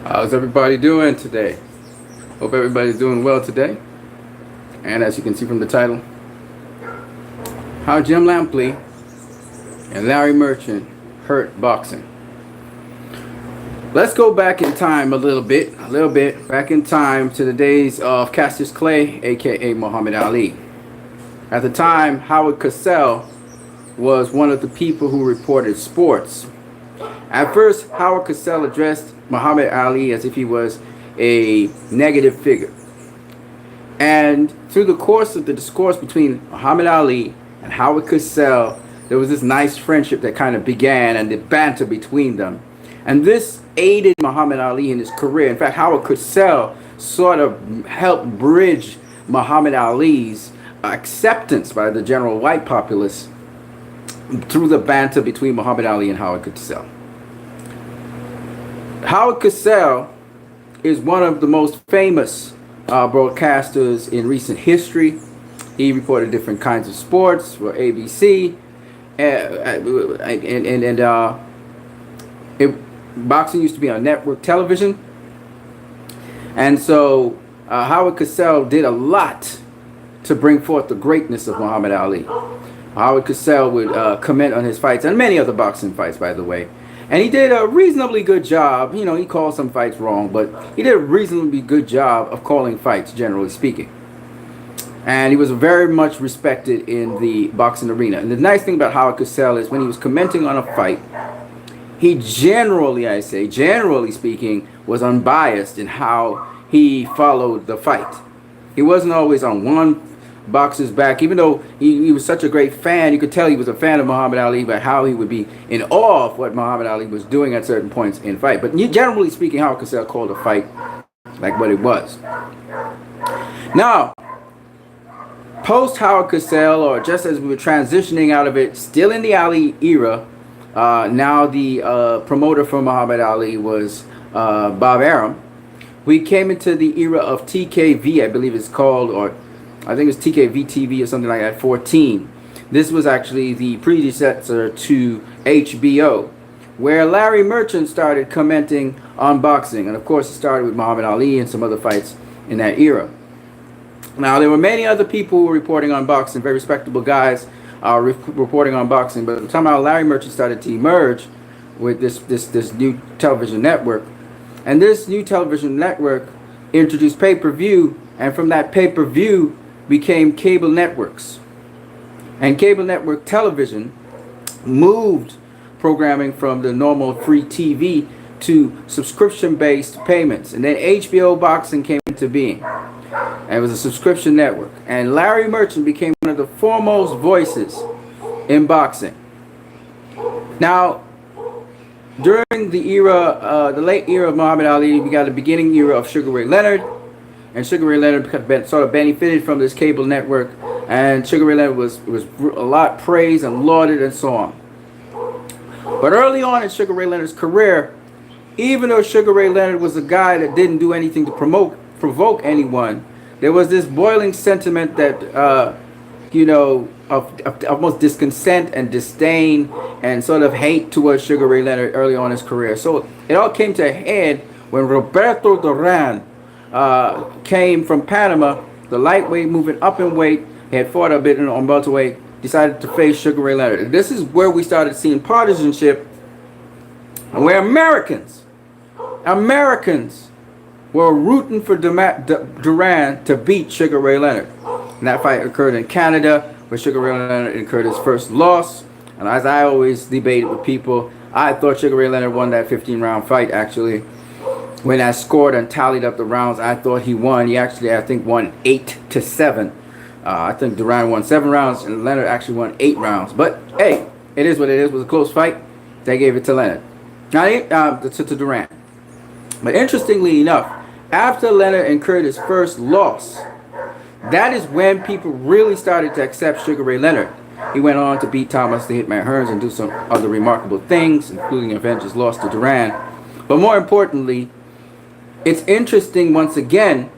How's everybody doing today? Hope everybody's doing well today. And as you can see from the title, how Jim Lampley and Larry Merchant hurt boxing. Let's go back in time a little bit, back in time to the days of Cassius Clay, aka Muhammad Ali. At the time, Howard Cosell was one of the people who reported sports. At first, Howard Cosell addressed Muhammad Ali as if he was a negative figure. And through the course of the discourse between Muhammad Ali and Howard Cosell, there was this nice friendship that kind of began and the banter between them. And this aided Muhammad Ali in his career. In fact, Howard Cosell sort of helped bridge Muhammad Ali's acceptance by the general white populace through the banter between Muhammad Ali and Howard Cosell. Howard Cosell is one of the most famous broadcasters in recent history. He reported different kinds of sports for ABC, boxing used to be on network television, and so Howard Cosell did a lot to bring forth the greatness of Muhammad Ali. Howard Cosell would comment on his fights and many other boxing fights, by the way. And he did a reasonably good job. You know, he called some fights wrong, but he did a reasonably good job of calling fights, generally speaking. And he was very much respected in the boxing arena. And the nice thing about Howard Cosell is when he was commenting on a fight, he generally speaking, was unbiased in how he followed the fight. He wasn't always on one boxer's back, even though he was such a great fan. You could tell he was a fan of Muhammad Ali by how he would be in awe of what Muhammad Ali was doing at certain points in fight. But generally speaking, Howard Cosell called a fight like what it was. Now, post Howard Cosell, or just as we were transitioning out of it, still in the Ali era, now the promoter for Muhammad Ali was Bob Arum. We came into the era of TKV, I believe it's called, or I think it's TKV TV or something like that, 14. This was actually the predecessor to HBO, where Larry Merchant started commenting on boxing. And of course, it started with Muhammad Ali and some other fights in that era. Now, there were many other people who were reporting on boxing, very respectable guys reporting on boxing. But somehow Larry Merchant started to emerge with this new television network. And this new television network introduced pay-per-view, and from that pay-per-view became cable networks. And cable network television moved programming from the normal free TV to subscription-based payments. And then HBO Boxing came into being. And it was a subscription network. And Larry Merchant became one of the foremost voices in boxing. Now, during the era, the late era of Muhammad Ali, we got the beginning era of Sugar Ray Leonard. And Sugar Ray Leonard sort of benefited from this cable network. And Sugar Ray Leonard was a lot praised and lauded and so on. But early on in Sugar Ray Leonard's career, even though Sugar Ray Leonard was a guy that didn't do anything to provoke anyone, there was this boiling sentiment that, of almost discontent and disdain and sort of hate towards Sugar Ray Leonard early on in his career. So it all came to a head when Roberto Duran came from Panama, the lightweight, moving up in weight. He had fought a bit on welterweight, decided to face Sugar Ray Leonard. And this is where we started seeing partisanship, and where Americans were rooting for Duran to beat Sugar Ray Leonard. And that fight occurred in Canada, where Sugar Ray Leonard incurred his first loss. And as I always debated with people, I thought Sugar Ray Leonard won that 15-round fight, actually. When I scored and tallied up the rounds, I thought he won. He actually, I think, won 8-7. I think Duran won 7 rounds, and Leonard actually won 8 rounds. But, hey, it is what it is. It was a close fight. They gave it to Leonard. Now, to Duran. But interestingly enough, after Leonard incurred his first loss, that is when people really started to accept Sugar Ray Leonard. He went on to beat Thomas the Hitman Hearns and do some other remarkable things, including avenge his loss to Duran. But more importantly, it's interesting once again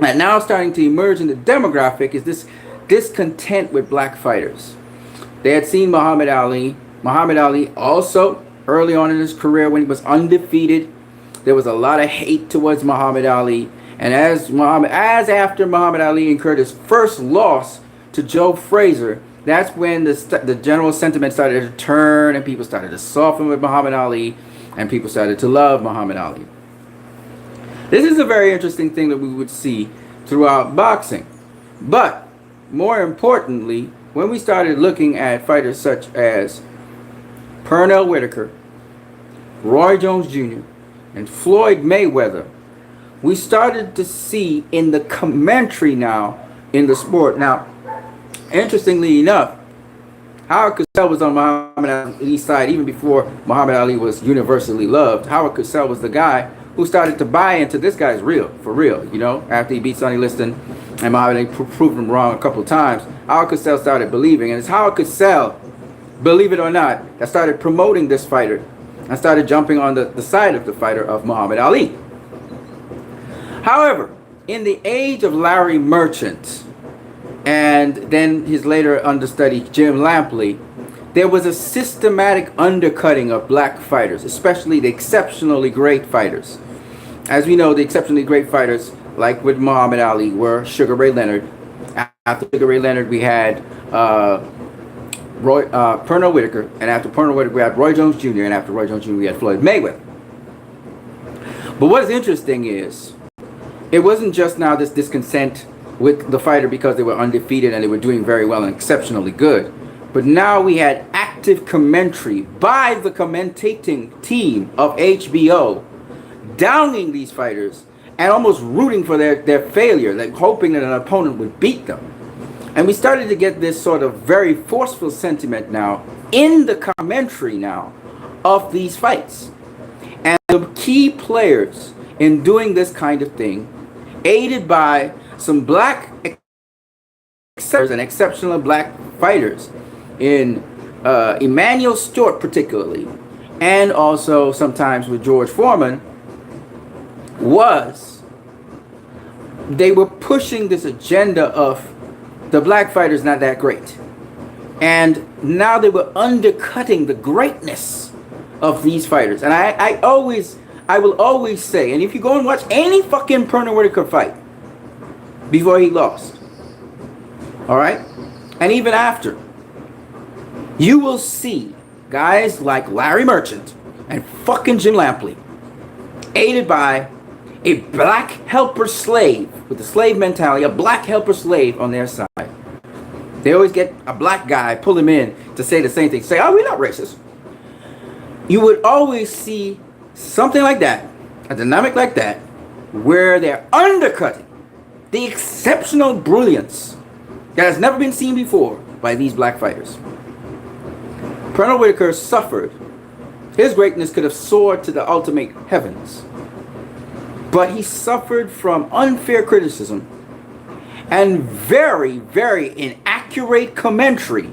that now starting to emerge in the demographic is this discontent with black fighters. They had seen Muhammad Ali. Muhammad Ali also, early on in his career when he was undefeated, There was a lot of hate towards Muhammad Ali. And as after Muhammad Ali incurred his first loss to Joe Frazier, that's when the general sentiment started to turn and people started to soften with Muhammad Ali and people started to love Muhammad Ali. This is a very interesting thing that we would see throughout boxing. But more importantly, when we started looking at fighters such as Pernell Whitaker, Roy Jones Jr., and Floyd Mayweather, we started to see in the commentary now in the sport. Now, interestingly enough, Howard Cosell was on Muhammad Ali's side even before Muhammad Ali was universally loved. Howard Cosell was the guy who started to buy into this guy's real, for real, you know, after he beat Sonny Liston and Muhammad Ali proved him wrong a couple of times. Howard Cosell started believing, and it's Howard Cosell, believe it or not, that started promoting this fighter and started jumping on the side of the fighter of Muhammad Ali. However, in the age of Larry Merchant and then his later understudy Jim Lampley, there was a systematic undercutting of black fighters, especially the exceptionally great fighters. As we know, the exceptionally great fighters, like with Muhammad Ali, were Sugar Ray Leonard. After Sugar Ray Leonard, we had Pernell Whitaker, and after Pernell Whitaker, we had Roy Jones Jr., and after Roy Jones Jr., we had Floyd Mayweather. But what is interesting is, it wasn't just now this discontent with the fighter because they were undefeated and they were doing very well and exceptionally good. But now we had active commentary by the commentating team of HBO downing these fighters and almost rooting for their failure, like hoping that an opponent would beat them. And we started to get this sort of very forceful sentiment now in the commentary now of these fights. And the key players in doing this kind of thing, aided by some black and exceptional black fighters in Emmanuel Stewart particularly, and also sometimes with George Foreman, was they were pushing this agenda of the black fighters not that great. And now they were undercutting the greatness of these fighters. And I will always say, and if you go and watch any fucking Pernell Whitaker fight before he lost, all right, and even after, you will see guys like Larry Merchant and fucking Jim Lampley, aided by a black helper slave with the slave mentality, a black helper slave on their side. They always get a black guy, pull him in to say the same thing. Say, oh, we're not racist. You would always see something like that, a dynamic like that, where they're undercutting the exceptional brilliance that has never been seen before by these black fighters. Pernell Whitaker suffered. His greatness could have soared to the ultimate heavens. But he suffered from unfair criticism and very, very inaccurate commentary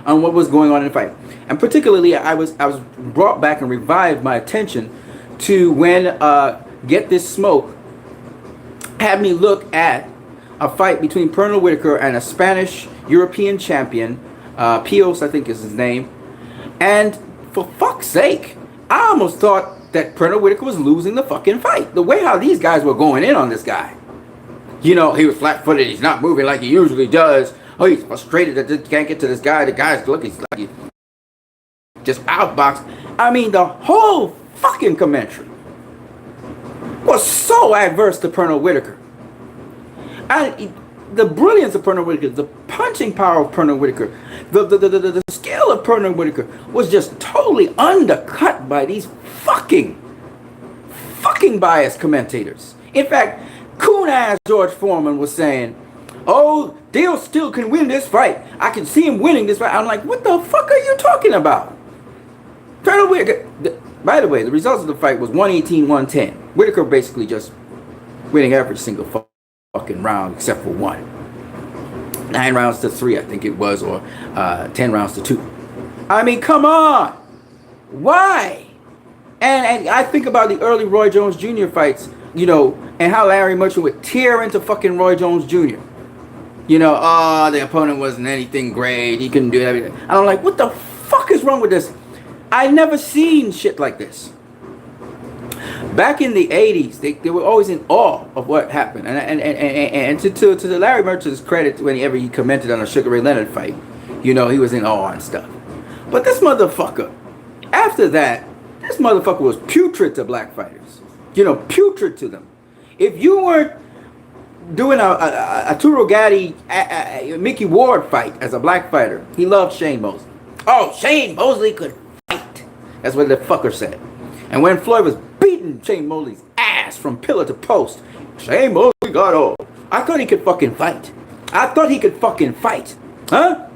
on what was going on in the fight. And particularly, I was brought back and revived my attention to when Get This Smoke had me look at a fight between Pernell Whitaker and a Spanish European champion, Pios, I think is his name. And for fuck's sake, I almost thought that Pernell Whitaker was losing the fucking fight. The way how these guys were going in on this guy. You know, he was flat-footed. He's not moving like he usually does. Oh, he's frustrated that he can't get to this guy. The guy's looking like he's just outboxed. I mean, the whole fucking commentary was so adverse to Pernell Whitaker. And the brilliance of Pernell Whitaker, the punching power of Pernell Whitaker, the skill of Pernell Whitaker was just totally undercut by these fucking biased commentators. In fact, coon-ass George Foreman was saying, oh, Dale still can win this fight. I can see him winning this fight. I'm like, what the fuck are you talking about? Pernell Whitaker, by the way, the results of the fight was 118-110. Whitaker basically just winning every single fucking round except for one. 9 rounds to 3, I think it was, or 10 rounds to 2. I mean, come on. Why? And I think about the early Roy Jones Jr. fights, you know, and how Larry Merchant would tear into fucking Roy Jones Jr. You know, oh, the opponent wasn't anything great. He couldn't do everything. And I'm like, what the fuck is wrong with this? I never seen shit like this. Back in the 80s, they were always in awe of what happened. And to the Larry Merchant's credit, whenever he commented on a Sugar Ray Leonard fight, he was in awe and stuff. But this motherfucker, after that, this motherfucker was putrid to black fighters. Putrid to them. If you weren't doing a Arturo Gatti, Mickey Ward fight as a black fighter, he loved Shane Mosley. Oh, Shane Mosley could fight. That's what the fucker said. And when Floyd was beating Shane Mosley's ass from pillar to post, Shane Mosley got off. I thought he could fucking fight. Huh?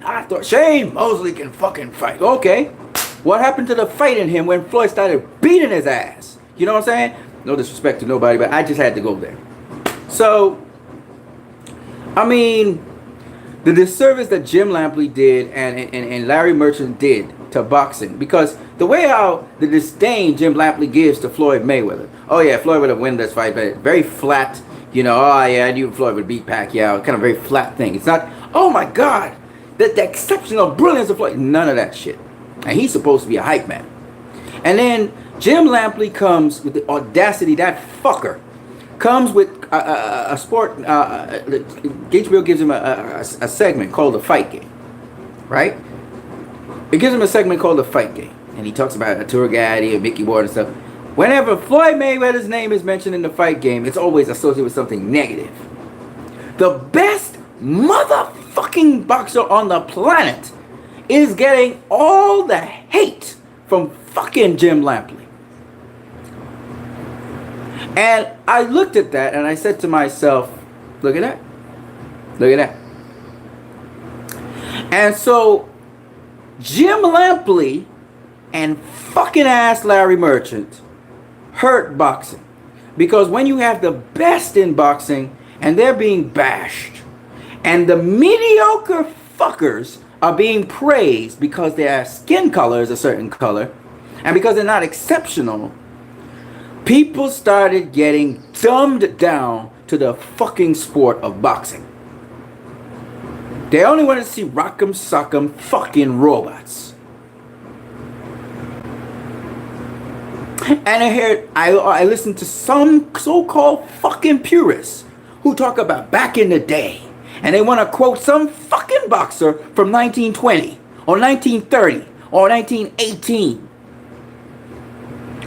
I thought Shane Mosley can fucking fight. Okay. What happened to the fight in him when Floyd started beating his ass? You know what I'm saying? No disrespect to nobody, but I just had to go there. So, I mean, the disservice that Jim Lampley did and Larry Merchant did to boxing, because the way how the disdain Jim Lampley gives to Floyd Mayweather. Oh yeah, Floyd would have won this fight, but very flat. Oh yeah, I knew Floyd would beat Pacquiao. Kind of very flat thing. It's not, oh my God, the exceptional brilliance of Floyd. None of that shit. And he's supposed to be a hype man. And then Jim Lampley comes with the audacity, that fucker comes with a sport. HBO gives him a segment called The Fight Game, right? It gives him a segment called The Fight Game. And he talks about Arturo Gatti and Mickey Ward and stuff. Whenever Floyd Mayweather's name is mentioned in The Fight Game, it's always associated with something negative. The best motherfucking boxer on the planet is getting all the hate from fucking Jim Lampley. And I looked at that and I said to myself, look at that. Look at that. And so Jim Lampley and fucking ass Larry Merchant hurt boxing. Because when you have the best in boxing and they're being bashed, and the mediocre fuckers are being praised because their skin color is a certain color, and because they're not exceptional, people started getting dumbed down to the fucking sport of boxing. They only wanted to see rock'em sock'em fucking robots. And I listened to some so-called fucking purists who talk about back in the day. And they want to quote some fucking boxer from 1920 or 1930 or 1918.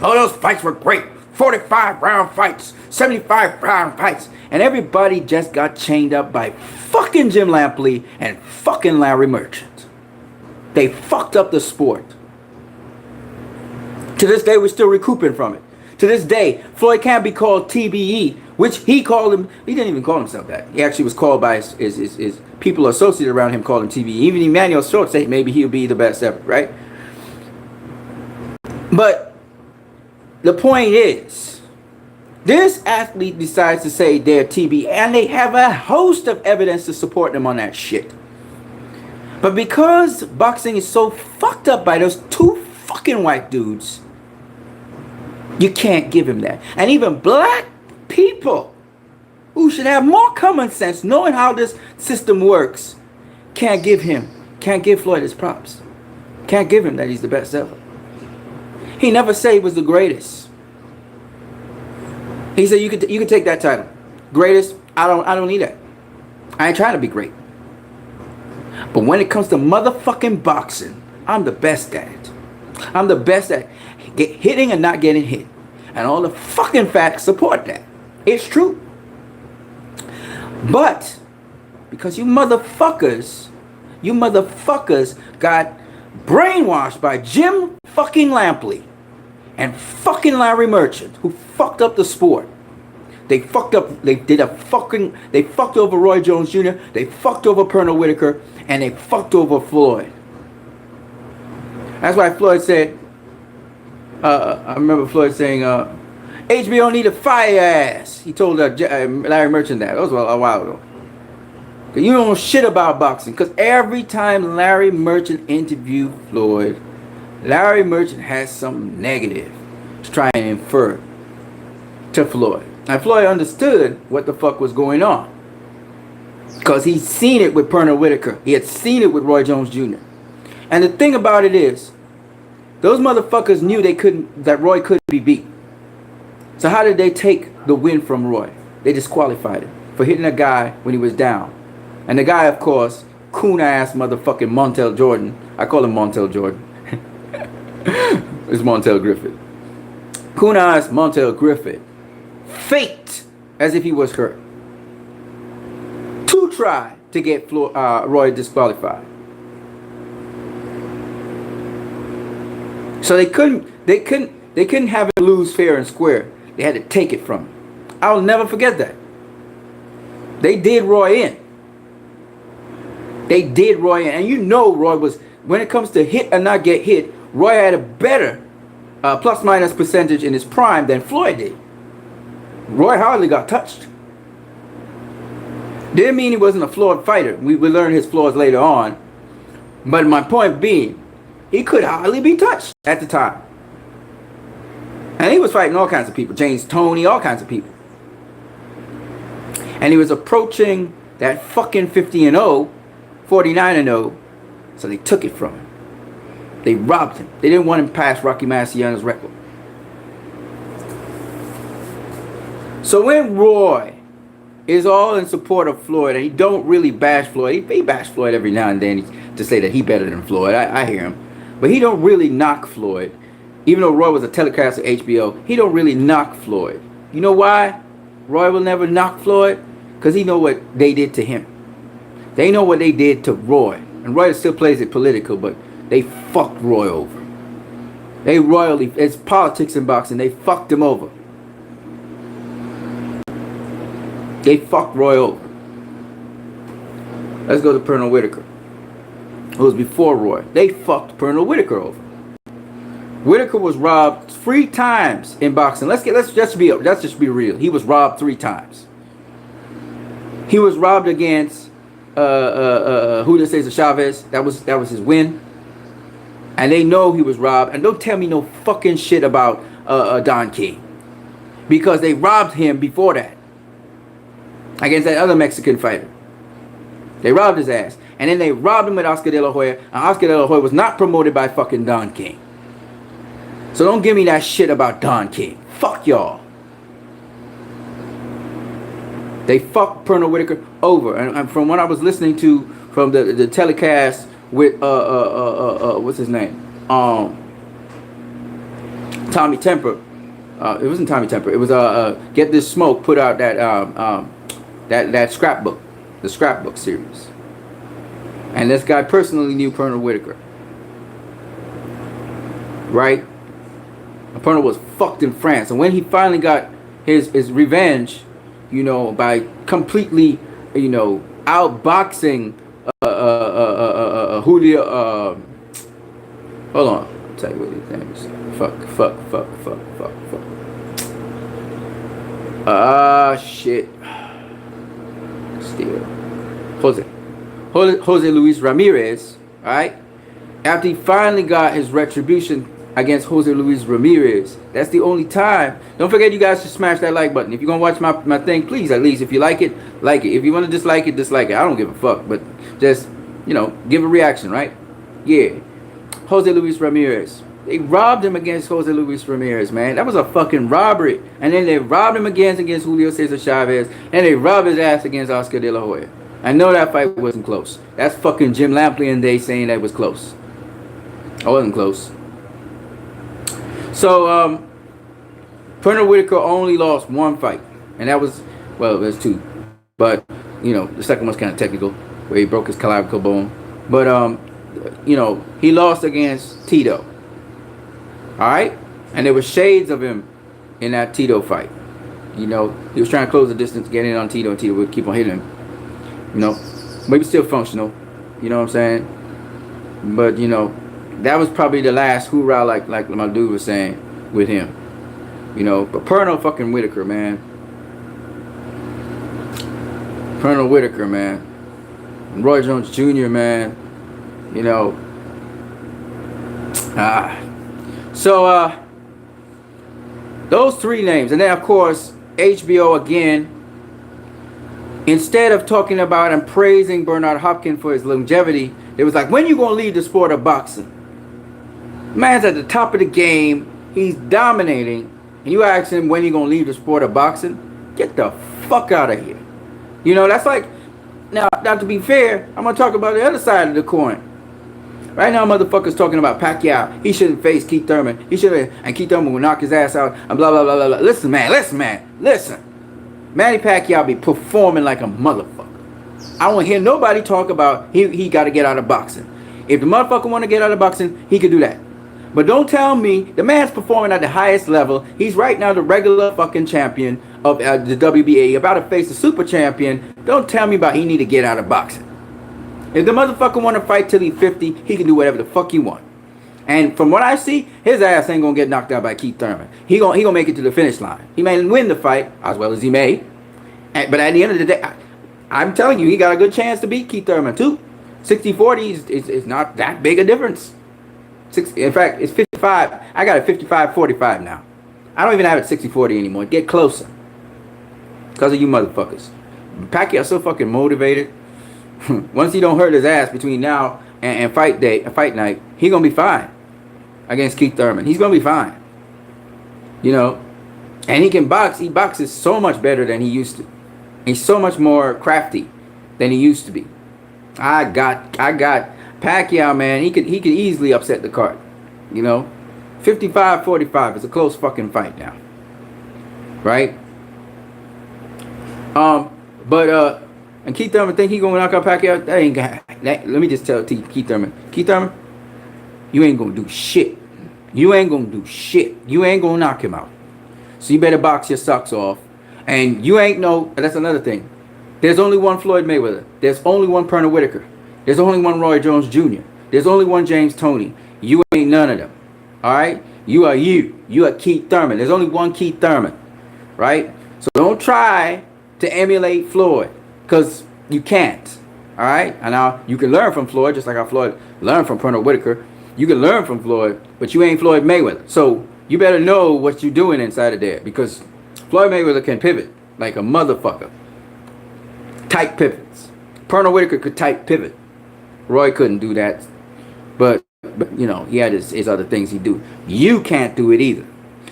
Oh, those fights were great. 45 round fights, 75 round fights. And everybody just got chained up by fucking Jim Lampley and fucking Larry Merchant. They fucked up the sport. To this day, we're still recouping from it. To this day, Floyd can't be called TBE, which he called him. He didn't even call himself that. He actually was called by his people associated around him called him TBE. Even Emmanuel Short said maybe he'll be the best ever, right? But the point is, this athlete decides to say they're TBE, and they have a host of evidence to support them on that shit. But because boxing is so fucked up by those two fucking white dudes, you can't give him that. And even black people who should have more common sense, knowing how this system works, can't give Floyd his props. Can't give him that he's the best ever. He never said he was the greatest. He said you could take that title. Greatest, I don't need that. I ain't trying to be great. But when it comes to motherfucking boxing, I'm the best at it. I'm the best at hitting and not getting hit. And all the fucking facts support that. It's true. But because you motherfuckers got brainwashed by Jim fucking Lampley and fucking Larry Merchant, who fucked up the sport. They fucked over Roy Jones Jr., they fucked over Pernell Whitaker, and they fucked over Floyd. That's why Floyd said, I remember Floyd saying, HBO need to fire your ass. He told Larry Merchant that. That was a while ago. You don't know shit about boxing. Because every time Larry Merchant interviewed Floyd, Larry Merchant has something negative to try and infer to Floyd. And Floyd understood what the fuck was going on. Because he'd seen it with Pernell Whitaker. He had seen it with Roy Jones Jr. And the thing about it is, those motherfuckers knew that Roy couldn't be beat. So how did they take the win from Roy? They disqualified him for hitting a guy when he was down. And the guy, of course, coon-ass motherfucking Montel Jordan. I call him Montel Jordan. It's Montel Griffith. Coon-ass Montel Griffith faked as if he was hurt to try to get Roy disqualified. So they couldn't have him lose fair and square. They had to take it from him. I'll never forget that. They did Roy in. They did Roy in. And you know Roy was, when it comes to hit or not get hit, Roy had a better plus-minus percentage in his prime than Floyd did. Roy hardly got touched. Didn't mean he wasn't a flawed fighter. We learned his flaws later on. But my point being, he could hardly be touched at the time. And he was fighting all kinds of people. James Toney, all kinds of people. And he was approaching that fucking 50-0, 49-0. So they took it from him. They robbed him. They didn't want him past Rocky Marciano's record. So when Roy is all in support of Floyd, and he don't really bash Floyd. He bash Floyd every now and then to say that he better than Floyd. I hear him. But he don't really knock Floyd. Even though Roy was a telecast at HBO, he don't really knock Floyd. You know why Roy will never knock Floyd? Because he know what they did to him. They know what they did to Roy. And Roy still plays it political, but they fucked Roy over. They royally, it's politics in boxing, they fucked him over. They fucked Roy over. Let's go to Pernell Whitaker. It was before Roy. They fucked Pernell Whitaker over. Whitaker was robbed 3 times in boxing. Let's just be real. He was robbed 3 times. He was robbed against Julio Cesar Chavez. That was his win. And they know he was robbed. And don't tell me no fucking shit about Don King, because they robbed him before that against that other Mexican fighter. They robbed his ass. And then they robbed him with Oscar De La Hoya. And Oscar De La Hoya was not promoted by fucking Don King. So don't give me that shit about Don King. Fuck y'all. They fucked Pernell Whitaker over. And from what I was listening to from the telecast with what's his name? Tommy Temper. It wasn't Tommy Temper. It was Get This Smoke put out that scrapbook, the scrapbook series. And this guy personally knew Pernell Whitaker. Right? And Pernell was fucked in France. And when he finally got his revenge, you know, by completely, you know, outboxing Julio, hold on, I'll tell you what his name is. Fuck. Shit. Still. Jose Luis Ramirez, right? After he finally got his retribution against Jose Luis Ramirez, that's the only time. Don't forget, you guys should smash that like button. If you're going to watch my thing, please, at least, if you like it, like it. If you want to dislike it, dislike it. I don't give a fuck, but just, you know, give a reaction, right? Yeah. Jose Luis Ramirez. They robbed him against Jose Luis Ramirez, man. That was a fucking robbery. And then they robbed him against Julio Cesar Chavez. And they robbed his ass against Oscar De La Hoya. I know that fight wasn't close. That's fucking Jim Lampley and they saying that was close. I wasn't close. So, Pernell Whitaker only lost 1 fight. And that was, well, there's 2. But, you know, the second one's kind of technical, where he broke his clavicle bone. But, you know, he lost against Tito. Alright? And there were shades of him in that Tito fight. You know, he was trying to close the distance, get in on Tito, and Tito would keep on hitting him. You know, maybe still functional. You know what I'm saying? But, you know, that was probably the last hoorah, like my dude was saying, with him. You know, but Pernell fucking Whitaker, man. Pernell Whitaker, man. And Roy Jones Jr., man. You know. So, those 3 names. And then, of course, HBO again. Instead of talking about and praising Bernard Hopkins for his longevity, it was like, when you gonna leave the sport of boxing? Man's at the top of the game. He's dominating. and you ask him when he gonna leave the sport of boxing, get the fuck out of here. You know, that's like, now to be fair, I'm gonna talk about the other side of the coin. Right now, motherfuckers talking about Pacquiao. He shouldn't face Keith Thurman. He should, and Keith Thurman will knock his ass out. And blah blah blah blah blah. Listen, man. Manny Pacquiao be performing like a motherfucker. I don't hear nobody talk about he got to get out of boxing. If the motherfucker want to get out of boxing, he could do that. But don't tell me the man's performing at the highest level. He's right now the regular fucking champion of the WBA, about to face the super champion. Don't tell me about he need to get out of boxing. If the motherfucker want to fight till he's 50, he can do whatever the fuck he want. And from what I see, his ass ain't gonna get knocked out by Keith Thurman. He gonna make it to the finish line. He may win the fight, as well as he may. But at the end of the day, I'm telling you, he got a good chance to beat Keith Thurman too. 60-40 is not that big a difference. In fact, it's 55. I got it 55-45 now. I don't even have it 60-40 anymore. Get closer. Because of you motherfuckers. Pacquiao's so fucking motivated. Once he don't hurt his ass between now and fight night, he gonna be fine against Keith Thurman. He's gonna be fine. You know, and he can box. He boxes so much better than he used to. He's so much more crafty than he used to be. I got Pacquiao, man. He could easily upset the card. You know, 55-45 is a close fucking fight now, right? And Keith Thurman think he gonna knock out Pacquiao? That ain't gonna. Let me just tell Keith Thurman, you ain't gonna do shit. You ain't gonna do shit. You ain't gonna knock him out. So you better box your socks off. And you ain't that's another thing. There's only one Floyd Mayweather. There's only one Pernell Whitaker. There's only one Roy Jones Jr. There's only one James Toney. You ain't none of them. All right? You are you. You are Keith Thurman. There's only one Keith Thurman. Right? So don't try to emulate Floyd. Because you can't. All right? And now you can learn from Floyd, just like how Floyd learned from Pernell Whitaker. You can learn from Floyd, but you ain't Floyd Mayweather. So you better know what you're doing inside of there. Because Floyd Mayweather can pivot like a motherfucker. Tight pivots. Pernell Whitaker could tight pivot. Roy couldn't do that. But you know, he had his other things he do. You can't do it either.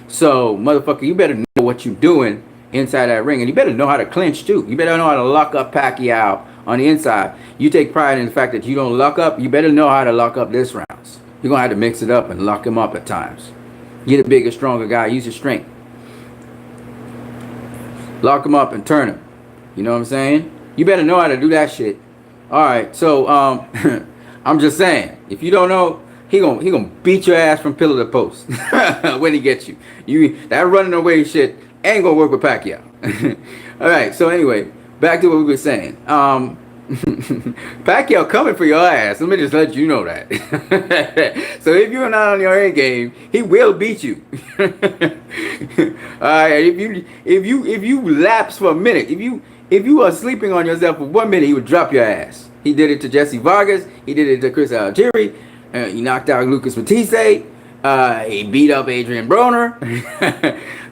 So, motherfucker, you better know what you're doing inside that ring. And you better know how to clinch, too. You better know how to lock up Pacquiao on the inside. You take pride in the fact that you don't lock up. You better know how to lock up this rounds. You're going to have to mix it up and lock him up at times. You're the bigger, stronger guy. Use your strength. Lock him up and turn him. You know what I'm saying? You better know how to do that shit. All right, so I'm just saying, if you don't know, he gonna beat your ass from pillar to post when he gets you. That running away shit ain't gonna work with Pacquiao. All right, so anyway, back to what we were saying. Pacquiao coming for your ass. Let me just let you know that. So if you're not on your A game, he will beat you. All right, if you lapse for a minute, if you are sleeping on yourself for 1 minute, he would drop your ass. He did it to Jesse Vargas. He did it to Chris Algieri. He knocked out Lucas Matisse. He beat up Adrian Broner.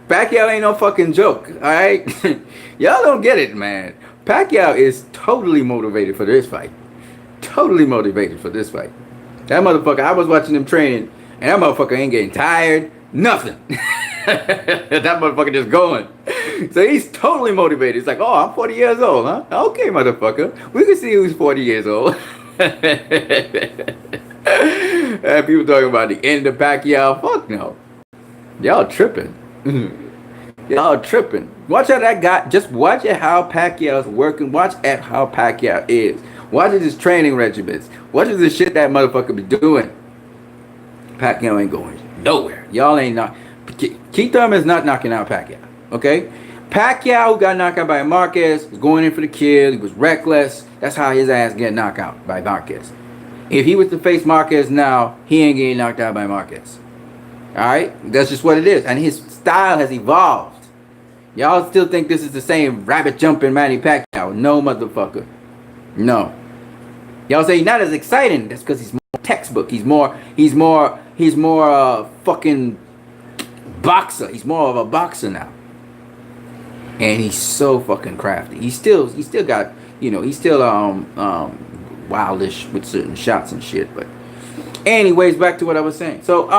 Pacquiao ain't no fucking joke. All right, y'all don't get it, man. Pacquiao is totally motivated for this fight. Totally motivated for this fight. That motherfucker, I was watching him training, and that motherfucker ain't getting tired. Nothing. That motherfucker just going. So he's totally motivated. It's like, oh, I'm 40 years old, huh? Okay, motherfucker. We can see who's 40 years old. And people talking about the end of Pacquiao. Fuck no. Y'all tripping. Y'all tripping. Watch out that guy. Just watch at how Pacquiao's working. Watch at how Pacquiao is. Watch at his training regimens. Watch at the shit that motherfucker be doing. Pacquiao ain't going nowhere. Y'all ain't not. Keith Thurman is not knocking out Pacquiao. Okay? Pacquiao, who got knocked out by Marquez, was going in for the kill. He was reckless. That's how his ass get knocked out by Marquez. If he was to face Marquez now, he ain't getting knocked out by Marquez. Alright? That's just what it is. And his style has evolved. Y'all still think this is the same rabbit jumping Manny Pacquiao? No, motherfucker. No. Y'all say he's not as exciting. That's because he's more textbook. He's more fucking boxer. He's more of a boxer now. And he's so fucking crafty. He's still got, you know, he's still wildish with certain shots and shit. But anyways, back to what I was saying. So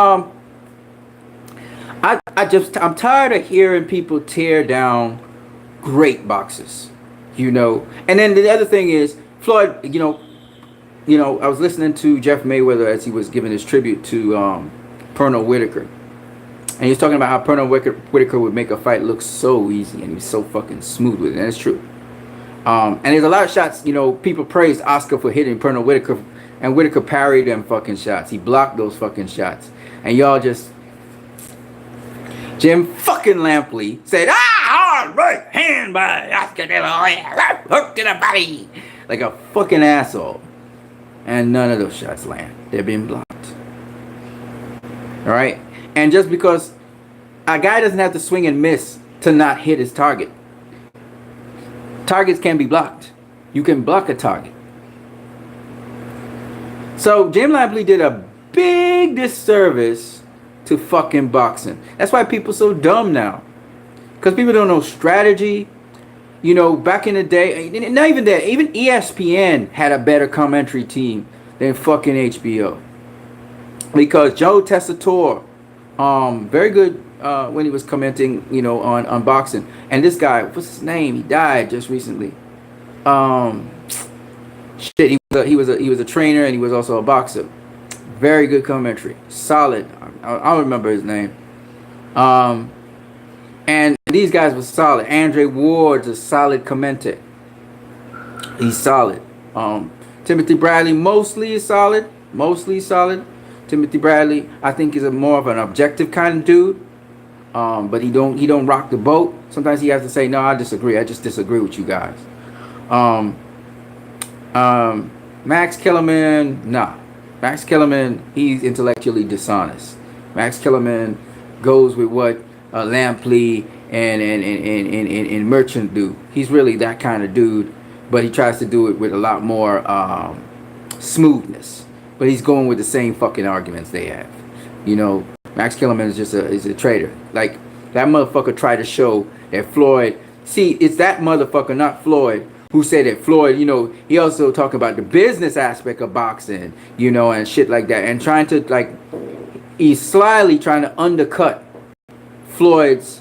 I I'm tired of hearing people tear down great boxers, you know. And then the other thing is Floyd, I was listening to Jeff Mayweather as he was giving his tribute to Pernell Whitaker. And he was talking about how Pernell Whitaker would make a fight look so easy, and he was so fucking smooth with it, and it's true. And there's a lot of shots, people praised Oscar for hitting Pernell Whitaker, and Whitaker parried them fucking shots. He blocked those fucking shots. And y'all just... Jim fucking Lampley said, hard right hand by Oscar de la Hoya, hook to the body. Like a fucking asshole. And none of those shots land. They're being blocked. Alright? And just because a guy doesn't have to swing and miss to not hit his target. Targets can be blocked. You can block a target. So Jim Lampley did a big disservice to fucking boxing. That's why people so dumb now. Because people don't know strategy. Back in the day, not even that, even ESPN had a better commentary team than fucking HBO. Because Joe Tessitore, very good when he was commenting, on boxing. And this guy, what's his name? He died just recently. He was a trainer, and he was also a boxer. Very good commentary, solid. I don't remember his name. And these guys were solid. Andre Ward's a solid commentator. He's solid. Timothy Bradley mostly is solid. Timothy Bradley, I think, is more of an objective kind of dude. But he don't rock the boat. Sometimes he has to say, no, I disagree. I just disagree with you guys. Max Kellerman, nah. Max Kellerman, he's intellectually dishonest. Max Kellerman goes with what Lampley and Merchant do. He's really that kind of dude, but he tries to do it with a lot more smoothness. But he's going with the same fucking arguments they have. Max Kellerman is just a traitor. Like, that motherfucker tried to show that Floyd... See, it's that motherfucker, not Floyd, who said that Floyd, he also talking about the business aspect of boxing, and shit like that. And trying to, he's slyly trying to undercut Floyd's,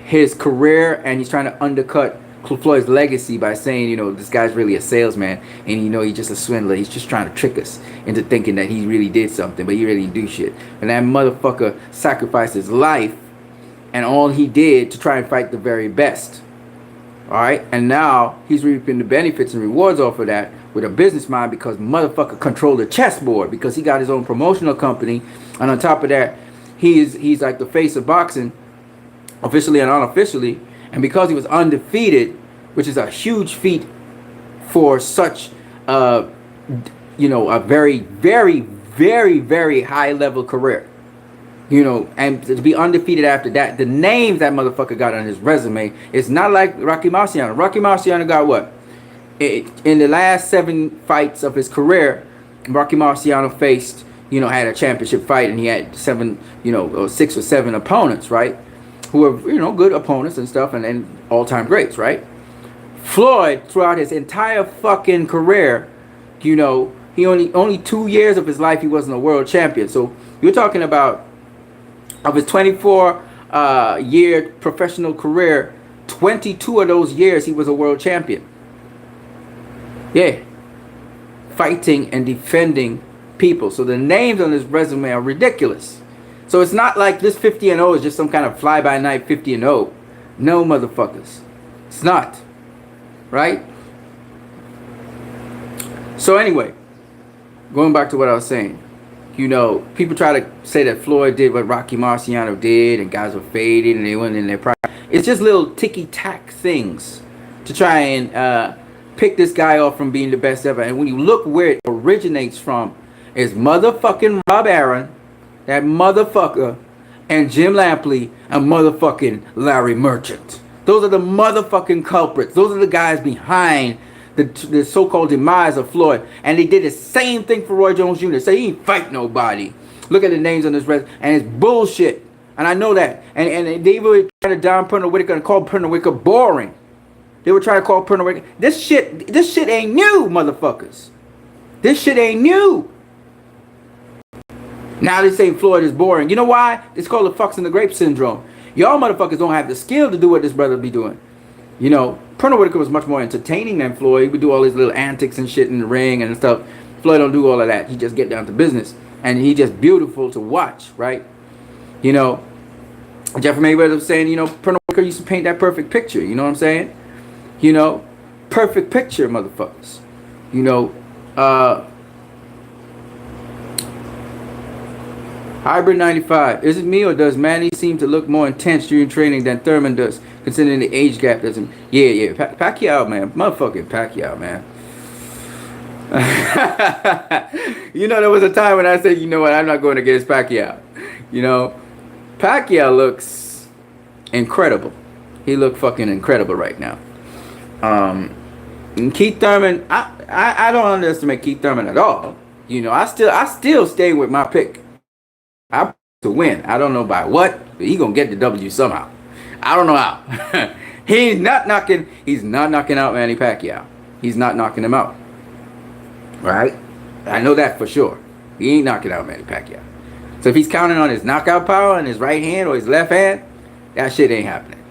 his career, and he's trying to undercut Floyd's legacy by saying, this guy's really a salesman, and he's just a swindler. He's just trying to trick us into thinking that he really did something, but he really didn't do shit. And that motherfucker sacrificed his life and all he did to try and fight the very best. Alright? And now he's reaping the benefits and rewards off of that with a business mind, because motherfucker controlled the chessboard, because he got his own promotional company, and on top of that, he's like the face of boxing, officially and unofficially. And because he was undefeated, which is a huge feat for such a very, very, very, very high level career. And to be undefeated after that, the names that motherfucker got on his resume, it's not like Rocky Marciano. Rocky Marciano got what? In the last 7 fights of his career, Rocky Marciano faced, had a championship fight, and he had 6 or 7 opponents, right? Who were, good opponents and stuff, and all-time greats, right? Floyd, throughout his entire fucking career, he only 2 years of his life he wasn't a world champion. So you're talking about, of his 24 year professional career, 22 of those years he was a world champion. Yeah. Fighting and defending people. So the names on his resume are ridiculous. So it's not like this 50-0 is just some kind of fly-by-night 50-0. No, motherfuckers. It's not. Right? So anyway, going back to what I was saying. People try to say that Floyd did what Rocky Marciano did, and guys were faded and they went in their prime. It's just little ticky-tack things to try and pick this guy off from being the best ever. And when you look where it originates from, is motherfucking Rob Aaron, that motherfucker, and Jim Lampley, and motherfucking Larry Merchant. Those are the motherfucking culprits. Those are the guys behind the so-called demise of Floyd. And they did the same thing for Roy Jones Jr. Say he ain't fight nobody. Look at the names on this resume, and it's bullshit. And I know that. And they were trying to down Pernell Whitaker and call Pernell Whitaker boring. They were trying to call Pernell Whitaker. This shit ain't new, motherfuckers. This shit ain't new. Now they say Floyd is boring. You know why? It's called the fucks and the grape syndrome. Y'all motherfuckers don't have the skill to do what this brother be doing. You know, Colonel Whitaker was much more entertaining than Floyd. He would do all his little antics and shit in the ring and stuff. Floyd don't do all of that. He just get down to business. And he just beautiful to watch, right? You know, Jeffrey Mayweather was saying, you know, Colonel Whitaker used to paint that perfect picture. You know what I'm saying? You know, perfect picture, motherfuckers. You know, Hybrid 95. Is it me or does Manny seem to look more intense during training than Thurman does, considering the age gap? Doesn't? Yeah. Pacquiao, man. Motherfucking Pacquiao, man. You know, there was a time when I said, you know what, I'm not going against Pacquiao. You know, Pacquiao looks incredible. He look fucking incredible right now. And Keith Thurman, I don't underestimate Keith Thurman at all. You know, I still stay with my pick. I to win. I don't know by what, but he gonna get the W somehow. I don't know how. He's not knocking out Manny Pacquiao. He's not knocking him out. Right? I know that for sure. He ain't knocking out Manny Pacquiao. So if he's counting on his knockout power in his right hand or his left hand, that shit ain't happening.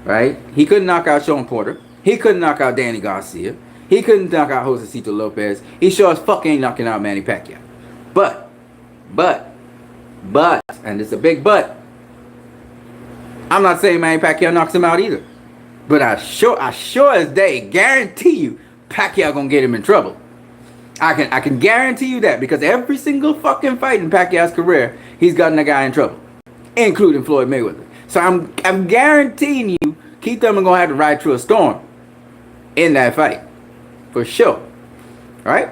Right? He couldn't knock out Sean Porter. He couldn't knock out Danny Garcia. He couldn't knock out Josecito Lopez. He sure as fuck ain't knocking out Manny Pacquiao. But, and it's a big but, I'm not saying Manny Pacquiao knocks him out either. But I sure as day guarantee you Pacquiao gonna get him in trouble. I can guarantee you that, because every single fucking fight in Pacquiao's career, he's gotten a guy in trouble, including Floyd Mayweather. So I'm guaranteeing you, Keith Thurman gonna have to ride through a storm in that fight, for sure, right?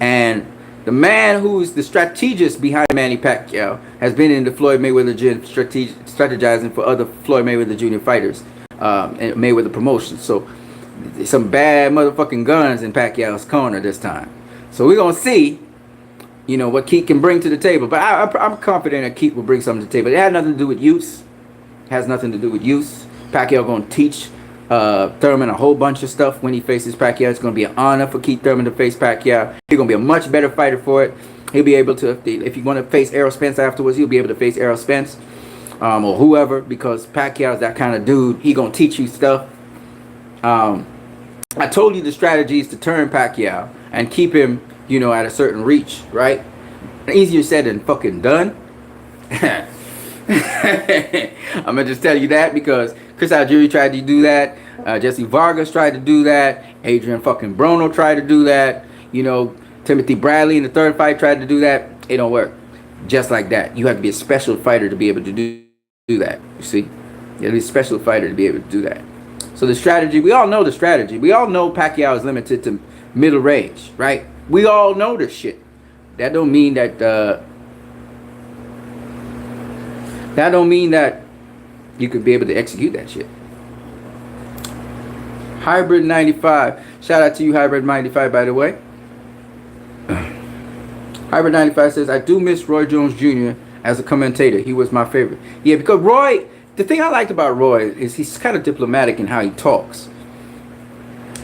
And the man who's the strategist behind Manny Pacquiao has been in the Floyd Mayweather gym strategizing for other Floyd Mayweather Jr. fighters and Mayweather promotions. So some bad motherfucking guns in Pacquiao's corner this time. So we're going to see, you know, what Keith can bring to the table. But I'm confident that Keith will bring something to the table. It had nothing to do with use. Pacquiao going to teach Thurman a whole bunch of stuff when he faces Pacquiao. It's going to be an honor for Keith Thurman to face Pacquiao. He's going to be a much better fighter for it. He'll be able to, if you want to face Errol Spence afterwards, he'll be able to face Errol Spence or whoever, because Pacquiao's that kind of dude. He going to teach you stuff. I told you the strategy is to turn Pacquiao and keep him, you know, at a certain reach, right? Easier said than fucking done. I'm going to just tell you that because Chris Algieri tried to do that. Jesse Vargas tried to do that. Adrian fucking Brono tried to do that. You know, Timothy Bradley in the third fight tried to do that. It don't work. Just like that. You have to be a special fighter to be able to do that. You see? You have to be a special fighter to be able to do that. So the strategy, we all know the strategy. We all know Pacquiao is limited to middle range, right? We all know this shit. That don't mean that you could be able to execute that shit. Hybrid 95. Shout out to you, Hybrid 95, by the way. Hybrid 95 says, I do miss Roy Jones Jr. as a commentator. He was my favorite. Yeah, because Roy, the thing I liked about Roy is he's kind of diplomatic in how he talks.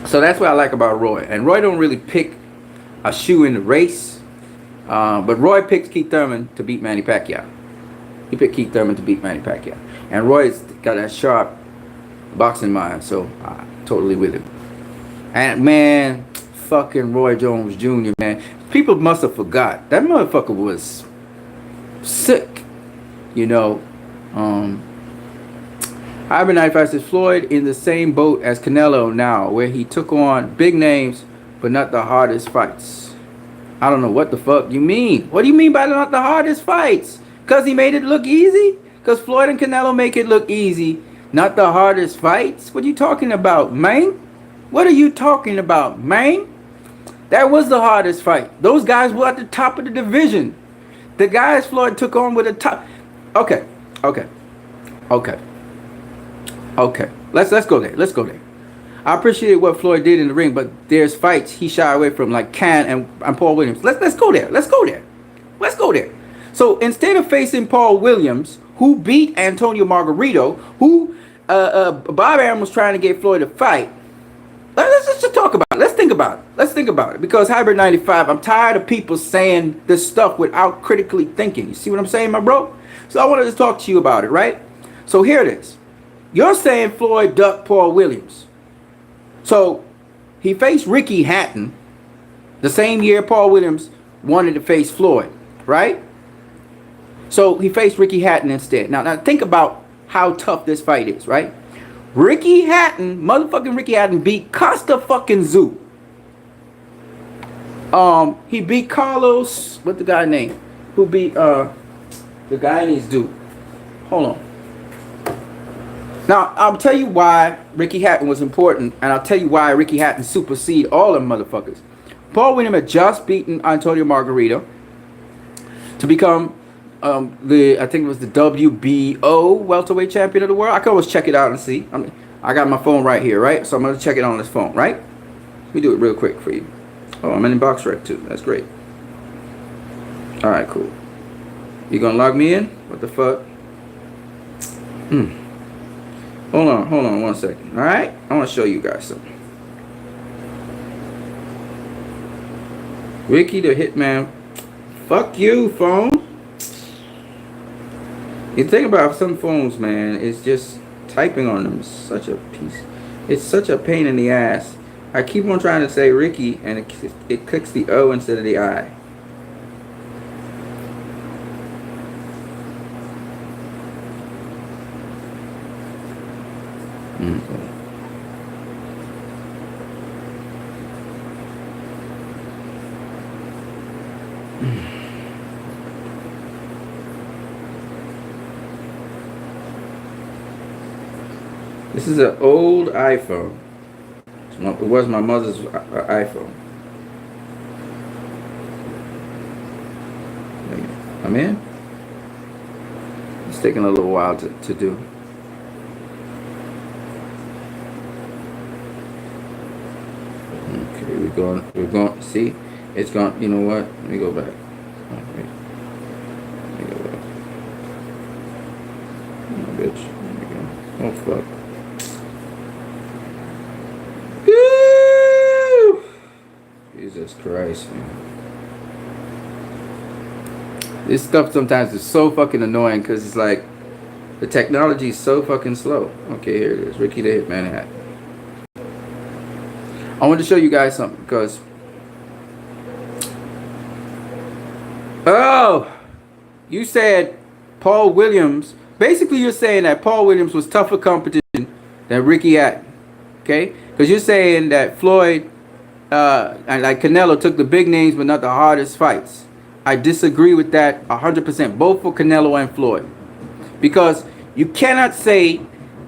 So that's what I like about Roy. And Roy don't really pick a shoe in the race. But Roy picked Keith Thurman to beat Manny Pacquiao. He picked Keith Thurman to beat Manny Pacquiao. And Roy's got that sharp boxing mind, so I'm totally with him. And man, fucking Roy Jones Jr., man. People must have forgot. That motherfucker was sick. You know. Hybrid 95 says, Floyd in the same boat as Canelo now, where he took on big names, but not the hardest fights. I don't know what the fuck you mean. What do you mean by not the hardest fights? Because he made it look easy? Because Floyd and Canelo make it look easy. Not the hardest fights? What are you talking about, man? What are you talking about, man? That was the hardest fight. Those guys were at the top of the division. The guys Floyd took on were the top. Okay. Let's go there. I appreciate what Floyd did in the ring, but there's fights he shied away from, like Can and Paul Williams. Let's go there. So instead of facing Paul Williams, who beat Antonio Margarito, who Bob Arum was trying to get Floyd to fight, let's just talk about it. Let's think about it. Let's think about it. Because Hybrid 95, I'm tired of people saying this stuff without critically thinking. You see what I'm saying, my bro? So I wanted to talk to you about it, right? So here it is. You're saying Floyd ducked Paul Williams. So he faced Ricky Hatton the same year Paul Williams wanted to face Floyd, right? So he faced Ricky Hatton instead. Now think about how tough this fight is, right? Motherfucking Ricky Hatton beat Costa fucking Zoo. He beat Carlos, what the guy name? Who beat the guy in his dude. Hold on. Now, I'll tell you why Ricky Hatton was important, and I'll tell you why Ricky Hatton superseded all them motherfuckers. Paul Williams had just beaten Antonio Margarito to become I think it was the WBO welterweight champion of the world. I can always check it out and see. I got my phone right here, right? So I'm going to check it on this phone, right? Let me do it real quick for you. Oh, I'm in box rec too. That's great. All right, cool. You going to log me in? What the fuck? Hold on 1 second. All right? I want to show you guys something. Ricky the Hitman. Fuck you, phone. You think about some phones, man, it's just typing on them is such a piece. It's such a pain in the ass. I keep on trying to say Ricky, and it clicks the O instead of the I. This is an old iPhone. It was my mother's iPhone. I'm in. It's taking a little while to do. Okay, we're going. See, it's gone. You know what? Let me go back. Okay. Let me go back. Oh, bitch. There we go. Oh fuck. Jesus Christ, man. This stuff sometimes is so fucking annoying because it's like the technology is so fucking slow. Okay, here it is. Ricky the Hitman hat. I want to show you guys something because you said Paul Williams. Basically, you're saying that Paul Williams was tougher competition than Ricky Hatton. Okay, because you're saying that Floyd and like Canelo took the big names but not the hardest fights. I disagree with that 100%, both for Canelo and Floyd. Because you cannot say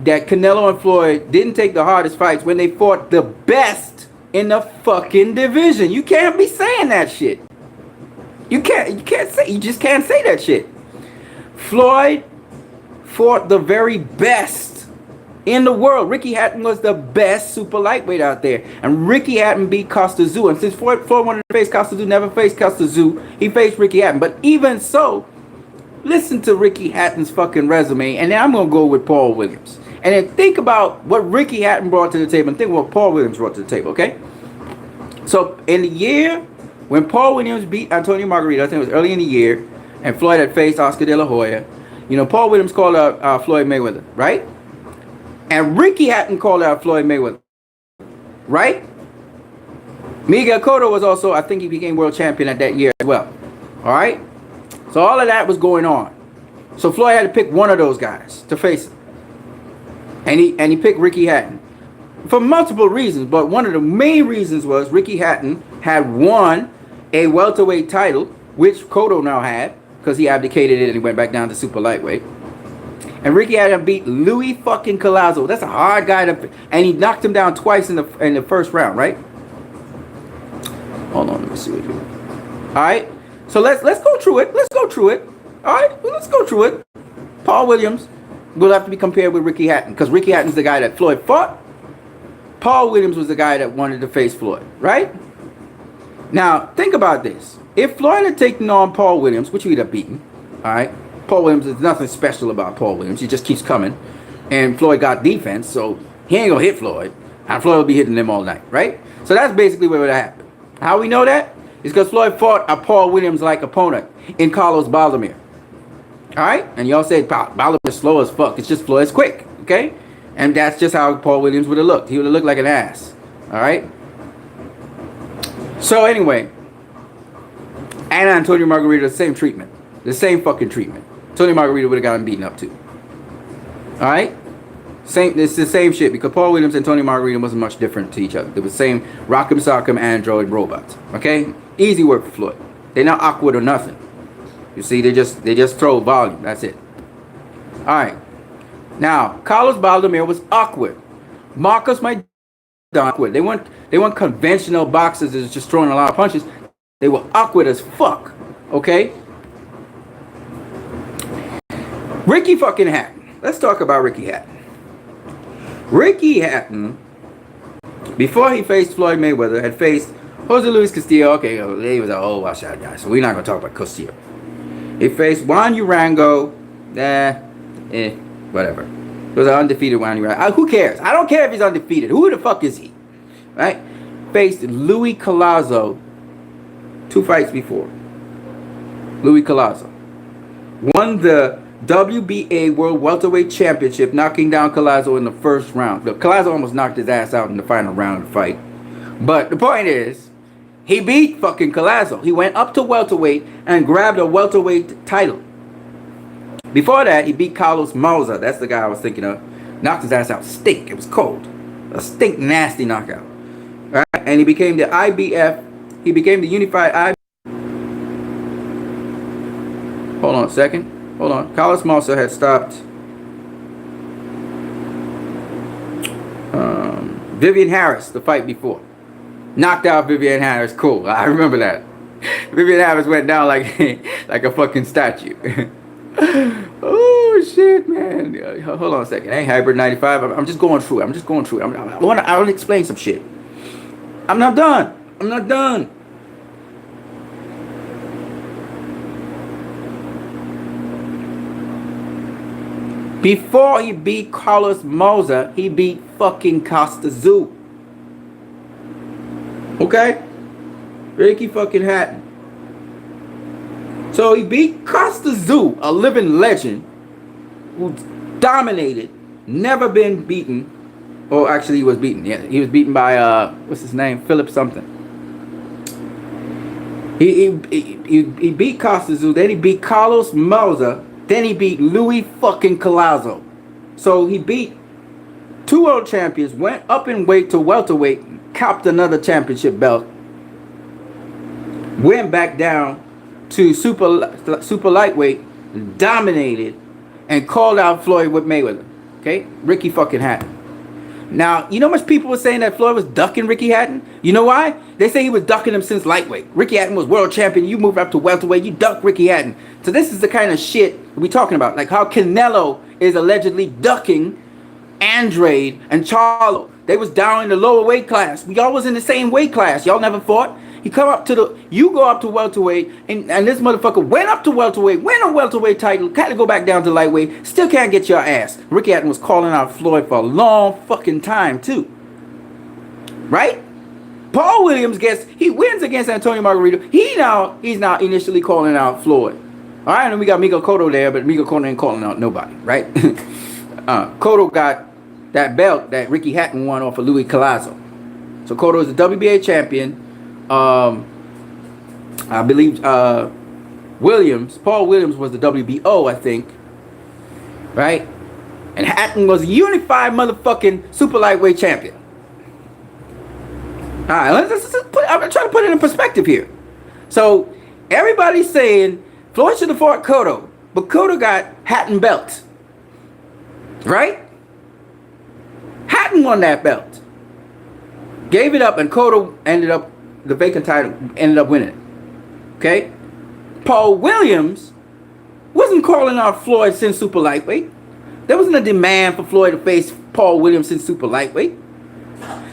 that Canelo and Floyd didn't take the hardest fights when they fought the best in the fucking division. You can't be saying that shit. You just can't say that shit. Floyd fought the very best in the world. Ricky Hatton was the best super lightweight out there. And Ricky Hatton beat Costa Zoo. And since Floyd wanted to face Costa Zoo, never faced Costa Zoo, he faced Ricky Hatton. But even so, listen to Ricky Hatton's fucking resume. And then I'm going to go with Paul Williams. And then think about what Ricky Hatton brought to the table and think what Paul Williams brought to the table, okay? So in the year when Paul Williams beat Antonio Margarito, I think it was early in the year, and Floyd had faced Oscar De La Hoya, you know, Paul Williams called out Floyd Mayweather, right? And Ricky Hatton called out Floyd Mayweather, right? Miguel Cotto was also, I think he became world champion at that year as well. All right? So all of that was going on. So Floyd had to pick one of those guys to face him. And he picked Ricky Hatton. For multiple reasons, but one of the main reasons was Ricky Hatton had won a welterweight title, which Cotto now had, because he abdicated it and he went back down to super lightweight. And Ricky Hatton beat Louis fucking Collazo. That's a hard guy to, and he knocked him down twice in the first round, right? Hold on, let me see what you. All right, so let's go through it. Let's go through it. All right, well, let's go through it. Paul Williams will have to be compared with Ricky Hatton because Ricky Hatton's the guy that Floyd fought. Paul Williams was the guy that wanted to face Floyd, right? Now think about this: if Floyd had taken on Paul Williams, which he'd have beaten, all right. Paul Williams, there's nothing special about Paul Williams. He just keeps coming. And Floyd got defense, so he ain't going to hit Floyd. And Floyd will be hitting them all night, right? So that's basically what would happen. How we know that? It's because Floyd fought a Paul Williams-like opponent in Carlos Baldomir. All right? And y'all say Baldomir's slow as fuck. It's just Floyd's quick, okay? And that's just how Paul Williams would have looked. He would have looked like an ass. All right? So anyway, and Antonio Margarito, the same treatment. The same fucking treatment. Tony Margarito would have gotten beaten up too. All right? It's the same shit because Paul Williams and Tony Margarito wasn't much different to each other. They were the same rock'em sock'em android robots. Okay? Easy work for Floyd. They're not awkward or nothing. You see, they just throw volume. That's it. All right. Now, Carlos Baldomir was awkward. Marcos might awkward. They weren't conventional boxers that's just throwing a lot of punches. They were awkward as fuck. Okay? Ricky fucking Hatton. Let's talk about Ricky Hatton. Ricky Hatton, before he faced Floyd Mayweather, had faced Jose Luis Castillo. Okay, he was an old washout guy, so we're not going to talk about Castillo. He faced Juan Urango. Whatever. It was an undefeated Juan Urango. Who cares? I don't care if he's undefeated. Who the fuck is he? Right? Faced Louis Collazo 2 fights before. Louis Collazo won the WBA World Welterweight Championship, knocking down Collazo in the first round. Collazo almost knocked his ass out in the final round of the fight. But the point is, he beat fucking Collazo. He went up to welterweight and grabbed a welterweight title. Before that, he beat Carlos Mauser. That's the guy I was thinking of. Knocked his ass out. Stink. It was cold. A stink nasty knockout. Right? And he became the IBF. He became the unified IBF. Hold on a second. Hold on. Carlos Mauser had stopped Vivian Harris the fight before. Knocked out Vivian Harris. Cool. I remember that. Vivian Harris went down like like a fucking statue. Oh shit, man. Hold on a second. Hey, Hybrid 95. I'm just going through it. I want to explain some shit. I'm not done. Before he beat Carlos Mauser, he beat fucking Costa Zoo. Okay? Ricky fucking Hatton. So he beat Costa Zoo, a living legend who dominated, never been beaten. Or actually he was beaten. Yeah, he was beaten by what's his name? Philip something. He beat Costa Zoo, then he beat Carlos Mauser. Then he beat Louis fucking Collazo. So he beat 2 world champions, went up in weight to welterweight, copped another championship belt, went back down to super lightweight, dominated, and called out Floyd with Mayweather. Okay? Ricky fucking Hatton. Now, you know how much people were saying that Floyd was ducking Ricky Hatton? You know why? They say he was ducking him since lightweight. Ricky Hatton was world champion. You move up to welterweight, you duck Ricky Hatton. So this is the kind of shit we're talking about. Like how Canelo is allegedly ducking Andrade and Charlo. They was down in the lower weight class. Y'all was in the same weight class. Y'all never fought. You go up to welterweight, and this motherfucker went up to welterweight, win a welterweight title, had to go back down to lightweight, still can't get your ass. Ricky Hatton was calling out Floyd for a long fucking time too. Right? Paul Williams he wins against Antonio Margarito. He's now initially calling out Floyd. All right, and we got Miguel Cotto there, but Miguel Cotto ain't calling out nobody, right? Cotto got that belt that Ricky Hatton won off of Louis Collazo. So Cotto is the WBA champion. I believe Paul Williams was the WBO, I think. Right? And Hatton was a unified motherfucking super lightweight champion. Alright, I'm trying to put it in perspective here. So, everybody's saying Floyd should have fought Cotto, but Cotto got Hatton belt. Right? Hatton won that belt. Gave it up, and Cotto the vacant title, ended up winning it. Okay? Paul Williams wasn't calling out Floyd since super lightweight. There wasn't a demand for Floyd to face Paul Williams since super lightweight.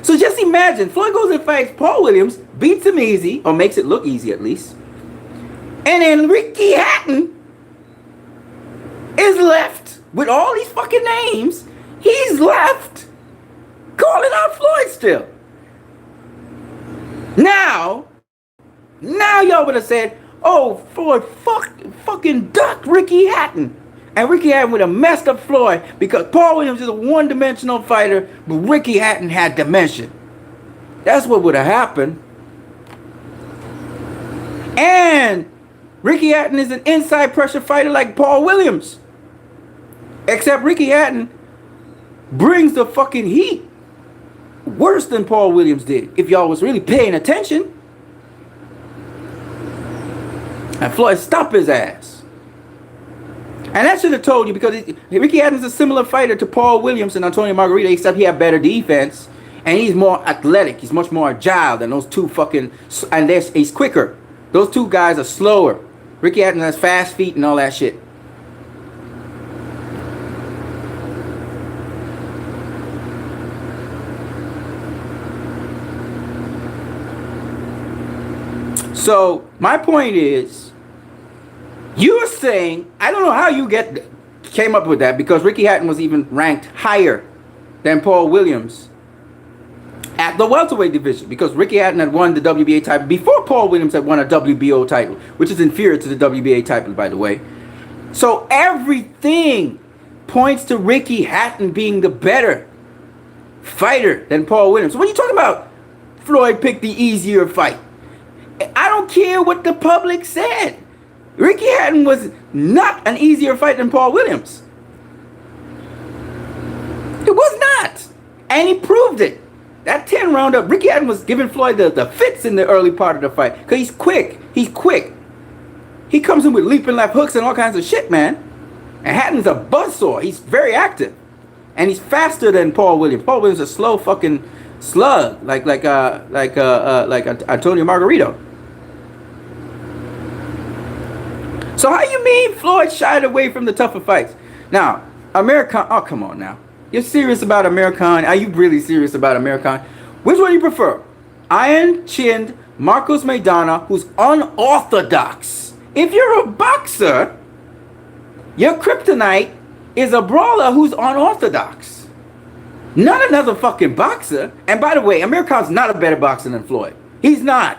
So just imagine, Floyd goes and fights Paul Williams, beats him easy, or makes it look easy at least. And then Ricky Hatton is left with all these fucking names. He's left calling out Floyd still. Now y'all would have said, oh, Floyd fucking ducked Ricky Hatton. And Ricky Hatton would have messed up Floyd because Paul Williams is a one-dimensional fighter, but Ricky Hatton had dimension. That's what would have happened. And Ricky Hatton is an inside pressure fighter like Paul Williams. Except Ricky Hatton brings the fucking heat worse than Paul Williams did, if y'all was really paying attention. And Floyd stopped his ass. And that should have told you, because Ricky Hatton's a similar fighter to Paul Williams and Antonio Margarito, except he had better defense. And he's more athletic. He's much more agile than those two fucking... And he's quicker. Those two guys are slower. Ricky Hatton has fast feet and all that shit. So, my point is, you're saying, I don't know how you came up with that, because Ricky Hatton was even ranked higher than Paul Williams at the welterweight division, because Ricky Hatton had won the WBA title before Paul Williams had won a WBO title, which is inferior to the WBA title, by the way. So everything points to Ricky Hatton being the better fighter than Paul Williams. What are you talking about? Floyd picked the easier fight. I don't care what the public said. Ricky Hatton was not an easier fight than Paul Williams. It was not. And he proved it. That 10 rounder, Ricky Hatton was giving Floyd the fits in the early part of the fight. Because he's quick. He's quick. He comes in with leaping left hooks and all kinds of shit, man. And Hatton's a buzzsaw. He's very active. And he's faster than Paul Williams. Paul Williams is a slow fucking slug. Like Antonio Margarito. So how you mean Floyd shied away from the tougher fights? Now, American... Oh, come on now. You're serious about American? Are you really serious about American? Which one do you prefer? Iron-chinned Marcos Maidana, who's unorthodox. If you're a boxer, your kryptonite is a brawler who's unorthodox. Not another fucking boxer. And by the way, American's not a better boxer than Floyd. He's not.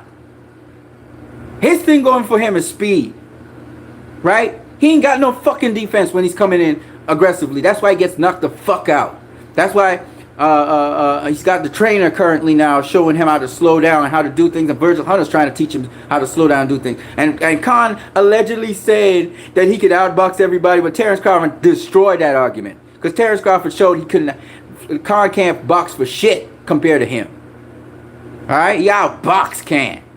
His thing going for him is speed. Right? He ain't got no fucking defense when he's coming in aggressively. That's why he gets knocked the fuck out. That's why he's got the trainer currently now showing him how to slow down and how to do things. And Virgil Hunter's trying to teach him how to slow down and do things. And Khan allegedly said that he could outbox everybody, but Terrence Crawford destroyed that argument. Because Terrence Crawford showed he couldn't... Khan can't box for shit compared to him. Alright? He outbox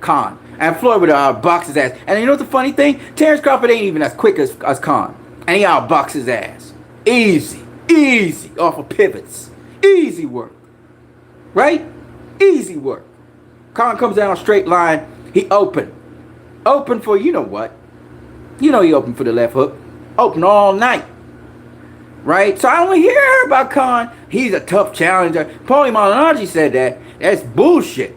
Khan. And Floyd would outbox his ass. And you know what the funny thing? Terrence Crawford ain't even as quick as Khan. And he outbox his ass. Easy. Off of pivots. Easy work. Right? Easy work. Khan comes down a straight line. He open. Open for, you know what? You know he open for the left hook. Open all night. Right? So I don't hear about Khan. He's a tough challenger. Paulie Malignaggi said that. That's bullshit.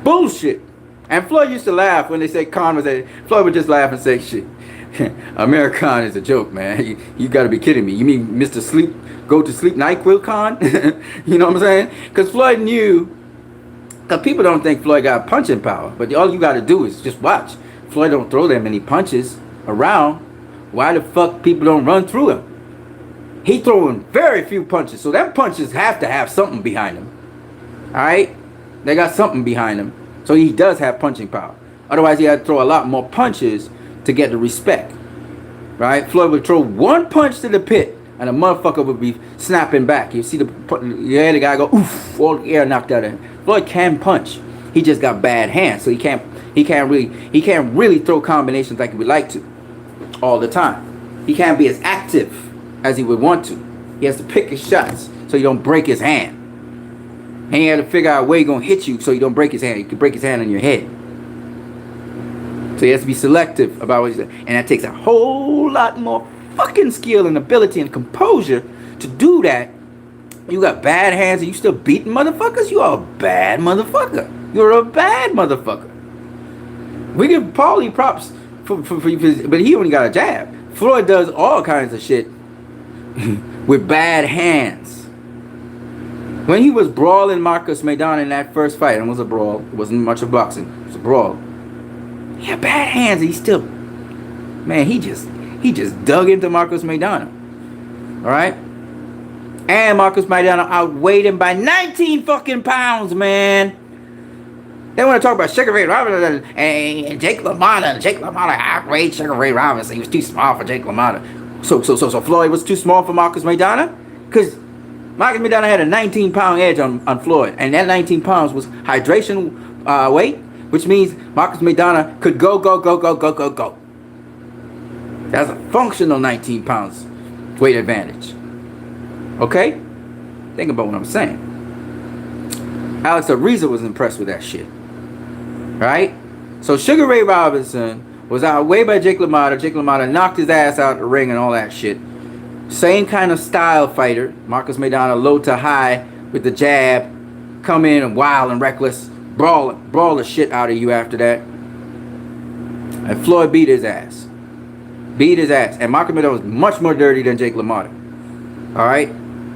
Bullshit. And Floyd used to laugh when they say Khan was at... Floyd would just laugh and say, shit, American is a joke, man. You got to be kidding me. You mean Mr. Sleep, go to sleep NyQuil Khan? You know what I'm saying? Because Floyd knew... Because people don't think Floyd got punching power. But all you got to do is just watch. Floyd don't throw that many punches around. Why the fuck people don't run through him? He throwing very few punches. So them punches have to have something behind them. Alright? They got something behind them. So he does have punching power. Otherwise, he had to throw a lot more punches to get the respect. Right? Floyd would throw one punch to the pit, and the motherfucker would be snapping back. You see the guy go, oof, all the air knocked out of him. Floyd can punch. He just got bad hands, so he can't really throw combinations like he would like to all the time. He can't be as active as he would want to. He has to pick his shots so he don't break his hand. And he had to figure out where he's going to hit you so you don't break his hand. You can break his hand on your head. So he has to be selective about what he's doing. And that takes a whole lot more fucking skill and ability and composure to do that. You got bad hands and you still beating motherfuckers? You are a bad motherfucker. You're a bad motherfucker. We give Paulie props for but he only got a jab. Floyd does all kinds of shit with bad hands. When he was brawling Marcus Maidana in that first fight, and it was a brawl, it wasn't much of boxing, it was a brawl. He had bad hands, and he still, man, he just dug into Marcus Maidana. All right? And Marcus Maidana outweighed him by 19 fucking pounds, man. They want to talk about Sugar Ray Robinson and Jake LaMotta. Jake LaMotta outweighed Sugar Ray Robinson. He was too small for Jake LaMotta. So Floyd was too small for Marcus Maidana? Because Marcus Maidana had a 19-pound edge on Floyd. And that 19 pounds was hydration weight, which means Marcus Maidana could go. That's a functional 19 pounds weight advantage. Okay? Think about what I'm saying. Alex Ariza was impressed with that shit. Right? So Sugar Ray Robinson was outweighed by Jake LaMotta. Jake LaMotta knocked his ass out the ring and all that shit. Same kind of style fighter. Marcus Maidana low to high with the jab. Come in and wild and reckless. Brawl the shit out of you after that. And Floyd beat his ass. And Marcus Maidana was much more dirty than Jake LaMotta. Alright?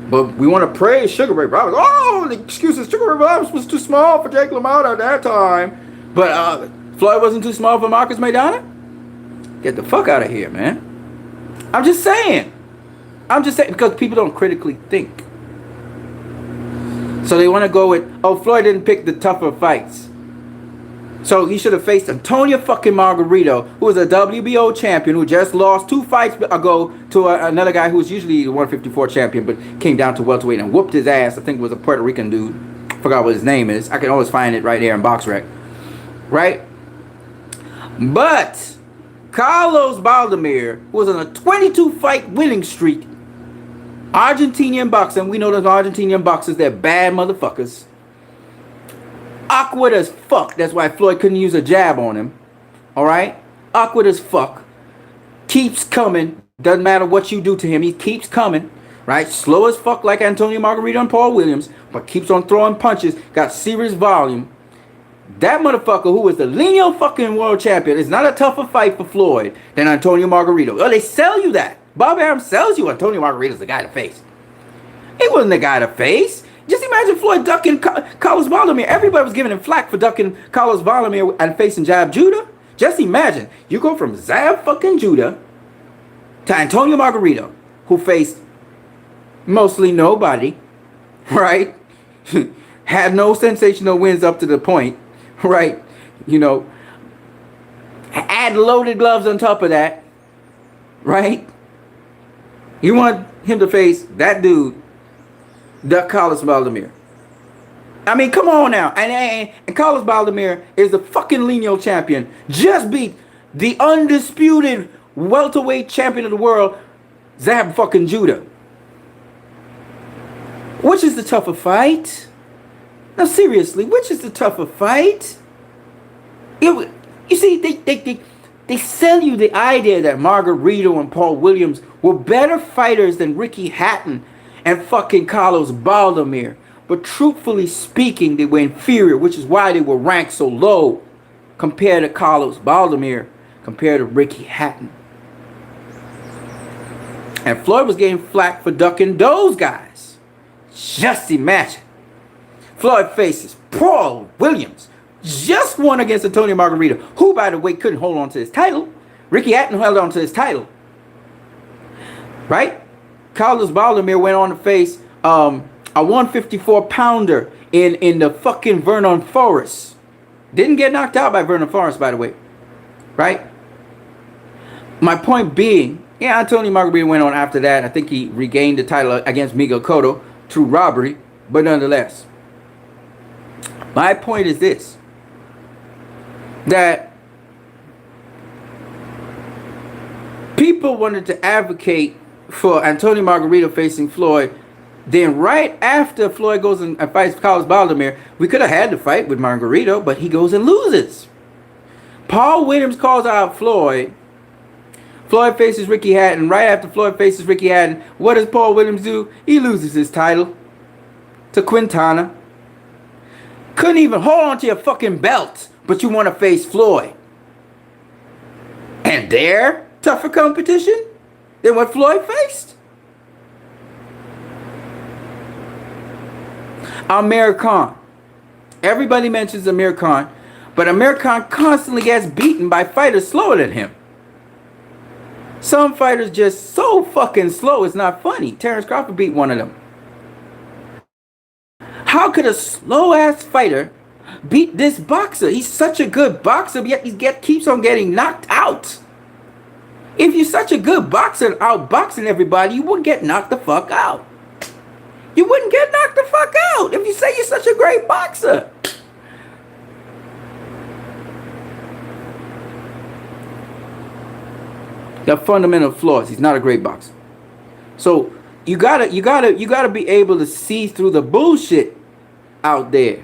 But we want to praise Sugar Ray Robinson. Oh, the excuses. Sugar Ray Robinson was too small for Jake LaMotta at that time. But Floyd wasn't too small for Marcus Maidana? Get the fuck out of here, man. I'm just saying. Because people don't critically think. So they want to go with, oh, Floyd didn't pick the tougher fights. So he should have faced Antonio fucking Margarito, who was a WBO champion who just lost 2 fights ago to another guy who was usually the 154 champion, but came down to welterweight and whooped his ass. I think it was a Puerto Rican dude. Forgot what his name is. I can always find it right there in BoxRec. Right? But Carlos Baldomir, who was on a 22-fight winning streak, Argentinian boxer, and we know those Argentinian boxers, they're bad motherfuckers. Awkward as fuck. That's why Floyd couldn't use a jab on him. Alright? Awkward as fuck. Keeps coming. Doesn't matter what you do to him. He keeps coming. Right? Slow as fuck like Antonio Margarito and Paul Williams. But keeps on throwing punches. Got serious volume. That motherfucker who was the lineal fucking world champion is not a tougher fight for Floyd than Antonio Margarito. Oh, they sell you that. Bob Arum sells you Antonio Margarito's the guy to face. He wasn't the guy to face. Just imagine Floyd ducking Carlos Baldomir. Everybody was giving him flack for ducking Carlos Baldomir and facing Zab Judah. Just imagine. You go from Zab fucking Judah to Antonio Margarito, who faced mostly nobody, right? Had no sensational wins up to the point, right? You know, add loaded gloves on top of that, right? You want him to face that dude, Duck Carlos Baldomir. I mean, come on now. And Carlos Baldomir is the fucking lineal champion. Just beat the undisputed welterweight champion of the world, Zab fucking Judah. Which is the tougher fight? Now seriously, which is the tougher fight? You see, they sell you the idea that Margarito and Paul Williams were better fighters than Ricky Hatton and fucking Carlos Baldomir. But truthfully speaking, they were inferior, which is why they were ranked so low compared to Carlos Baldomir, compared to Ricky Hatton. And Floyd was getting flack for ducking those guys. Just imagine. Floyd faces Paul Williams. Just won against Antonio Margarito, who, by the way, couldn't hold on to his title. Ricky Hatton held on to his title. Right? Carlos Baldomir went on to face a 154-pounder in the fucking Vernon Forrest. Didn't get knocked out by Vernon Forrest, by the way. Right? My point being, yeah, Antonio Margarito went on after that. I think he regained the title against Miguel Cotto through robbery. But nonetheless, my point is this. That people wanted to advocate for Antonio Margarito facing Floyd. Then right after Floyd goes and fights Carlos Baldomir, we could have had the fight with Margarito, but he goes and loses. Paul Williams calls out Floyd. Floyd faces Ricky Hatton. Right after Floyd faces Ricky Hatton, what does Paul Williams do? He loses his title to Quintana. Couldn't even hold on to your fucking belt, but you want to face Floyd. And they're tougher competition than what Floyd faced. Amir Khan. Everybody mentions Amir Khan, but Amir Khan constantly gets beaten by fighters slower than him. Some fighters just so fucking slow, it's not funny. Terrence Crawford beat one of them. How could a slow-ass fighter beat this boxer? He's such a good boxer, yet he keeps on getting knocked out. If you're such a good boxer and outboxing everybody, you wouldn't get knocked the fuck out. You wouldn't get knocked the fuck out if you say you're such a great boxer. The fundamental flaws. He's not a great boxer. So you gotta be able to see through the bullshit out there.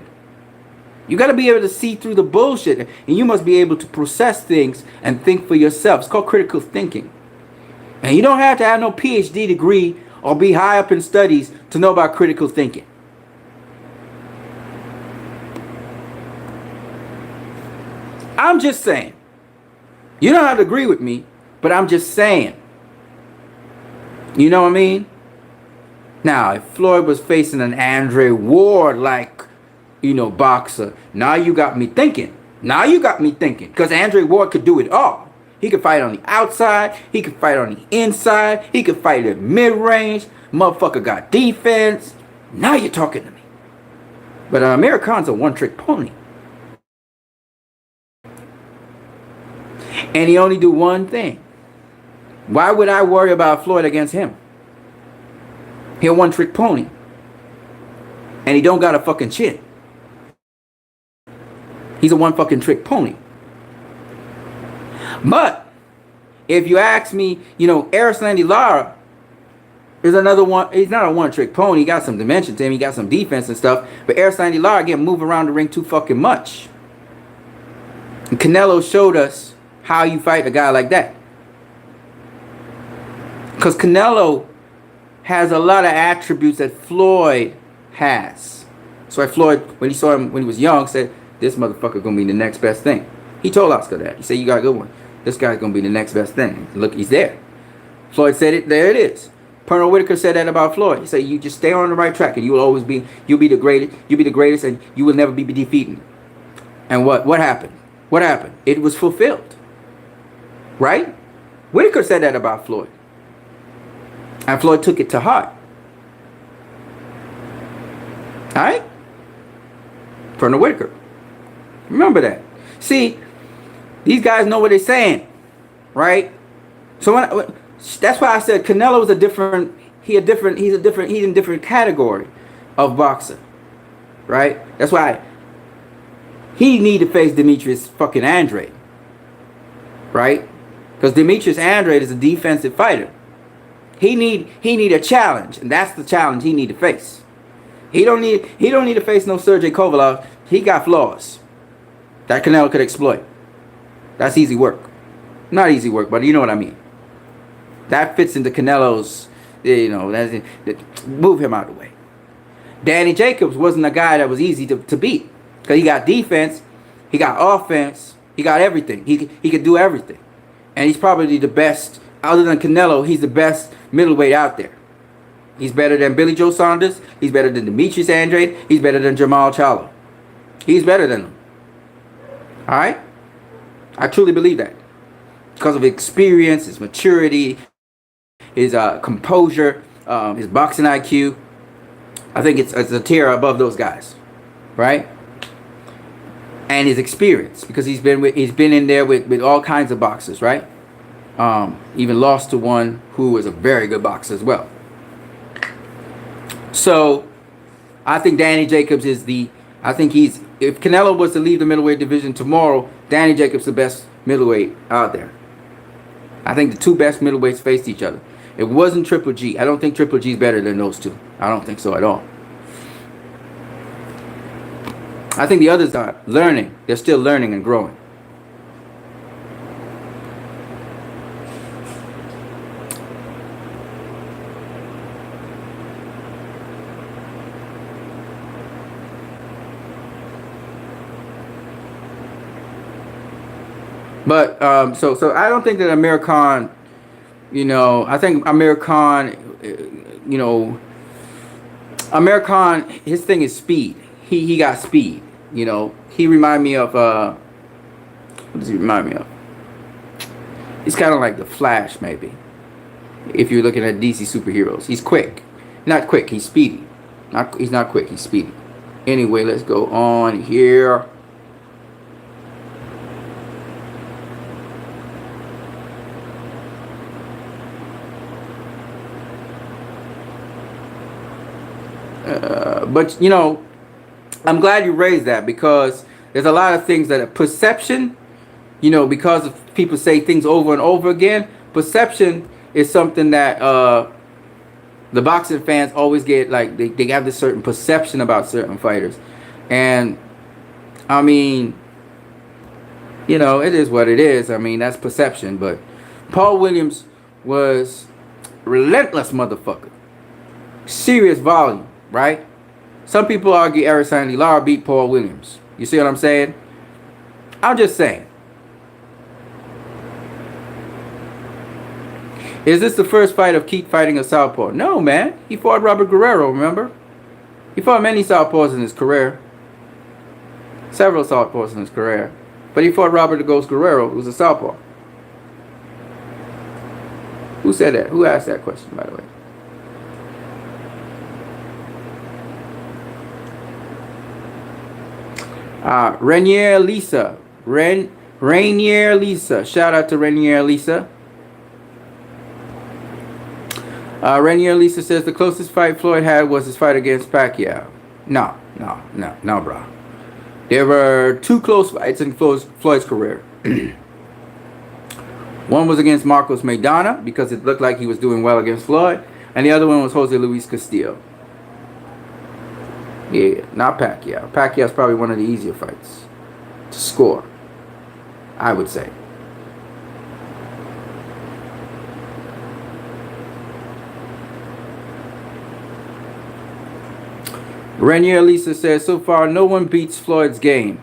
You gotta be able to see through the bullshit, and you must be able to process things and think for yourself. It's called critical thinking. And you don't have to have no PhD degree or be high up in studies to know about critical thinking. I'm just saying. You don't have to agree with me, but I'm just saying. You know what I mean? Now, if Floyd was facing an Andre Ward like, boxer, now you got me thinking. Because Andre Ward could do it all. He could fight on the outside. He could fight on the inside. He could fight at mid-range. Motherfucker got defense. Now you're talking to me. But Amir Khan's a one-trick pony. And he only do one thing. Why would I worry about Floyd against him? He a one-trick pony. And he don't got a fucking chin. He's a one fucking trick pony. But if you ask me, Arislandi Lara is another one. He's not a one-trick pony. He got some dimension to him. He got some defense and stuff. But Arislandi Lara get move around the ring too fucking much. And Canelo showed us how you fight a guy like that. Because Canelo has a lot of attributes that Floyd has. So why Floyd, when he saw him when he was young, said, this motherfucker gonna be the next best thing. He told Oscar that. He said, you got a good one. This guy's gonna be the next best thing. Look, he's there. Floyd said it. There it is. Pernell Whitaker said that about Floyd. He said, you just stay on the right track, and you'll be the greatest, and you will never be defeated. And what happened? What happened? It was fulfilled. Right? Whitaker said that about Floyd. And Floyd took it to heart. All right? Pernell Whitaker. Remember that. See, these guys know what they're saying, right? So that's why I said Canelo is he's in a different category of boxer, right? That's why he need to face Demetrius fucking Andrade, right? Because Demetrius Andrade is a defensive fighter. He need a challenge, and that's the challenge he need to face. He don't need to face no Sergey Kovalev. He got flaws that Canelo could exploit. That's easy work. Not easy work, but you know what I mean. That fits into Canelo's, move him out of the way. Danny Jacobs wasn't a guy that was easy to beat. Because he got defense, he got offense, he got everything. He could do everything. And he's probably the best, other than Canelo, he's the best middleweight out there. He's better than Billy Joe Saunders. He's better than Demetrius Andrade. He's better than Jamal Charlo. He's better than them. All right? I truly believe that. Because of experience, his maturity, his composure, his boxing IQ. I think it's a tier above those guys. Right? And his experience. Because he's been in there with all kinds of boxers, right? Even lost to one who was a very good boxer as well. So, I think Danny Jacobs if Canelo was to leave the middleweight division tomorrow, Danny Jacobs the best middleweight out there. I think the two best middleweights faced each other. It wasn't Triple G. I don't think Triple G is better than those two. I don't think so at all. I think the others are learning. They're still learning and growing. But so I don't think that Amir Khan, I think Amir Khan, Amir Khan, his thing is speed. He got speed. You know, he remind me of what does he remind me of? He's kind of like the Flash, maybe. If you're looking at DC superheroes, he's quick. Not quick. He's speedy. He's not quick. He's speedy. Anyway, let's go on here. But you know, I'm glad you raised that, because there's a lot of things that are perception, you know, because of people say things over and over again. Perception is something that the boxing fans always get, like they have this certain perception about certain fighters. And I mean, you know, it is what it is. I mean, that's perception. But Paul Williams was relentless motherfucker. Serious volume, right? Some people argue Erislandy Lara beat Paul Williams. You see what I'm saying? I'm just saying. Is this the first fight of Keith fighting a southpaw? No, man. He fought Robert Guerrero, remember? He fought many southpaws in his career. Several southpaws in his career. But he fought Robert the Ghost Guerrero, who's a southpaw. Who said that? Who asked that question, by the way? Rainier Lisa. Rainier Lisa. Shout out to Rainier Lisa. Rainier Lisa says the closest fight Floyd had was his fight against Pacquiao. No, bro. There were two close fights in Floyd's career. One was against Marcos Maidana, because it looked like he was doing well against Floyd. And the other one was Jose Luis Castillo. Yeah, not Pacquiao. Pacquiao's probably one of the easier fights to score, I would say. Rainier Lisa says, so far no one beats Floyd's game.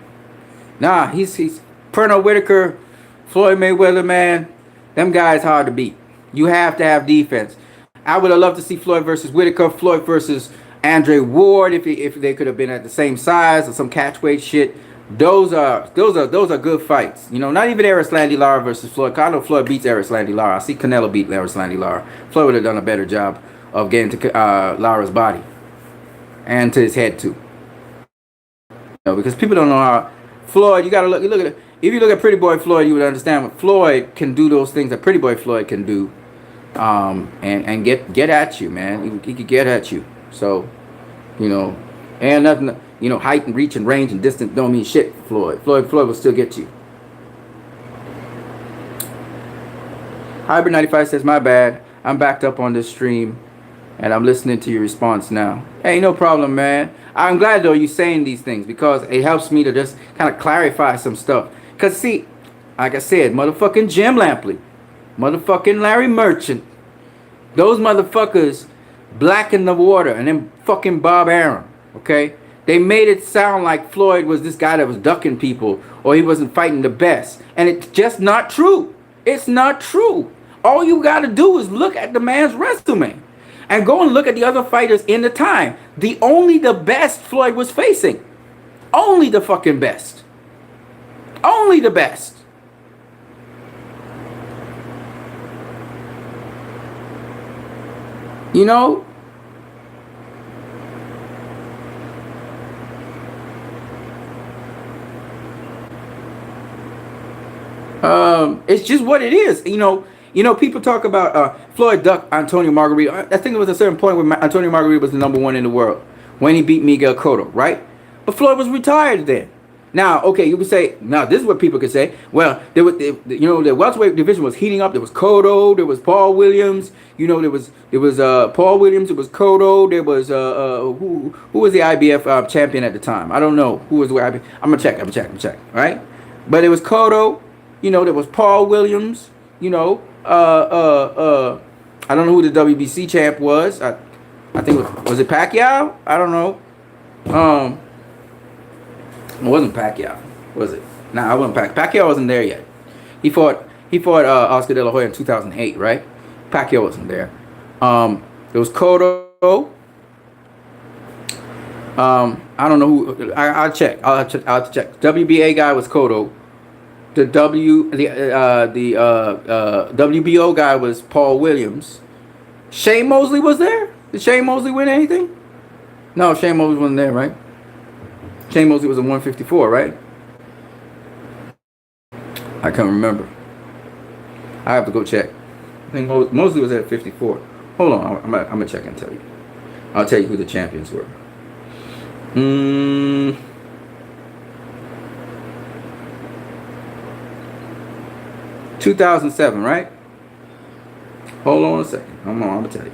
Nah, he's Pernell Whitaker, Floyd Mayweather, man. Them guys hard to beat. You have to have defense. I would have loved to see Floyd versus Whitaker, Floyd versus Andre Ward, if they could have been at the same size, or some catchweight shit. Those are good fights. You know, not even Erislandy Lara versus Floyd. I know Floyd beats Erislandy Lara. I see Canelo beat Erislandy Lara. Floyd would have done a better job of getting to Lara's body and to his head too. You know, because people don't know how Floyd. You gotta look at it. If you look at Pretty Boy Floyd, you would understand what Floyd can do. Those things that Pretty Boy Floyd can do, and get at you, man. He could get at you. So, you know, and nothing, you know, height and reach and range and distance don't mean shit for Floyd. Floyd will still get you. Hybrid 95 says, my bad. I'm backed up on this stream and I'm listening to your response now. Hey, no problem, man. I'm glad, though, you're saying these things, because it helps me to just kind of clarify some stuff. Because, see, like I said, motherfucking Jim Lampley, motherfucking Larry Merchant, those motherfuckers Black in the Water, and then fucking Bob Arum, okay? They made it sound like Floyd was this guy that was ducking people, or he wasn't fighting the best. And it's just not true. It's not true. All you got to do is look at the man's resume and go and look at the other fighters in the time. The best Floyd was facing. Only the fucking best. Only the best. You know? It's just what it is. You know, people talk about Floyd duck Antonio Margarito. I think it was a certain point where Antonio Margarito was the #1 in the world when he beat Miguel Cotto, right? But Floyd was retired then. Now, okay, you could say, now this is what people could say. Well, the welterweight division was heating up. There was Cotto, there was Paul Williams. You know, there was Paul Williams. There was Cotto. There was who was the IBF champion at the time? I don't know who was the IBF. I'm gonna check. Right? But it was Cotto. You know, there was Paul Williams. You know, I don't know who the WBC champ was. I think was it Pacquiao? I don't know. It wasn't Pacquiao, was it? Nah, I wasn't Pacquiao wasn't there yet. He fought Oscar De La Hoya in 2008, right? Pacquiao wasn't there. There was Cotto. I don't know who. I'll check. I'll check. WBA guy was Cotto. The WBO guy was Paul Williams. Shane Mosley was there. Did Shane Mosley win anything? No, Shane Mosley wasn't there, right? Shane Mosley was a 154, right? I can't remember. I have to go check. I think Mosley was at 54. Hold on, I'm gonna check and tell you. I'll tell you who the champions were. 2007, right? Hold on a second. I'm gonna tell you.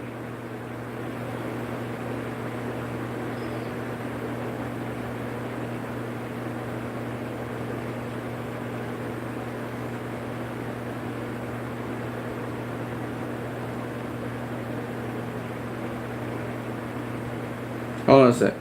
Hold on a sec.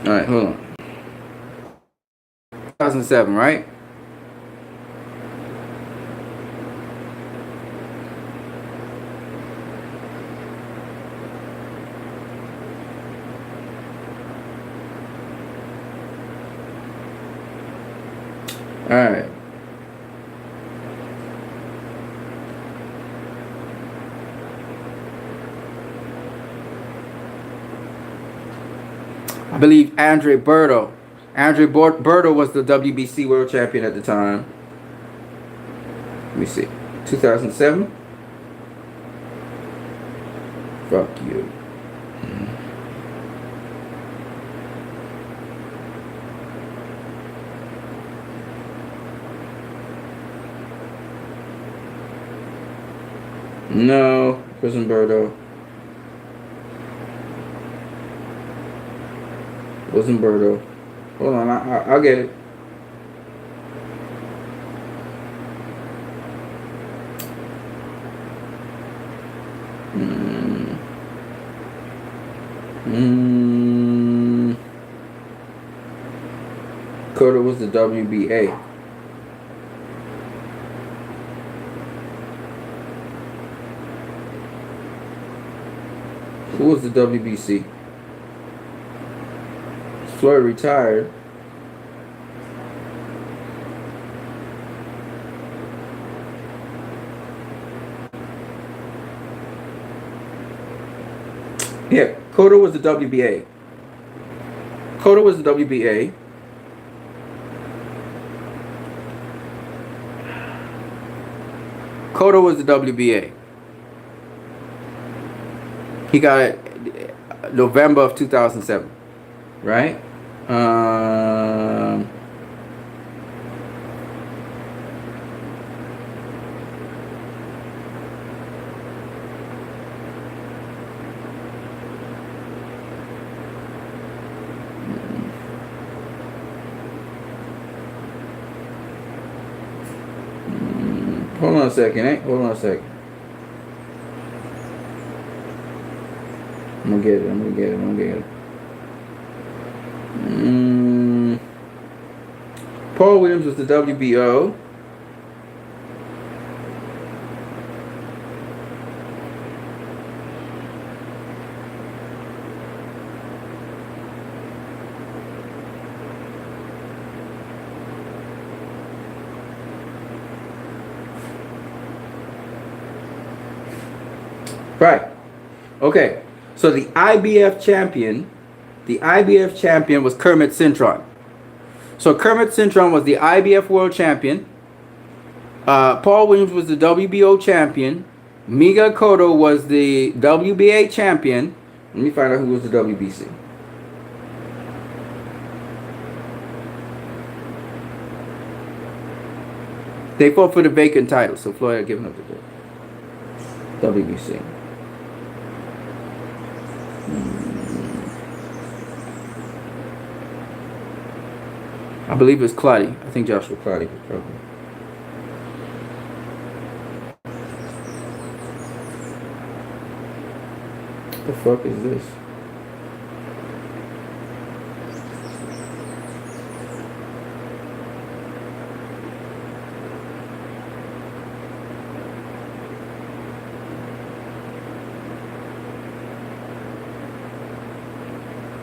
All right, hold on. 2007, right? All right. I believe Andre Berto. Berto was the WBC world champion at the time. Let me see. 2007? Fuck you. No, wasn't Berto. Wasn't Berto. Hold on, I'll get it. Cotto was the WBA. Who was the WBC? Floyd retired. Yeah, Cotto was the WBA. Cotto was the WBA. Cotto was the WBA. He got it November of 2007, right? Hold on a second, Hold on a second. I'm gonna get it. Paul Williams was the WBO. Right. Okay. So the IBF champion was Kermit Cintron. So Kermit Cintron was the IBF world champion. Paul Williams was the WBO champion. Miguel Cotto was the WBA champion. Let me find out who was the WBC. They fought for the vacant title, so Floyd had given up the WBC. I believe it's Clottey. I think Joshua Clottey. What the fuck is this?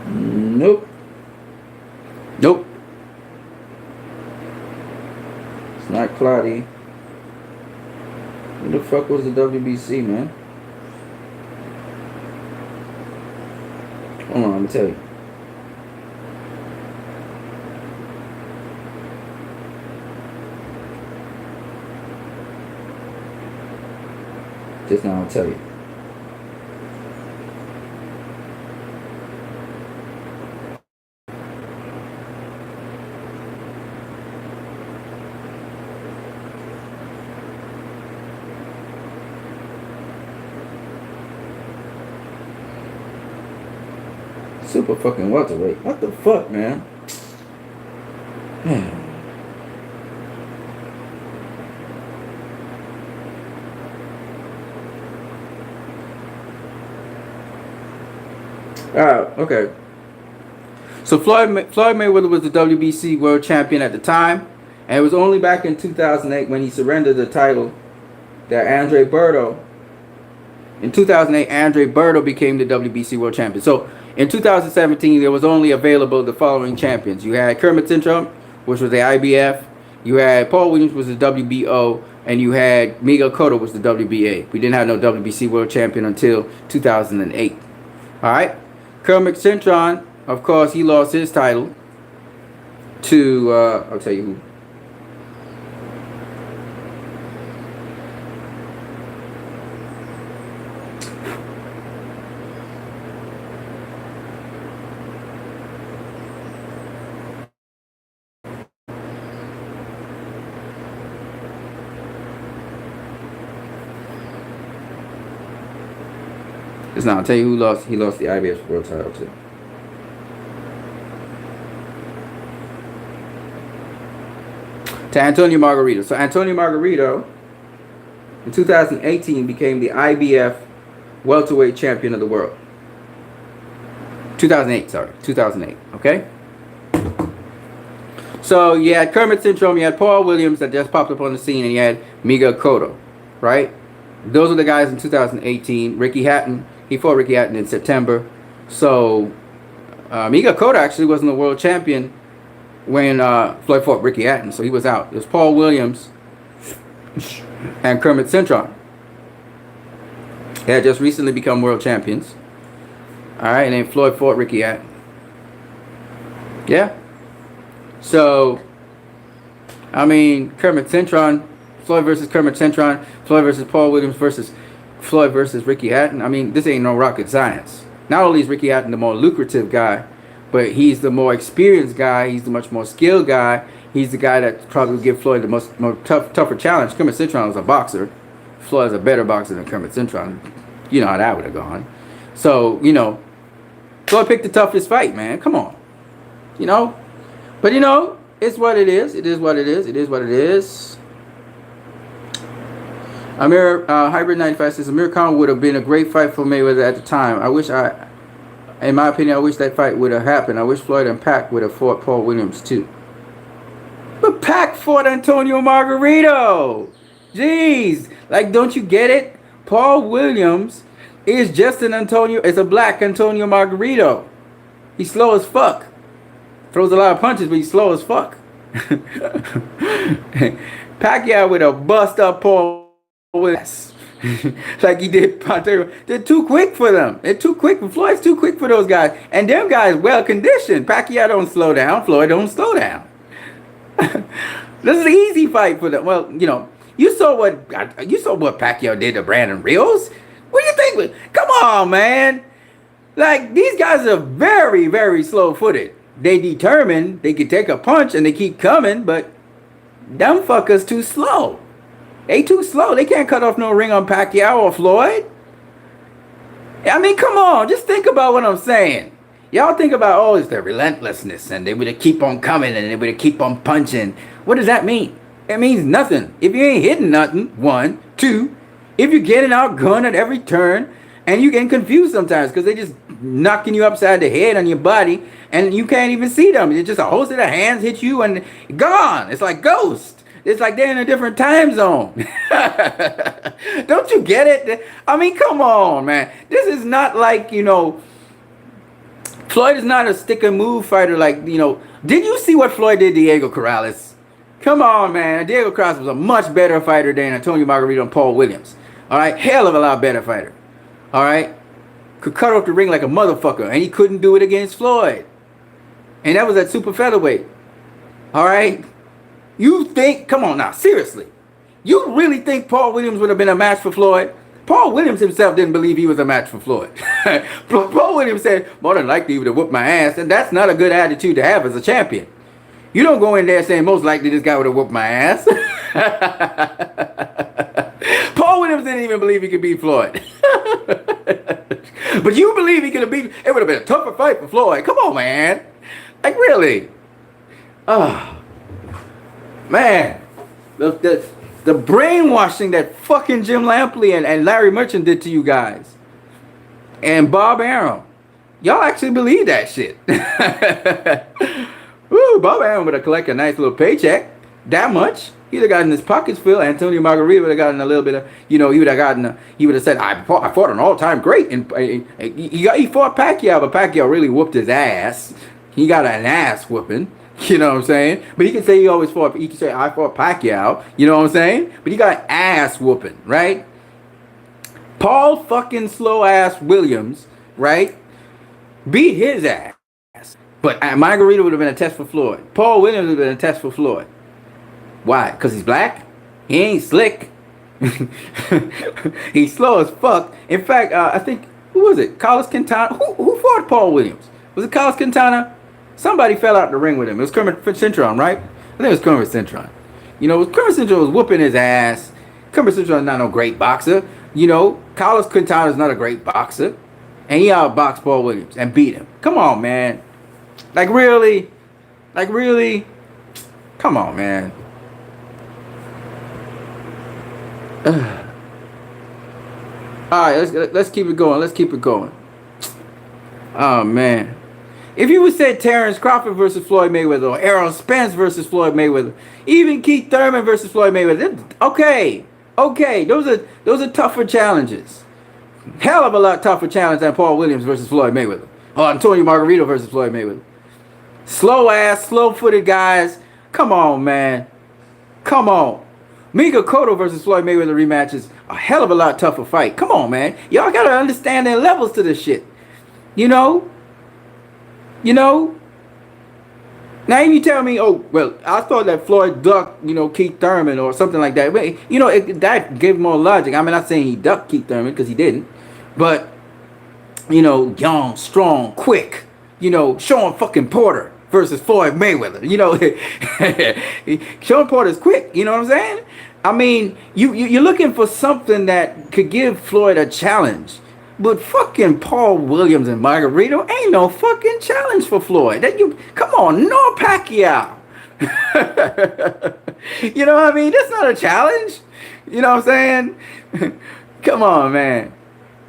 Nope. Nope. It's not Clottey. Who the fuck was the WBC, man? Hold on, let me tell you. Just now I'll tell you. Super fucking welterweight. What the fuck, man? Okay. So Floyd Mayweather was the WBC world champion at the time, and it was only back in 2008 when he surrendered the title that Andre Berto. In 2008, Andre Berto became the WBC world champion. So in 2017, there was only available the following champions. You had Kermit Cintron, which was the IBF. You had Paul Williams, which was the WBO. And you had Miguel Cotto, which was the WBA. We didn't have no WBC world champion until 2008. All right? Kermit Cintron, of course, he lost his title to, I'll tell you who. Now I'll tell you who lost. He lost the IBF world title to. To Antonio Margarito. So Antonio Margarito in 2018 became the IBF welterweight champion of the world. 2008. Okay. So you had Kermit Cintron, you had Paul Williams that just popped up on the scene, and you had Miguel Cotto, right? Those are the guys in 2018. Ricky Hatton. He fought Ricky Hatton in September. So, Miguel Cotto actually wasn't the world champion when Floyd fought Ricky Hatton. So he was out. It was Paul Williams and Kermit Cintron. They had just recently become world champions. Alright, and then Floyd fought Ricky Hatton. Yeah. So, I mean, Kermit Cintron, Floyd versus Kermit Cintron, Floyd versus Paul Williams versus Floyd versus Ricky Hatton. I mean, this ain't no rocket science. Not only is Ricky Hatton the more lucrative guy, but he's the more experienced guy. He's the much more skilled guy. He's the guy that probably would give Floyd the more tougher challenge. Kermit Cintron was a boxer. Floyd is a better boxer than Kermit Cintron. You know how that would have gone. So, you know, Floyd picked the toughest fight, man. Come on. You know? But, you know, it's what it is. It is what it is. It is what it is. Amir Hybrid 95 says Amir Khan would have been a great fight for Mayweather at the time. In my opinion, I wish that fight would have happened. I wish Floyd and Pac would have fought Paul Williams too. But Pac fought Antonio Margarito. Jeez, like, don't you get it? Paul Williams is just it's a black Antonio Margarito. He's slow as fuck. Throws a lot of punches, but he's slow as fuck. Pacquiao would have bust up Paul Williams like he did Montero. They're too quick for them. They're too quick. Floyd's too quick for those guys. And them guys well conditioned. Pacquiao don't slow down. Floyd don't slow down. This is an easy fight for them. Well, you know, you saw what Pacquiao did to Brandon Rios. What do you think? Come on, man. Like, these guys are very, very slow-footed. They determined they could take a punch and they keep coming, but them fuckers too slow. They too slow. They can't cut off no ring on Pacquiao or Floyd. I mean, come on. Just think about what I'm saying. Y'all think about, oh, it's their relentlessness, and they would keep on coming, and they would keep on punching. What does that mean? It means nothing. If you ain't hitting nothing, one, two, if you're getting outgunned at every turn, and you getting confused sometimes because they just knocking you upside the head on your body, and you can't even see them. It's just a host of their hands hit you and gone. It's like Ghost. It's like they're in a different time zone. Don't you get it? I mean, come on, man. This is not like, Floyd is not a stick and move fighter like, Did you see what Floyd did to Diego Corrales? Come on, man. Diego Corrales was a much better fighter than Antonio Margarito and Paul Williams. All right? Hell of a lot better fighter. All right? Could cut off the ring like a motherfucker, and he couldn't do it against Floyd. And that was at super featherweight. All right? You think, come on now, seriously. You really think Paul Williams would have been a match for Floyd? Paul Williams himself didn't believe he was a match for Floyd. Paul Williams said, more than likely he would have whooped my ass, and that's not a good attitude to have as a champion. You don't go in there saying, most likely this guy would have whooped my ass. Paul Williams didn't even believe he could beat Floyd. But you believe he could have beat, it would have been a tougher fight for Floyd. Come on, man. Like, really? Oh, man. The brainwashing that fucking Jim Lampley and Larry Merchant did to you guys. And Bob Arum. Y'all actually believe that shit. Woo, Bob Arum would have collected a nice little paycheck. That much. He'd have gotten his pockets filled. Antonio Margarito would have gotten a little bit of, he would have said, I fought an all-time great. And he fought Pacquiao, but Pacquiao really whooped his ass. He got an ass whooping. You know what I'm saying? But he can say he can say, I fought Pacquiao. You know what I'm saying? But he got ass whooping, right? Paul fucking slow ass Williams, right? Beat his ass. But Margarito would have been a test for Floyd. Paul Williams would have been a test for Floyd. Why? Because he's black? He ain't slick. He's slow as fuck. In fact, I think, who was it? Carlos Quintana? Who fought Paul Williams? Was it Carlos Quintana? Somebody fell out the ring with him. It was Kermit Cintron, right? I think it was Kermit Cintron. Kermit Cintron was whooping his ass. Kermit Cintron is not no great boxer. Carlos Quintana is not a great boxer. And he outboxed Paul Williams and beat him. Come on, man. Like, really? Like, really? Come on, man. Alright, let's keep it going. Let's keep it going. Oh, man. If you would say Terrence Crawford versus Floyd Mayweather, or Errol Spence versus Floyd Mayweather, even Keith Thurman versus Floyd Mayweather, okay, those are tougher challenges. Hell of a lot tougher challenge than Paul Williams versus Floyd Mayweather, or Antonio Margarito versus Floyd Mayweather. Slow-footed guys. Come on, man. Come on. Mika Cotto versus Floyd Mayweather rematch is a hell of a lot tougher fight. Come on, man. Y'all gotta understand their levels to this shit. Now if you tell me, oh, well, I thought that Floyd ducked, Keith Thurman or something like that. But, that gave more logic. I'm not saying he ducked Keith Thurman because he didn't. But, young, strong, quick, Sean fucking Porter versus Floyd Mayweather. Sean Porter's quick. You know what I'm saying? I mean, you're looking for something that could give Floyd a challenge. But fucking Paul Williams and Margarito ain't no fucking challenge for Floyd. Come on, no Pacquiao. You know what I mean? That's not a challenge. You know what I'm saying? Come on, man.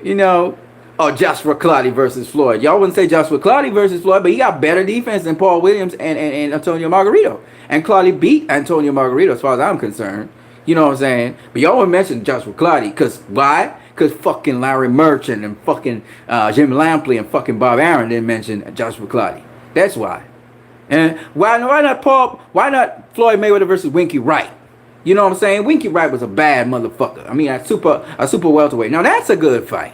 Joshua Clottey versus Floyd. Y'all wouldn't say Joshua Clottey versus Floyd, but he got better defense than Paul Williams and Antonio Margarito. And Clottey beat Antonio Margarito as far as I'm concerned. You know what I'm saying? But y'all would mention Joshua Clottey because why? Because fucking Larry Merchant and fucking Jim Lampley and fucking Bob Arum didn't mention Joshua Clottey. That's why. And why not Floyd Mayweather versus Winky Wright? You know what I'm saying? Winky Wright was a bad motherfucker. I mean, a super welterweight. Now that's a good fight.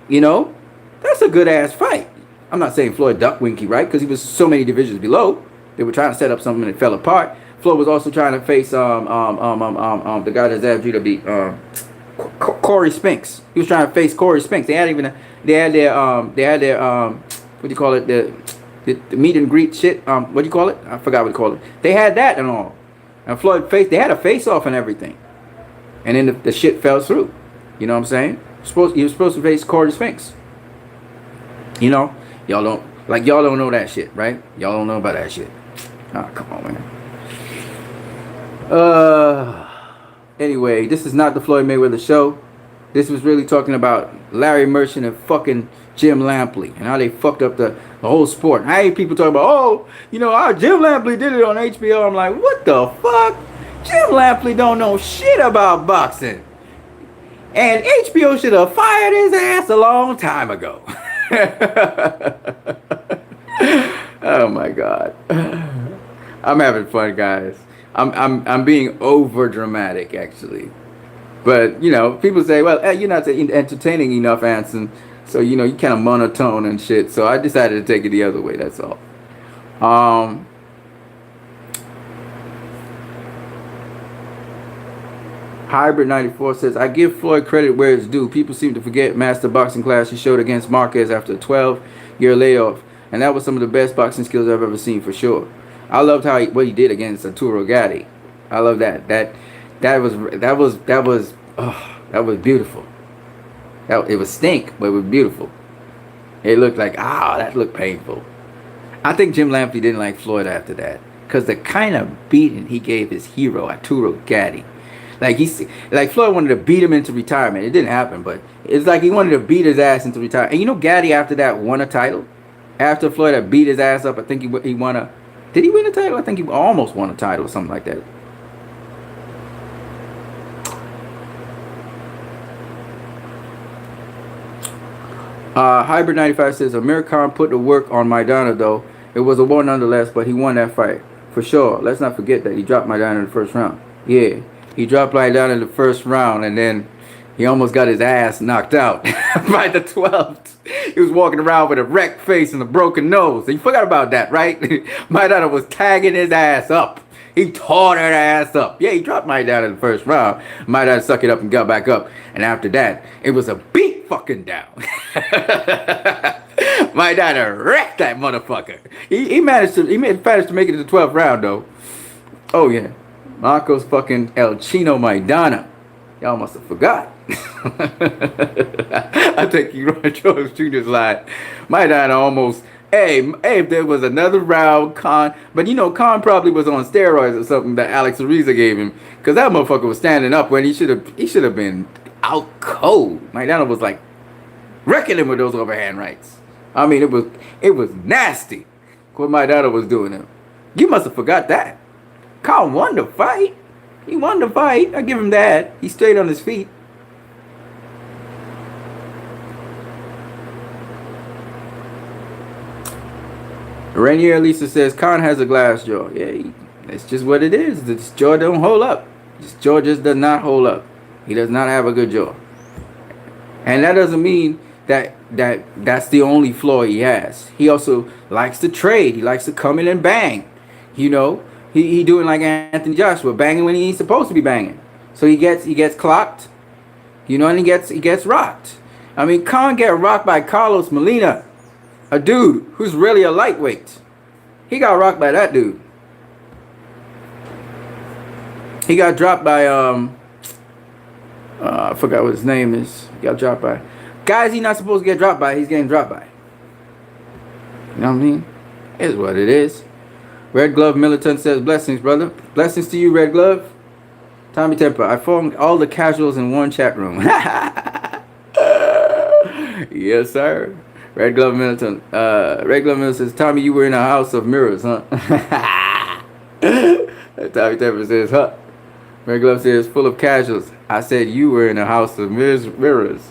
That's a good ass fight. I'm not saying Floyd ducked Winky Wright because he was so many divisions below. They were trying to set up something and it fell apart. Floyd was also trying to face the guy that's averaged to beat Corey Spinks. He was trying to face Corey Spinks. They had their what do you call it, the meet and greet shit, what do you call it, I forgot what you call it. They had that and all, and Floyd they had a face off and everything, and then the shit fell through. You know what I'm saying? He was supposed to face Corey Spinks. Y'all Like y'all don't know that shit, right? Y'all don't know about that shit. Oh, come on, man. Anyway, this is not the Floyd Mayweather show. This was really talking about Larry Merchant and fucking Jim Lampley and how they fucked up the whole sport. I hate people talking about, oh, Jim Lampley did it on HBO. I'm like, what the fuck? Jim Lampley don't know shit about boxing. And HBO should have fired his ass a long time ago. Oh my God. I'm having fun, guys. I'm being over dramatic, actually. But people say, well, you're not entertaining enough, Anson. So you kind of monotone and shit. So I decided to take it the other way. That's all. Hybrid 94 says, I give Floyd credit where it's due. People seem to forget master boxing class he showed against Marquez after a 12-year layoff, and that was some of the best boxing skills I've ever seen, for sure. I loved what he did against Arturo Gatti. I love that. That was beautiful. It was stink, but it was beautiful. It looked like, that looked painful. I think Jim Lampley didn't like Floyd after that, because the kind of beating he gave his hero Arturo Gatti. Like Floyd wanted to beat him into retirement. It didn't happen, but it's like he wanted to beat his ass into retirement. And Gatti after that won a title. After Floyd had beat his ass up, I think he won a. Did he win a title? I think he almost won a title or something like that. Hybrid 95 says, Amir Khan put the work on Maidana, though. It was a war nonetheless, but he won that fight. For sure. Let's not forget that he dropped Maidana in the first round. Yeah. He dropped Maidana in the first round, and then he almost got his ass knocked out by the 12th. He was walking around with a wrecked face and a broken nose. You forgot about that, right? Maidana was tagging his ass up. He tore that ass up. Yeah, he dropped Maidana in the first round. Maidana sucked it up and got back up. And after that, it was a beat fucking down. Maidana wrecked that motherfucker. He managed to make it to the 12th round, though. Oh, yeah. Marcos fucking El Chino Maidana. Y'all must have forgot. I think you Roy Jones Jr.'s line. Maidana almost. Hey, if there was another round, Khan. But Khan probably was on steroids or something that Alex Ariza gave him. Because that motherfucker was standing up when he should have been out cold. Maidana was like wrecking him with those overhand rights. I mean, it was nasty what Maidana was doing him. You must have forgot that. Khan won the fight. He won the fight. I give him that. He stayed on his feet. Rainier Lisa says, Khan has a glass jaw. Yeah, that's just what it is. This jaw don't hold up. This jaw just does not hold up. He does not have a good jaw. And that doesn't mean that's the only flaw he has. He also likes to trade. He likes to come in and bang. He doing like Anthony Joshua, banging when he's supposed to be banging. So he gets clocked, and he gets rocked. I mean, Khan get rocked by Carlos Molina, a dude who's really a lightweight. He got rocked by that dude. He got dropped by I forgot what his name is. He got dropped by guys he's not supposed to get dropped by. He's getting dropped by. You know what I mean? It's what it is. Red Glove Militant says, blessings, brother. Blessings to you, Red Glove. Tommy Temper, I formed all the casuals in one chat room. Yes, sir. Red Glove Militant. Red Glove Militant says, Tommy, you were in a house of mirrors, huh? Tommy Temper says, huh? Red Glove says, full of casuals. I said you were in a house of mirrors.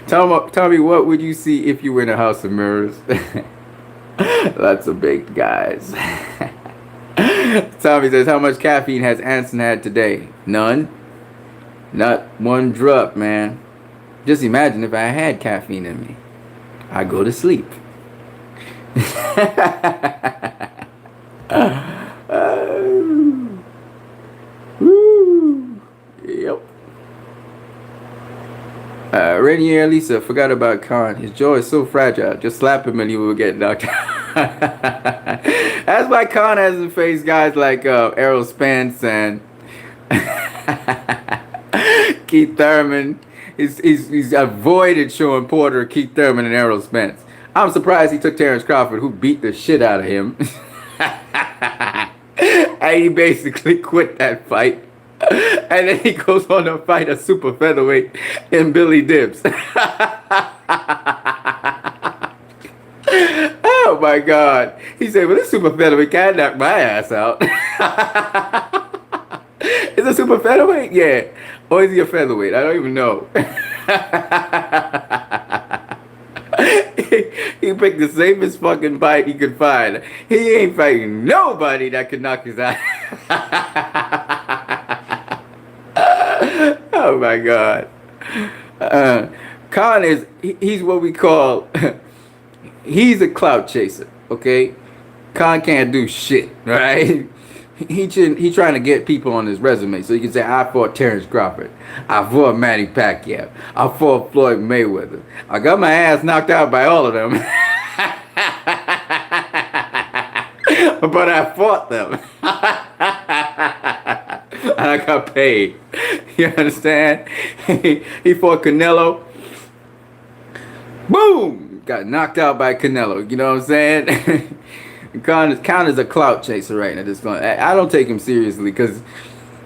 Tommy, what would you see if you were in a house of mirrors? Lots of baked guys. Tommy says, how much caffeine has Anson had today? None. Not one drop, man. Just imagine if I had caffeine in me. I go to sleep. Yep. Rainier Lisa forgot about Khan. His jaw is so fragile. Just slap him and he will get knocked out. That's why Khan hasn't faced guys like Errol Spence and Keith Thurman. He's avoided showing Porter, Keith Thurman, and Errol Spence. I'm surprised he took Terrence Crawford, who beat the shit out of him. And he basically quit that fight. And then he goes on to fight a super featherweight in Billy Dibbs. Oh my God. He said, well, this super featherweight can't knock my ass out. Is it super featherweight? Yeah. Or is he a featherweight? I don't even know. He picked the safest fucking fight he could find. He ain't fighting nobody that could knock his ass. Oh my God. Khan he's what we call, he's a clout chaser, okay? Khan can't do shit, right? He trying to get people on his resume so he can say, I fought Terrence Crawford, I fought Manny Pacquiao, I fought Floyd Mayweather, I got my ass knocked out by all of them. But I fought them. And I got paid. You understand? He fought Canelo. Boom! Got knocked out by Canelo. You know what I'm saying? Khan is a clout chaser right now. This point. I don't take him seriously because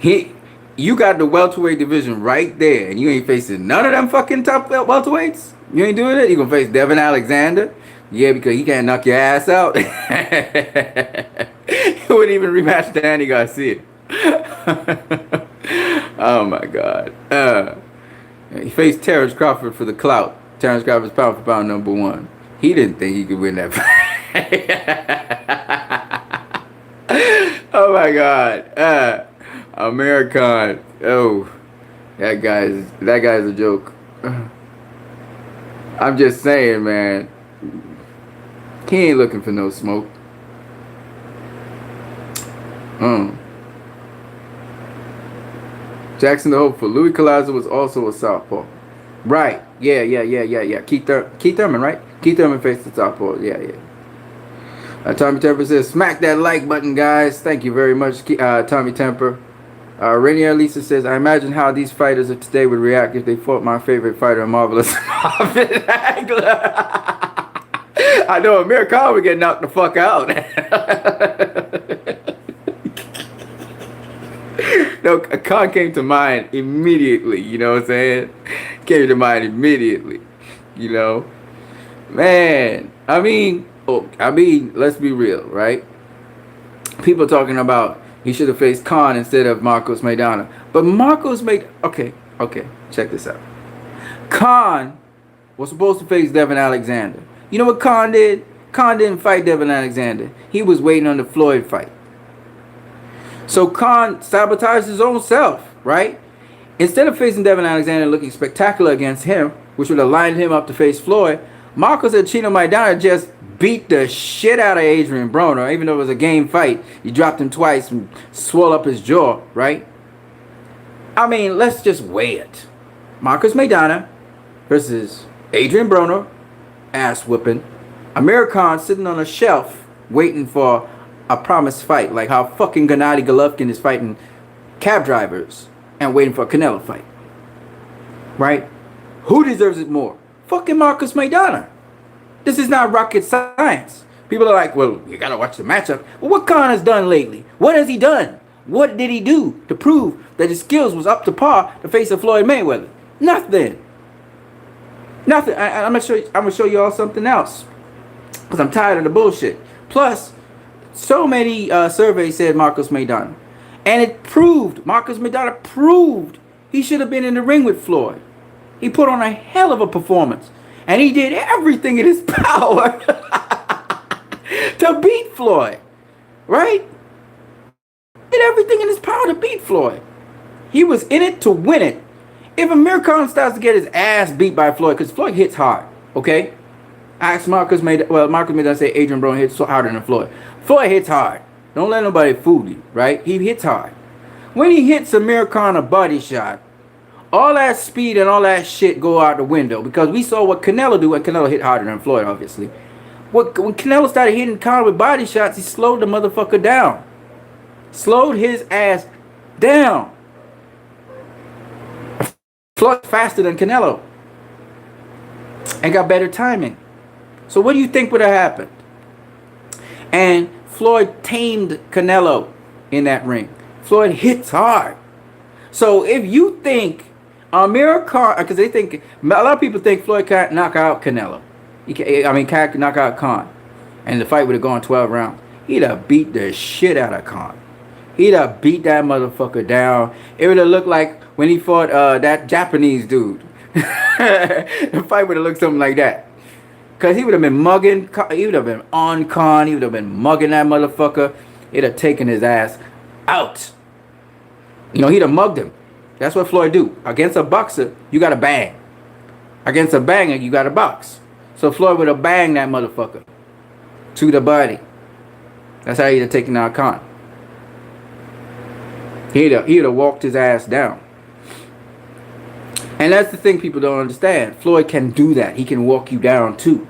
you got the welterweight division right there, and you ain't facing none of them fucking top welterweights. You ain't doing it. You gonna face Devin Alexander? Yeah, because he can't knock your ass out. He wouldn't even rematch Danny Garcia. Oh my God. He faced Terrence Crawford for the clout. Terrence Crawford's pound for pound #1. He didn't think he could win that fight. Oh my God. American. Oh, that guy's a joke. I'm just saying, man. He ain't looking for no smoke. Jackson the Hopeful. Louis Collazo was also a southpaw. Right. Yeah. Keith Thurman, right? Keith Thurman faced the southpaw. Yeah. Tommy Temper says, smack that like button, guys. Thank you very much, Tommy Temper. Rainier Lisa says, I imagine how these fighters of today would react if they fought my favorite fighter, Marvelous Marvin Hagler. I know Amir Khan would get knocked the fuck out. No, Khan came to mind immediately, you know what I'm saying? Came to mind immediately, you know? Man, I mean, let's be real, right? People talking about he should have faced Khan instead of Marcos Maidana. But okay, check this out. Khan was supposed to face Devin Alexander. You know what Khan did? Khan didn't fight Devin Alexander. He was waiting on the Floyd fight. So Khan sabotaged his own self, right? Instead of facing Devin Alexander looking spectacular against him, which would have lined him up to face Floyd, Marcos and Chino Maidana just beat the shit out of Adrian Broner. Even though it was a game fight, he dropped him twice and swelled up his jaw, right? I mean, let's just weigh it. Marcos Maidana versus Adrian Broner, ass whipping. Amir Khan sitting on a shelf waiting for a promised fight, like how fucking Gennady Golovkin is fighting cab drivers and waiting for a Canelo fight. Right? Who deserves it more? Fucking Marcos Maidana. This is not rocket science. People are like, well, you gotta watch the matchup. Well, what Khan has done lately? What has he done? What did he do to prove that his skills was up to par to face a Floyd Mayweather? Nothing. I'm gonna show you all something else, because I'm tired of the bullshit. Plus, so many surveys said Marcos Maidana, and it proved Marcos Maidana proved he should have been in the ring with Floyd. He put on a hell of a performance, and he did everything in his power to beat Floyd. Right? Did everything in his power to beat Floyd. He was in it to win it. If Amir Khan starts to get his ass beat by Floyd, because Floyd hits hard, okay? I asked Marcos Maidana say Adrian Broner hits harder than Floyd. Floyd hits hard. Don't let nobody fool you, right? He hits hard. When he hits Amir Khan a body shot, all that speed and all that shit go out the window, because we saw what Canelo do, and Canelo hit harder than Floyd, obviously. When Canelo started hitting Khan with body shots, he slowed the motherfucker down. Slowed his ass down. Floyd faster than Canelo and got better timing. So what do you think would have happened? And Floyd tamed Canelo in that ring. Floyd hits hard. So if you think Amir Khan, because they think a lot of people think Floyd can't knock out Canelo. Can't knock out Khan, and the fight would have gone 12 rounds. He'd have beat the shit out of Khan. He'd have beat that motherfucker down. It would have looked like when he fought that Japanese dude. The fight would have looked something like that. Because he would have been mugging, he would have been on Khan, he would have been mugging that motherfucker. It'd have taken his ass out. You know, he'd have mugged him. That's what Floyd do. Against a boxer, you got to bang. Against a banger, you got to box. So Floyd would have banged that motherfucker to the body. That's how he'd have taken out Khan. He'd have walked his ass down. And that's the thing people don't understand. Floyd can do that. He can walk you down too.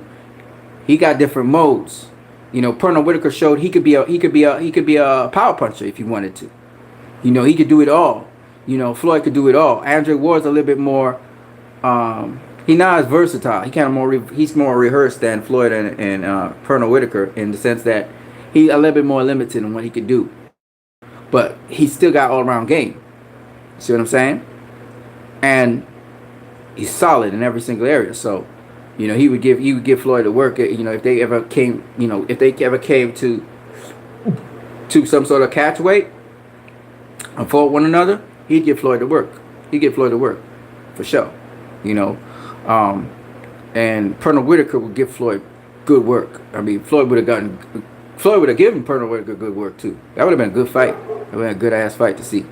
He got different modes. You know, Pernell Whitaker showed he could be a power puncher if he wanted to. You know, he could do it all. You know, Floyd could do it all. Andre Ward's a little bit more. He's not as versatile. He's more rehearsed than Floyd and Pernell Whitaker in the sense that he's a little bit more limited in what he could do. But he's still got all around game. See what I'm saying? And he's solid in every single area. So, you know, he would give Floyd the work. You know, if they ever came to some sort of catch weight and fought one another, he'd give Floyd the work. He'd give Floyd the work for sure. You know, and Pernell Whitaker would give Floyd good work. I mean, Floyd would have given Pernell Whitaker good work too. That would have been a good fight. That would have been a good ass fight to see.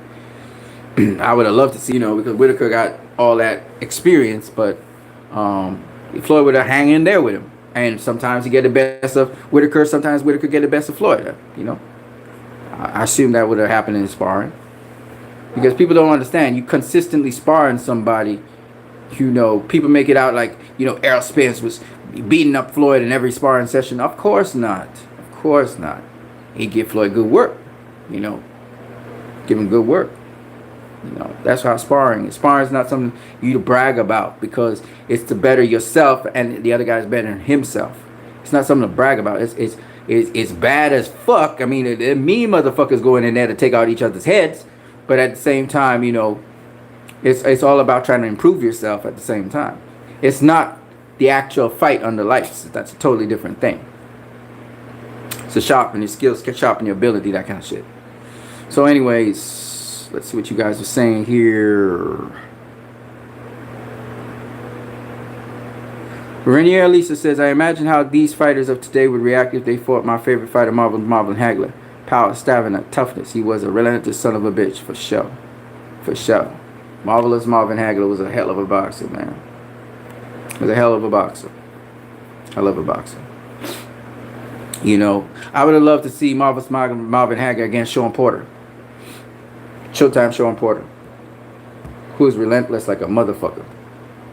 I would have loved to see, you know, because Whitaker got all that experience, but Floyd would have hang in there with him. And sometimes he get the best of Whitaker, sometimes Whitaker get the best of Floyd, you know. I assume that would have happened in sparring. Because people don't understand, you consistently sparring somebody, you know, people make it out like, you know, Errol Spence was beating up Floyd in every sparring session. Of course not. Of course not. He'd give Floyd good work, you know. Give him good work. You know, that's how sparring is. Sparring is not something you to brag about because it's to better yourself and the other guy's better than himself. It's not something to brag about. It's bad as fuck. I mean, mean motherfuckers going in there to take out each other's heads, but at the same time, you know, it's all about trying to improve yourself at the same time. It's not the actual fight under lights. That's a totally different thing. So sharpen your skills, sharpen your ability, that kind of shit. So anyways, let's see what you guys are saying here. Renier Lisa says, I imagine how these fighters of today would react if they fought my favorite fighter, Marvin Hagler. Power, stamina, toughness. He was a relentless son of a bitch, for sure. For sure. Marvelous Marvin Hagler was a hell of a boxer, man. Was a hell of a boxer. Hell of a boxer. You know, I would have loved to see Marvelous Marvin Hagler against Sean Porter. Showtime Sean Porter. Who is relentless like a motherfucker,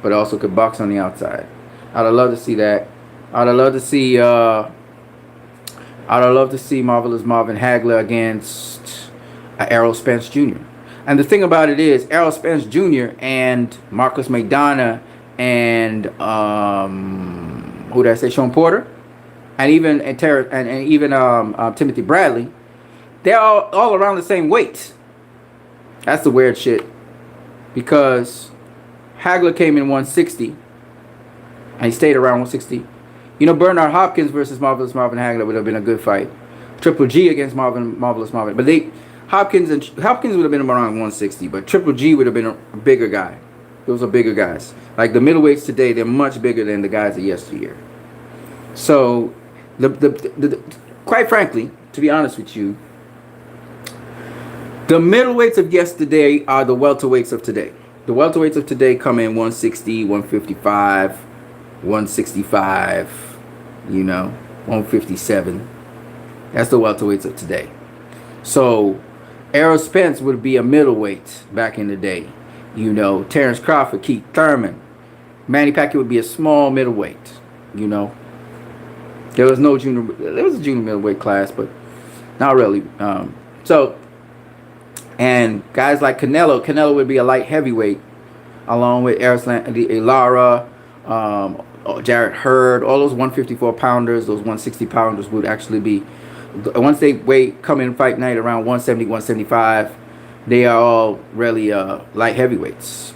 but also could box on the outside. I'd have loved to see that. I'd have loved to see Marvelous Marvin Hagler against Errol Spence Jr. And the thing about it is, Errol Spence Jr. and Marcus Maidana and who did I say, Sean Porter, and even Timothy Bradley, they're all around the same weight. That's the weird shit, because Hagler came in 160. And he stayed around 160. You know, Bernard Hopkins versus Marvelous Marvin Hagler would have been a good fight. Triple G against Marvelous Marvin. But Hopkins would have been around 160, but Triple G would have been a bigger guy. Those are bigger guys. Like the middleweights today, they're much bigger than the guys of yesteryear. So, quite frankly, to be honest with you, the middleweights of yesterday are the welterweights of today. The welterweights of today come in 160, 155, 165, you know, 157. That's the welterweights of today. So, Errol Spence would be a middleweight back in the day. You know, Terrence Crawford, Keith Thurman. Manny Pacquiao would be a small middleweight, you know. There was a junior middleweight class, but not really. And guys like Canelo would be a light heavyweight, along with Lara, Jarrett Hurd, all those 154 pounders, those 160 pounders would actually be, once they come in fight night around 170, 175, they are all really light heavyweights.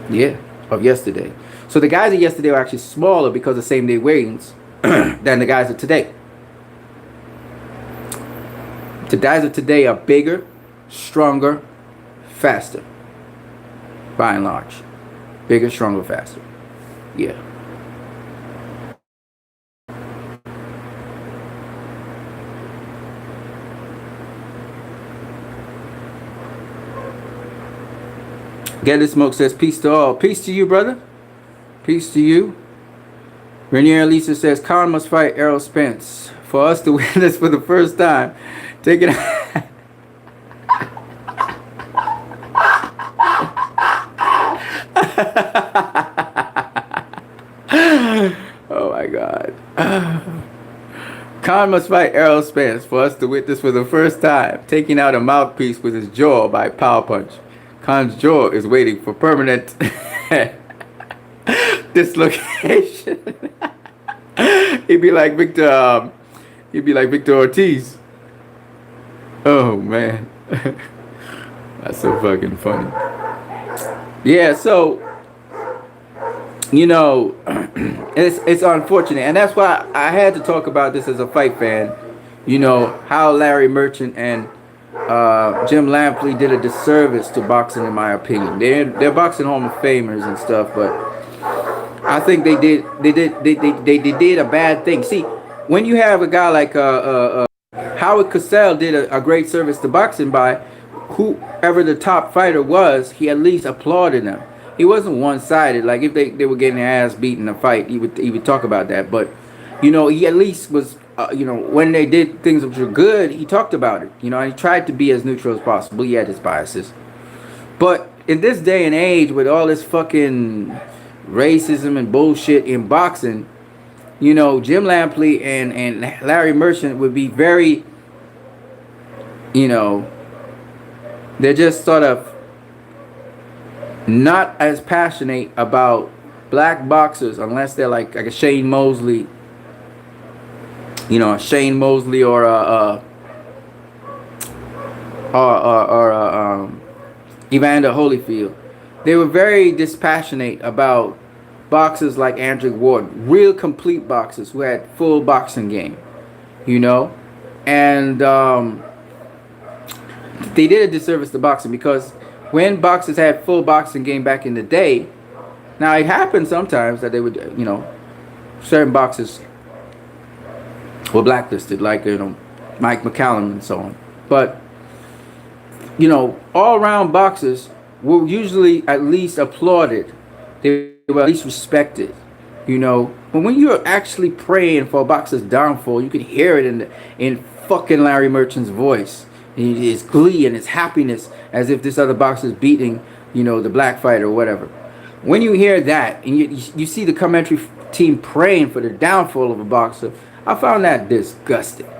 Yeah, of yesterday. So the guys of yesterday are actually smaller because of same day weightings than the guys of today. The guys of today are bigger, stronger, faster. By and large. Bigger, stronger, faster. Yeah. Get This Smoke says, peace to all. Peace to you, brother. Peace to you. Renier Lisa says, Khan must fight Errol Spence for us to win this for the first time. Take it. Oh my God. Khan must fight Errol Spence for us to witness for the first time, taking out a mouthpiece with his jaw by power punch. Khan's jaw is waiting for permanent dislocation. He'd be like Victor Ortiz. Oh man. That's so fucking funny. Yeah, so it's unfortunate, and that's why I had to talk about this as a fight fan. How Larry Merchant and Jim Lampley did a disservice to boxing, in my opinion. They're boxing Hall of Famers and stuff, but I think they did a bad thing. See, when you have a guy like Howard Cosell did a great service to boxing by whoever the top fighter was, he at least applauded them. He wasn't one-sided. Like if they were getting their ass beaten in a fight, he would talk about that. But he at least was when they did things which were good, he talked about it. And he tried to be as neutral as possible. He had his biases. But in this day and age, with all this fucking racism and bullshit in boxing, Jim Lampley and Larry Merchant would be very, they're just sort of not as passionate about black boxers unless they're like a Shane Mosley, a Shane Mosley or Evander Holyfield. They were very dispassionate about boxers like Andrew Ward, real complete boxers who had full boxing game, and they did a disservice to boxing because when boxers had full boxing game back in the day, now it happened sometimes that they would, certain boxers were blacklisted, like Mike McCallum and so on. But all around boxers were usually at least applauded. They were at least respected. But when you're actually praying for a boxer's downfall, you can hear it in fucking Larry Merchant's voice. His glee and his happiness as if this other boxer is beating, the black fighter or whatever. When you hear that and you see the commentary team praying for the downfall of a boxer, I found that disgusting.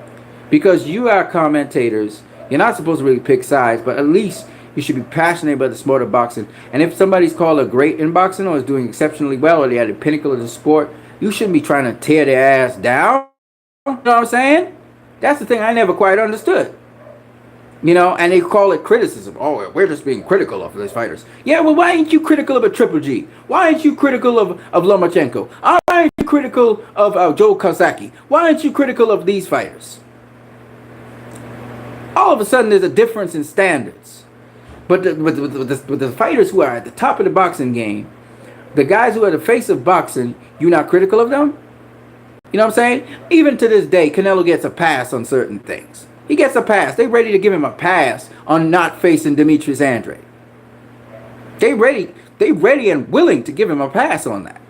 Because you are commentators, you're not supposed to really pick sides, but at least you should be passionate about the sport of boxing. And if somebody's called a great in boxing or is doing exceptionally well or they're at the pinnacle of the sport, you shouldn't be trying to tear their ass down. You know what I'm saying? That's the thing I never quite understood. And they call it criticism. Oh, we're just being critical of these fighters. Yeah, well, why ain't you critical of a Triple G? Why ain't you critical of Lomachenko? Why aren't you critical of Joe Kosaki? Why aren't you critical of these fighters? All of a sudden, there's a difference in standards. But with the fighters who are at the top of the boxing game, the guys who are the face of boxing, you're not critical of them? You know what I'm saying? Even to this day, Canelo gets a pass on certain things. He gets a pass. They ready to give him a pass on not facing Demetrius Andrade. They ready and willing to give him a pass on that.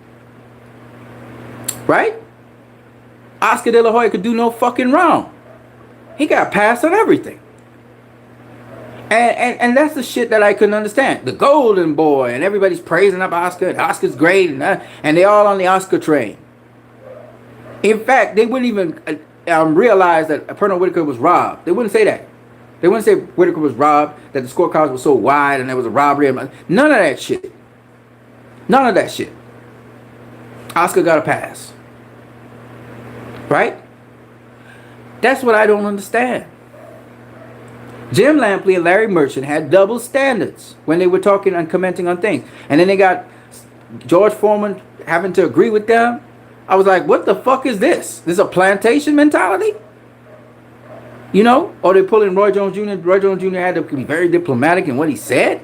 Right? Oscar De La Hoya could do no fucking wrong. He got a pass on everything. And that's the shit that I couldn't understand. The golden boy, and everybody's praising up Oscar, and Oscar's great, and they all on the Oscar train. In fact, they wouldn't even realize that Pernell Whitaker was robbed. They wouldn't say that. They wouldn't say Whitaker was robbed, that the scorecards were so wide and there was a robbery. None of that shit. None of that shit. Oscar got a pass. Right? That's what I don't understand. Jim Lampley and Larry Merchant had double standards when they were talking and commenting on things. And then they got George Foreman having to agree with them. I was like, what the fuck is this? This is a plantation mentality? You know? Or they pulling Roy Jones Jr. Roy Jones Jr. had to be very diplomatic in what he said.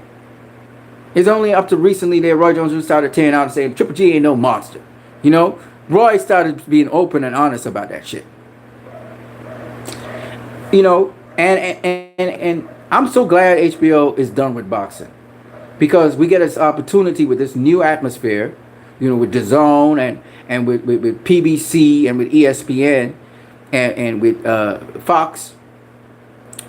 It's only up to recently that Roy Jones Jr. started tearing out and saying, Triple G ain't no monster. You know? Roy started being open and honest about that shit. You know? And I'm so glad HBO is done with boxing. Because we get this opportunity with this new atmosphere, you know, with DAZN and with PBC and with ESPN and with Fox.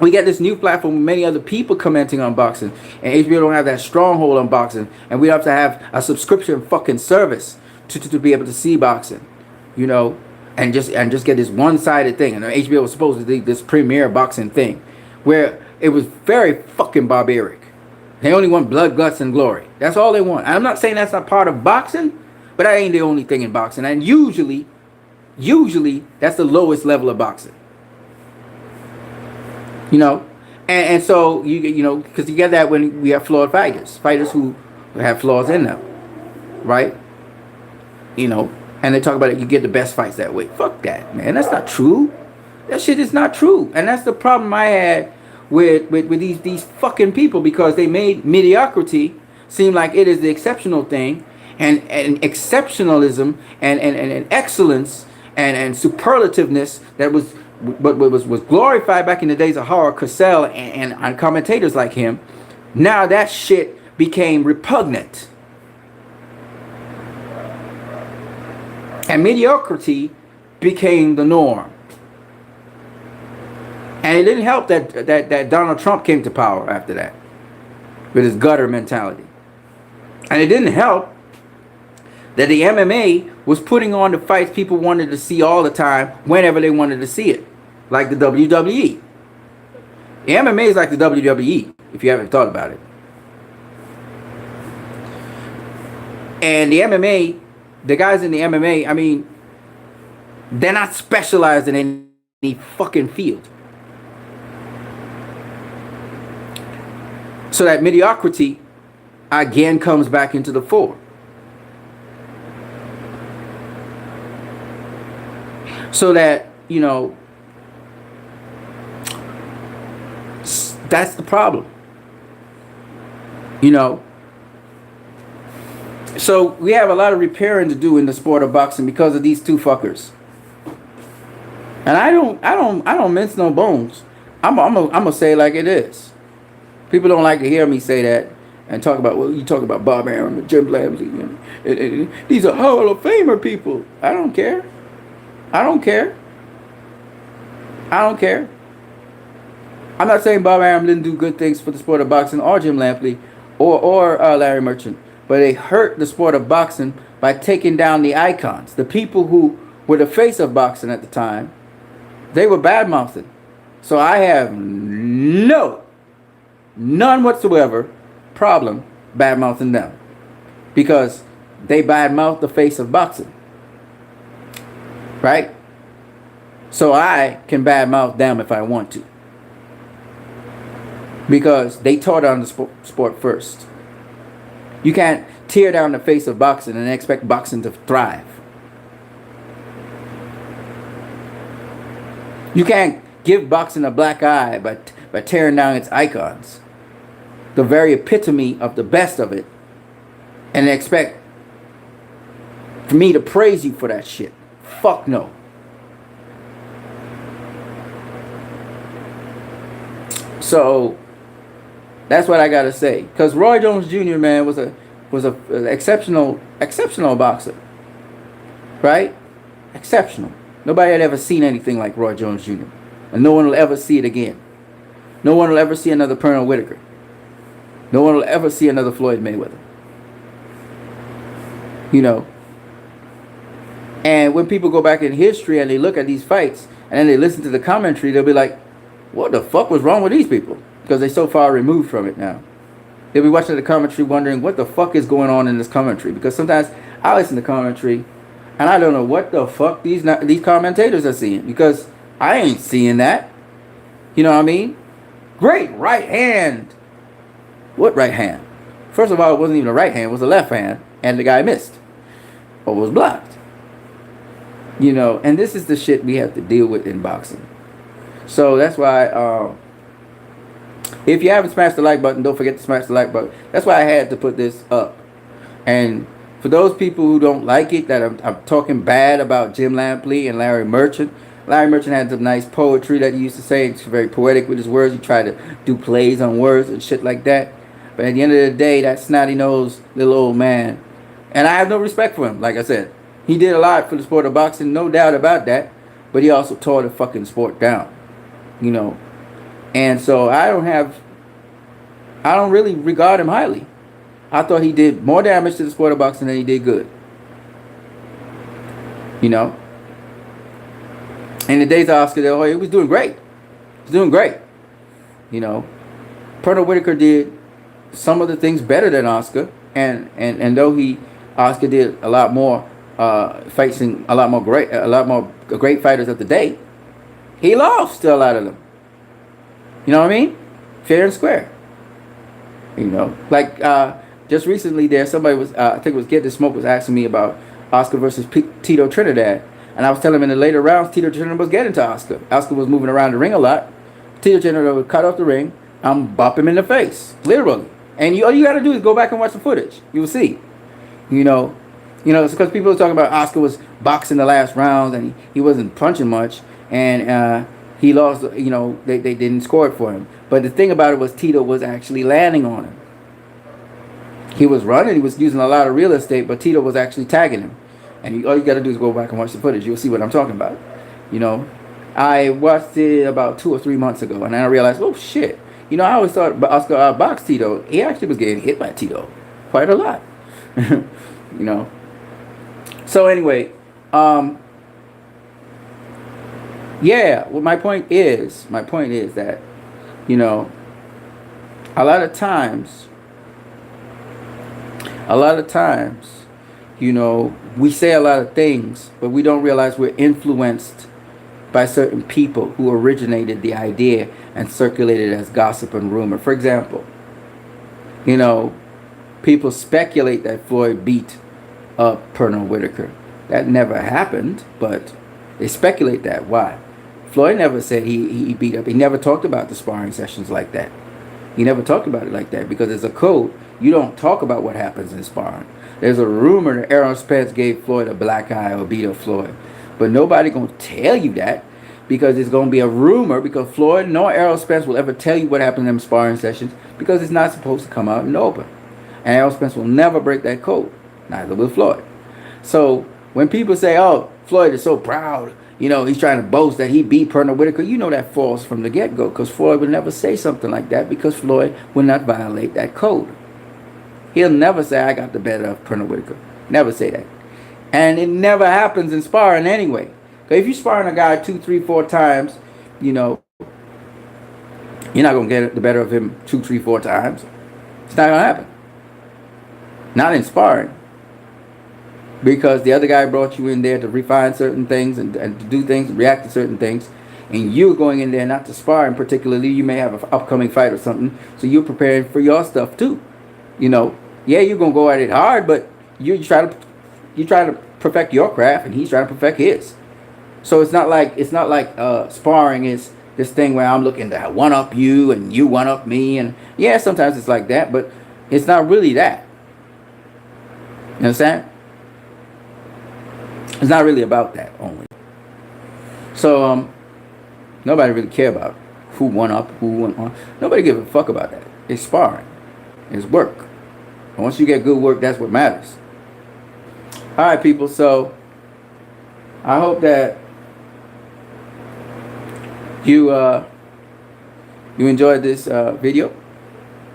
We get this new platform with many other people commenting on boxing. And HBO don't have that stronghold on boxing. And we have to have a subscription fucking service to be able to see boxing. You know, and just get this one-sided thing. And HBO was supposed to be this premier boxing thing. Where it was very fucking barbaric. They only want blood, guts, and glory. That's all they want. I'm not saying that's not part of boxing, but that ain't the only thing in boxing. And usually that's the lowest level of boxing. You know, and so you know, because you get that when we have flawed fighters who have flaws in them, right? You know, and they talk about it. You get the best fights that way. Fuck that, man. That's not true. That shit is not true, and that's the problem I had with these fucking people, because they made mediocrity seem like it is the exceptional thing, and exceptionalism and excellence and superlativeness that was glorified back in the days of Howard Cosell and commentators like him. Now that shit became repugnant, and mediocrity became the norm. And it didn't help that Donald Trump came to power after that with his gutter mentality. And it didn't help that the MMA was putting on the fights people wanted to see all the time whenever they wanted to see it. Like the WWE. The MMA is like the WWE, if you haven't thought about it. And the MMA, the guys in the MMA, I mean, they're not specialized in any fucking field. So that mediocrity again comes back into the fore. So that, you know, that's the problem. You know. So we have a lot of repairing to do in the sport of boxing because of these two fuckers. And I don't mince no bones. I'm gonna say it like it is. People don't like to hear me say that and talk about, well, you talk about Bob Arum and Jim Lampley. And these are Hall of Famer people. I don't care. I don't care. I don't care. I'm not saying Bob Arum didn't do good things for the sport of boxing, or Jim Lampley, or Larry Merchant. But they hurt the sport of boxing by taking down the icons. The people who were the face of boxing at the time, they were bad-mouthing. So I have none whatsoever problem bad-mouthing them, because they bad-mouth the face of boxing, right? So I can bad-mouth them if I want to, because they tore down the sport first. You can't tear down the face of boxing and expect boxing to thrive. You can't give boxing a black eye by tearing down its icons, the very epitome of the best of it, and expect for me to praise you for that shit. Fuck no. So that's what I gotta say. Because Roy Jones Jr., man, was an exceptional boxer, right? Exceptional. Nobody had ever seen anything like Roy Jones Jr., and no one will ever see it again. No one will ever see another Pernell Whitaker. No one will ever see another Floyd Mayweather. You know. And when people go back in history and they look at these fights and then they listen to the commentary, they'll be like, what the fuck was wrong with these people? Because they're so far removed from it now. They'll be watching the commentary wondering what the fuck is going on in this commentary. Because sometimes I listen to commentary And I don't know what the fuck these commentators are seeing, because I ain't seeing that. You know what I mean? Great right hand. What right hand? First of all, it wasn't even a right hand, it was a left hand, and the guy missed or was blocked. You know, and this is the shit we have to deal with in boxing. So that's why, if you haven't smashed the like button, don't forget to smash the like button. That's why I had to put this up. And for those people who don't like it, that I'm talking bad about Jim Lampley and Larry Merchant. Larry Merchant had some nice poetry that he used to say. It's very poetic with his words. He tried to do plays on words and shit like that. But at the end of the day, that snotty-nosed little old man, and I have no respect for him, like I said. He did a lot for the sport of boxing, no doubt about that. But he also tore the fucking sport down. You know. And so I don't really regard him highly. I thought he did more damage to the sport of boxing than he did good. You know? In the days of Oscar De La Hoya, he was doing great. He was doing great. You know? Pernell Whitaker did some of the things better than Oscar. And though Oscar did a lot more facing a lot more great fighters of the day, he lost to a lot of them. You know what I mean? Fair and square. You know? Like, just recently there, somebody was, I think it was Get the Smoke, was asking me about Oscar versus Tito Trinidad. And I was telling him in the later rounds, Tito Trinidad was getting to Oscar. Oscar was moving around the ring a lot. Tito Trinidad would cut off the ring. I'm bop him in the face. Literally. And all you got to do is go back and watch the footage. You will see. You know, it's because people are talking about Oscar was boxing the last rounds and he wasn't punching much. And he lost, you know, they didn't score it for him. But the thing about it was Tito was actually landing on him. He was running, he was using a lot of real estate, but Tito was actually tagging him. And all you got to do is go back and watch the footage. You'll see what I'm talking about. You know, I watched it about 2 or 3 months ago, and I realized, oh shit. You know, I always thought Oscar boxed Tito. He actually was getting hit by Tito quite a lot. You know. So anyway, yeah. Well, my point is that, you know, a lot of times, you know, we say a lot of things, but we don't realize we're influenced by certain people who originated the idea and circulated it as gossip and rumor. For example, you know, people speculate that Floyd beat up Pernell Whitaker. That never happened, but they speculate that. Why? Floyd never said he beat up. He never talked about the sparring sessions like that. He never talked about it like that because there's a code. You don't talk about what happens in sparring. There's a rumor that Errol Spence gave Floyd a black eye or beat up Floyd. But nobody going to tell you that because it's going to be a rumor, because Floyd nor Errol Spence will ever tell you what happened in them sparring sessions because it's not supposed to come out in the open. And Errol Spence will never break that code. Neither will Floyd. So when people say, oh, Floyd is so proud, you know, he's trying to boast that he beat Pernell Whitaker, you know that falls from the get-go because Floyd would never say something like that because Floyd will not violate that code. He'll never say, I got the better of Pernell Whitaker. Never say that. And it never happens in sparring anyway. Because if you're sparring a guy 2, 3, 4 times, you know, you're not going to get the better of him 2, 3, 4 times. It's not going to happen. Not in sparring. Because the other guy brought you in there to refine certain things and to do things, react to certain things. And you're going in there not to spar, and particularly you may have an upcoming fight or something. So you're preparing for your stuff too. You know, yeah, you're going to go at it hard, but you try to perfect your craft and he's trying to perfect his. So it's not like sparring is this thing where I'm looking to one up you and you one up me, and yeah, sometimes it's like that, but it's not really that. You understand? It's not really about that only. So nobody really care about who won up, who went on. Nobody give a fuck about that. It's sparring. It's work. And once you get good work, that's what matters. All right, people. So I hope that you enjoyed this video.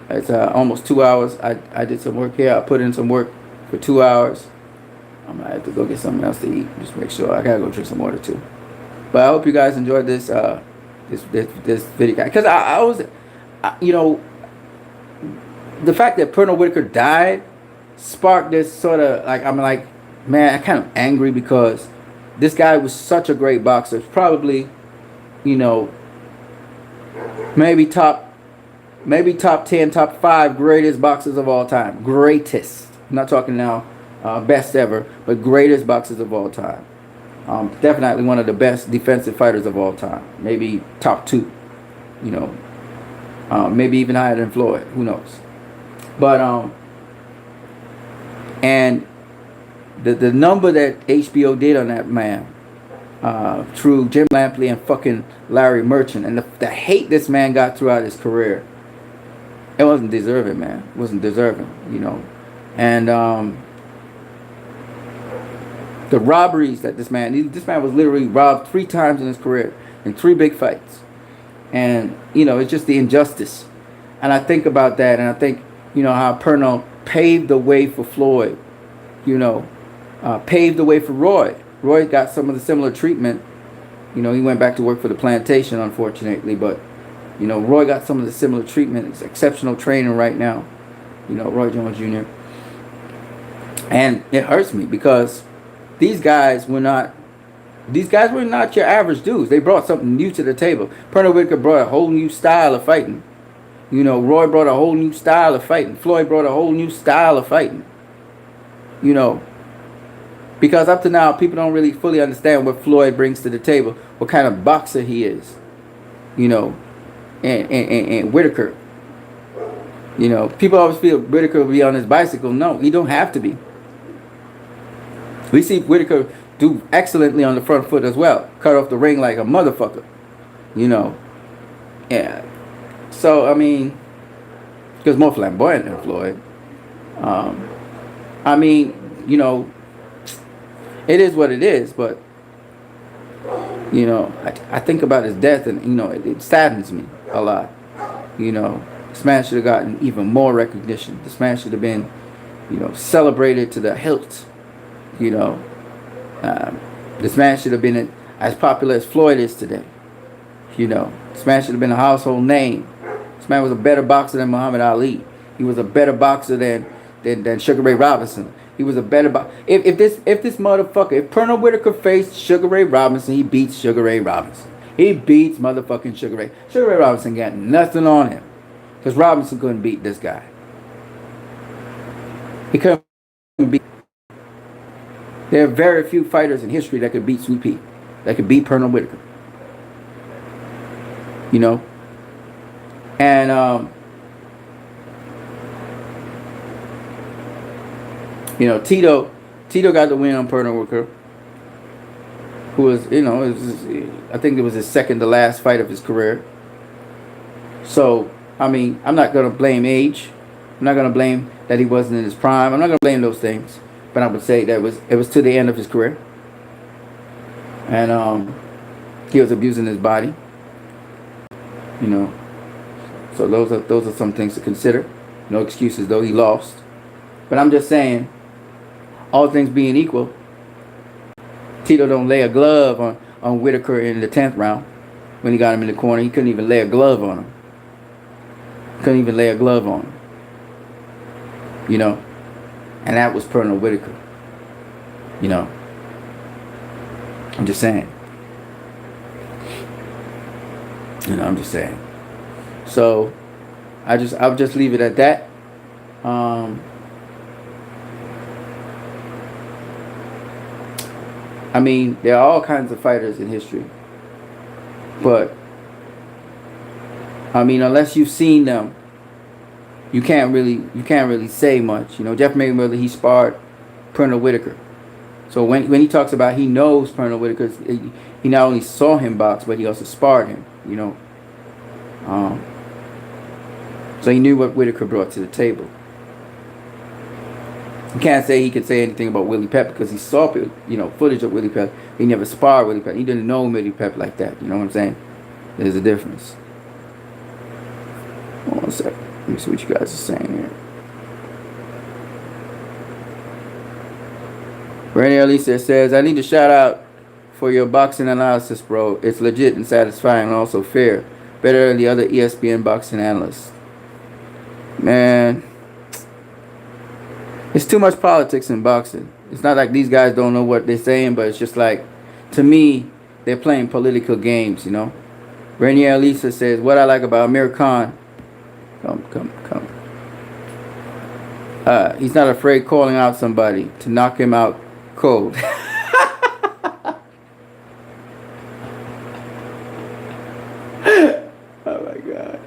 It's almost 2 hours. I did some work here. I put in some work for 2 hours. I'm gonna have to go get something else to eat. Just make sure. I gotta go drink some water too. But I hope you guys enjoyed this this video, because I was, you know, the fact that Pernell Whitaker died sparked this sort of like, I'm like, man, I'm kind of angry because this guy was such a great boxer. Probably, you know, maybe top 10, top 5 greatest boxers of all time. Greatest. I'm not talking now best ever, but greatest boxers of all time. Definitely one of the best defensive fighters of all time. Maybe top 2. You know, maybe even higher than Floyd. Who knows? But and the number that HBO did on that man, through Jim Lampley and fucking Larry Merchant, and the hate this man got throughout his career, it wasn't deserving, man. It wasn't deserving, you know. And the robberies that this man was literally robbed 3 times in his career in 3 big fights. And, you know, it's just the injustice. And I think about that, and I think, you know, how Pernell paved the way for Floyd, you know, paved the way for Roy. Roy got some of the similar treatment. You know, he went back to work for the plantation, unfortunately, but, you know, Roy got some of the similar treatment. He's exceptional training right now, you know, Roy Jones Jr. And it hurts me because these guys were not your average dudes. They brought something new to the table. Pernell Whitaker brought a whole new style of fighting. You know, Roy brought a whole new style of fighting. Floyd brought a whole new style of fighting. You know, because up to now, people don't really fully understand what Floyd brings to the table, what kind of boxer he is. You know, and Whitaker. You know, people always feel Whitaker will be on his bicycle. No, he don't have to be. We see Whitaker do excellently on the front foot as well. Cut off the ring like a motherfucker. You know. Yeah. So, I mean, because more flamboyant than Floyd. I mean, you know, it is what it is, but, you know, I think about his death and, you know, it saddens me a lot. You know, this man should have gotten even more recognition. This man should have been, you know, celebrated to the hilt. You know, this man should have been as popular as Floyd is today. You know, this man should have been a household name. This man was a better boxer than Muhammad Ali. He was a better boxer than Sugar Ray Robinson. He was a better boxer. If this motherfucker, if Pernell Whitaker faced Sugar Ray Robinson, he beats Sugar Ray Robinson. He beats motherfucking Sugar Ray. Sugar Ray Robinson got nothing on him. Because Robinson couldn't beat this guy. He couldn't beat. There are very few fighters in history that could beat Sweet Pea. That could beat Pernell Whitaker. You know? And, you know, Tito got the win on Pernell Whitaker. Who was, you know, I think it was his second to last fight of his career. So, I mean, I'm not going to blame age. I'm not going to blame that he wasn't in his prime. I'm not going to blame those things. But I would say that it was to the end of his career. And he was abusing his body. You know. So those are some things to consider. No excuses though, he lost. But I'm just saying, all things being equal, Tito don't lay a glove on Whitaker in the 10th round. When he got him in the corner, he couldn't even lay a glove on him. Couldn't even lay a glove on him. You know. And that was Pernell Whitaker. You know. I'm just saying. You know, I'm just saying. So, I'll just leave it at that. I mean, there are all kinds of fighters in history. But, I mean, unless you've seen them, you can't really say much. You know, Jeff McMurray, he sparred Pernell Whitaker. So when he talks about he knows Pernell Whitaker, he not only saw him box, but he also sparred him. You know, so he knew what Whitaker brought to the table. You can't say he could say anything about Willie Pep because he saw, you know, footage of Willie Pep. He never sparred Willie Pep. He didn't know Willie Pep like that. You know what I'm saying? There's a difference. Hold on a second. Let me see what you guys are saying here. Randy Elisa says, I need to shout out for your boxing analysis, bro. It's legit and satisfying and also fair. Better than the other ESPN boxing analysts. Man, it's too much politics in boxing. It's not like these guys don't know what they're saying, but it's just like, to me, they're playing political games, you know. Rainier Lisa says, what I like about Amir Khan, come. He's not afraid calling out somebody to knock him out cold. Oh my God.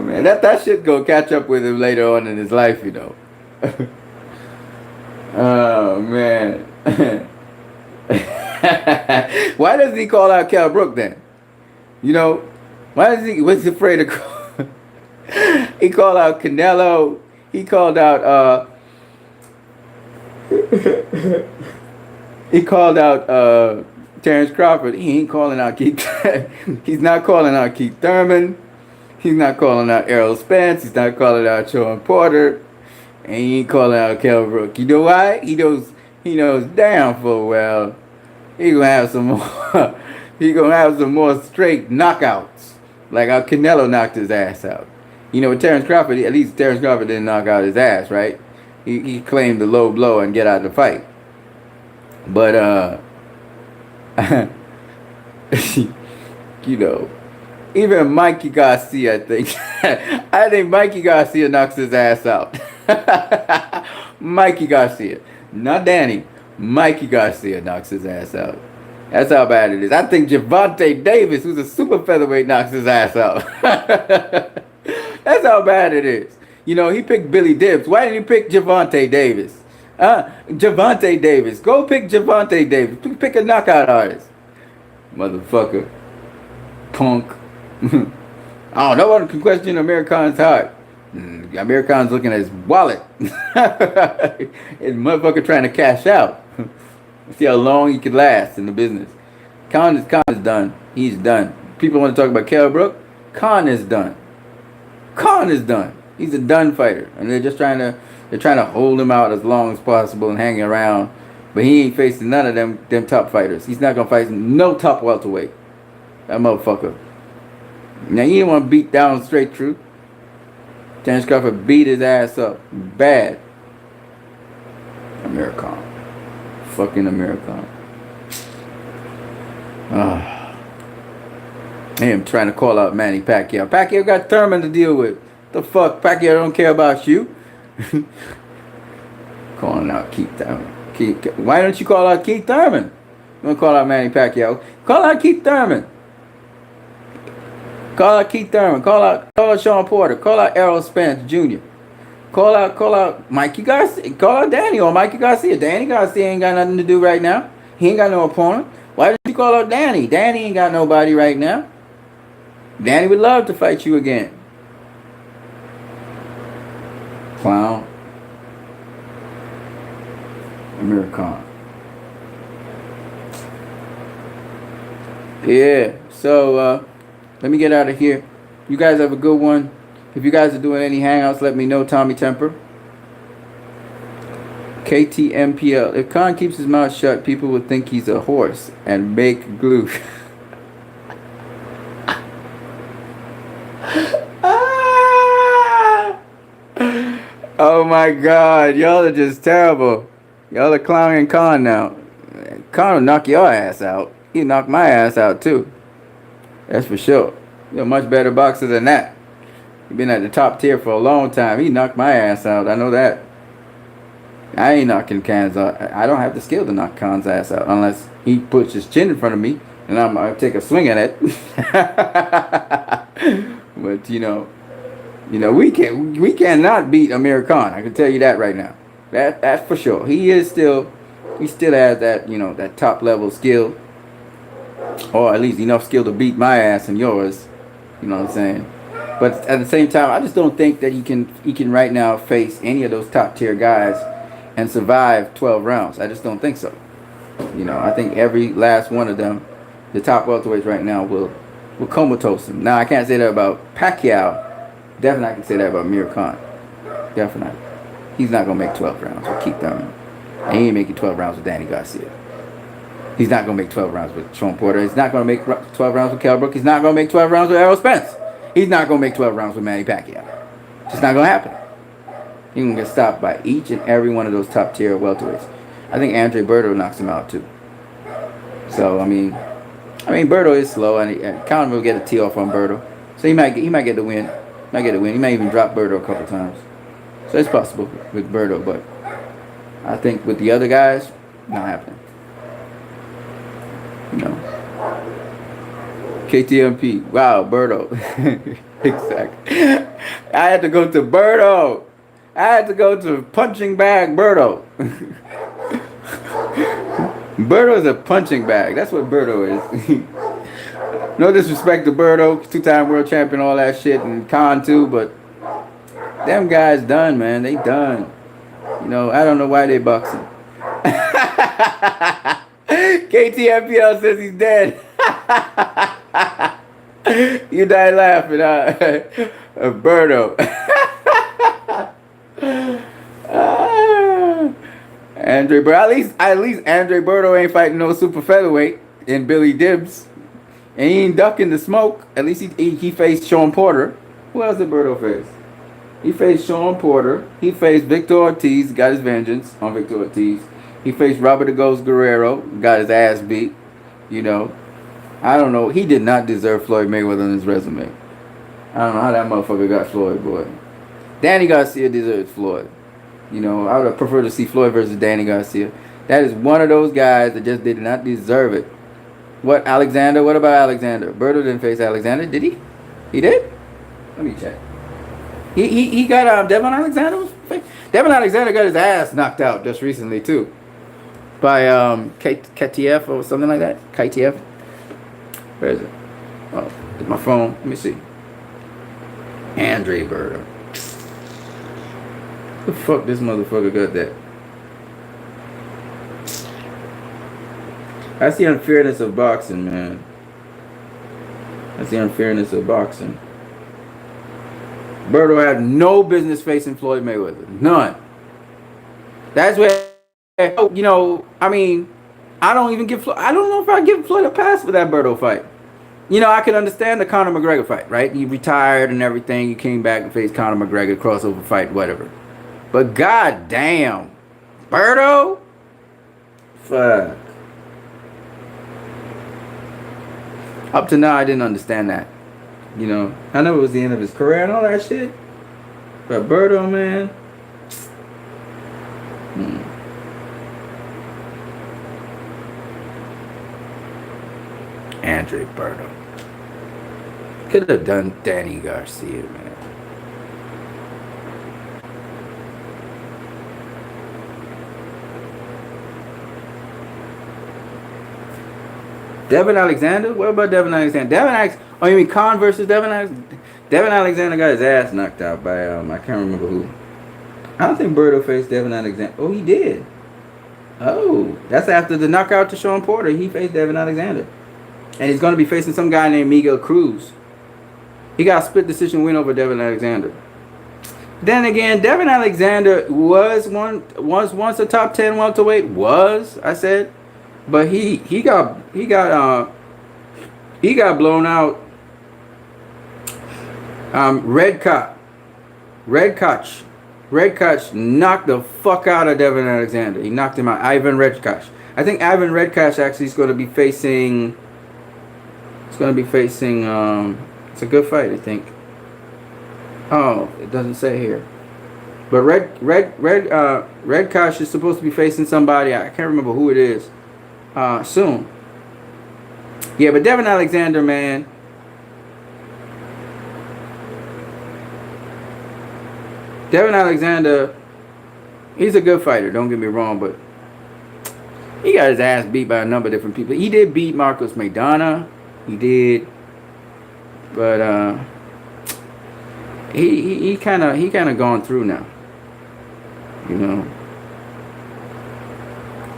Man, that shit gonna catch up with him later on in his life, you know. Oh man. Why doesn't he call out Cal Brook then? You know, why does he? What's he afraid of? He called out Canelo. He called out. He called out Terrence Crawford. He ain't calling out Keith. He's not calling out Keith Thurman. He's not calling out Errol Spence. He's not calling out Sean Porter. And he ain't calling out Cal Brook. You know why? He knows damn full well he gonna have some more. He gonna have some more straight knockouts, like how Canelo knocked his ass out. You know, with Terrence Crawford, at least Terrence Crawford didn't knock out his ass, right? He claimed the low blow and get out of the fight. But you know, even Mikey Garcia, I think, I think Mikey Garcia knocks his ass out. Mikey Garcia, not Danny. Mikey Garcia knocks his ass out. That's how bad it is. I think Gervonta Davis, who's a super featherweight, knocks his ass out. That's how bad it is. You know, he picked Billy Dibbs. Why didn't he pick Gervonta Davis? Gervonta Davis. Go pick Gervonta Davis. Pick a knockout artist. Motherfucker. Punk. I don't know what can question Amir Khan's heart. Amir Khan's looking at his wallet. His motherfucker trying to cash out. See how long he could last in the business. Khan is done. He's done. People want to talk about Kell Brook. Khan is done. Khan is done. He's a done fighter, and they're trying to hold him out as long as possible and hanging around. But he ain't facing none of them top fighters. He's not gonna fight no top welterweight. That motherfucker. Now you didn't want to beat down straight truth. Terrence Crawford beat his ass up bad. Amir Khan. Fucking Amir Khan. Him trying to call out Manny Pacquiao. Pacquiao got Thurman to deal with. The fuck? Pacquiao don't care about you. Calling out Keith Thurman. Why don't you call out Keith Thurman? You want to call out Manny Pacquiao? Call out Keith Thurman. Call out Keith Thurman. Call out Sean Porter. Call out Errol Spence Jr. Call out Mikey Garcia. Call out Danny or Mikey Garcia. Danny Garcia ain't got nothing to do right now. He ain't got no opponent. Why did you call out Danny? Danny ain't got nobody right now. Danny would love to fight you again. Clown. Amir Khan. Yeah, so let me get out of here. You guys have a good one. If you guys are doing any hangouts, let me know. Tommy Temper. KTMPL. If Khan keeps his mouth shut, people would think he's a horse and make glue. Oh my God, y'all are just terrible. Y'all are clowning Khan now. Khan will knock your ass out. He'll knock my ass out too. That's for sure. You're a much better boxer than that. You've been at the top tier for a long time. He knocked my ass out. I know that. I ain't knocking Khan's out. I don't have the skill to knock Khan's ass out unless he puts his chin in front of me and I'm gonna take a swing at it. But you know, we cannot beat Amir Khan. I can tell you that right now. That's for sure. He still has that, that top level skill, or at least enough skill to beat my ass and yours. You know what I'm saying? But at the same time, I just don't think that he can right now face any of those top tier guys and survive 12 rounds. I just don't think so. I think every last one of them, the top welterweights right now, will comatose him. Now I can't say that about Pacquiao. Definitely I can say that about Amir Khan. Definitely. He's not gonna make 12 rounds with Keith Thurman. And he ain't making 12 rounds with Danny Garcia. He's not going to make 12 rounds with Sean Porter. He's not going to make 12 rounds with Kell Brook. He's not going to make 12 rounds with Errol Spence. He's not going to make 12 rounds with Manny Pacquiao. It's not going to happen. He's going to get stopped by each and every one of those top tier welterweights. I think Andre Berto knocks him out too. So I mean, Berto is slow, and Conor will get a tee off on Berto. So he might get the win. He might even drop Berto a couple times. So it's possible with Berto, but I think with the other guys, not happening. You know. KTMP. Wow, Berto. Exactly. I had to go to Berto. I had to go to punching bag Berto. Berto is a punching bag. That's what Berto is. No disrespect to Berto, 2-time world champion, all that shit, and Khan too, but them guys done, man. They done. You know, I don't know why they boxing. KTMPL says he's dead. You died laughing, huh? Berto. Andre Berto. At least Andre Berto ain't fighting no super featherweight in Billy Dibbs. And he ain't ducking the smoke. At least he faced Sean Porter. Who else did Berto face? He faced Sean Porter. He faced Victor Ortiz, got his vengeance on Victor Ortiz. He faced Robert the Ghost Guerrero, got his ass beat. You know, I don't know. He did not deserve Floyd Mayweather on his resume. I don't know how that motherfucker got Floyd, boy. Danny Garcia deserves Floyd. You know, I would have preferred to see Floyd versus Danny Garcia. That is one of those guys that just did not deserve it. What, Alexander? What about Alexander? Berto didn't face Alexander, did he? He did? Let me check. He got Devon Alexander. Devon Alexander got his ass knocked out just recently too, by KTF or something like that. KTF. Where is it? Oh, it's my phone. Let me see. Andre Berto. The fuck this motherfucker got that? That's the unfairness of boxing, man. That's the unfairness of boxing. Berto had no business facing Floyd Mayweather. None. That's where, you know, I mean, I don't know if I give Floyd a pass for that Berto fight. You know, I can understand the Conor McGregor fight, right? He retired and everything. He came back and faced Conor McGregor, crossover fight, whatever. But goddamn, Berto? Fuck. Up to now, I didn't understand that. You know, I know it was the end of his career and all that shit. But Berto, man. Andre Berto. Could have done Danny Garcia, man. Devon Alexander? What about Devon Alexander? Oh, you mean Khan versus Devon Alexander? Devon Alexander got his ass knocked out by, I can't remember who. I don't think Berto faced Devon Alexander. Oh, he did. Oh, that's after the knockout to Sean Porter. He faced Devon Alexander. And he's going to be facing some guy named Miguel Cruz. He got a split decision win over Devon Alexander. Then again, Devon Alexander was once a top 10 welterweight. I said. But he got blown out. Red Koch knocked the fuck out of Devon Alexander. He knocked him out. Ivan Redkach. I think Ivan Redkach actually is going to be facing. It's going to be facing. It's a good fight, I think. Oh, it doesn't say here. But Redkach is supposed to be facing somebody. I can't remember who it is. Soon. Yeah, but Devon Alexander, man. Devon Alexander, he's a good fighter, don't get me wrong, but he got his ass beat by a number of different people. He did beat Marcos Maidana. He did. But he kind of gone through now. You know.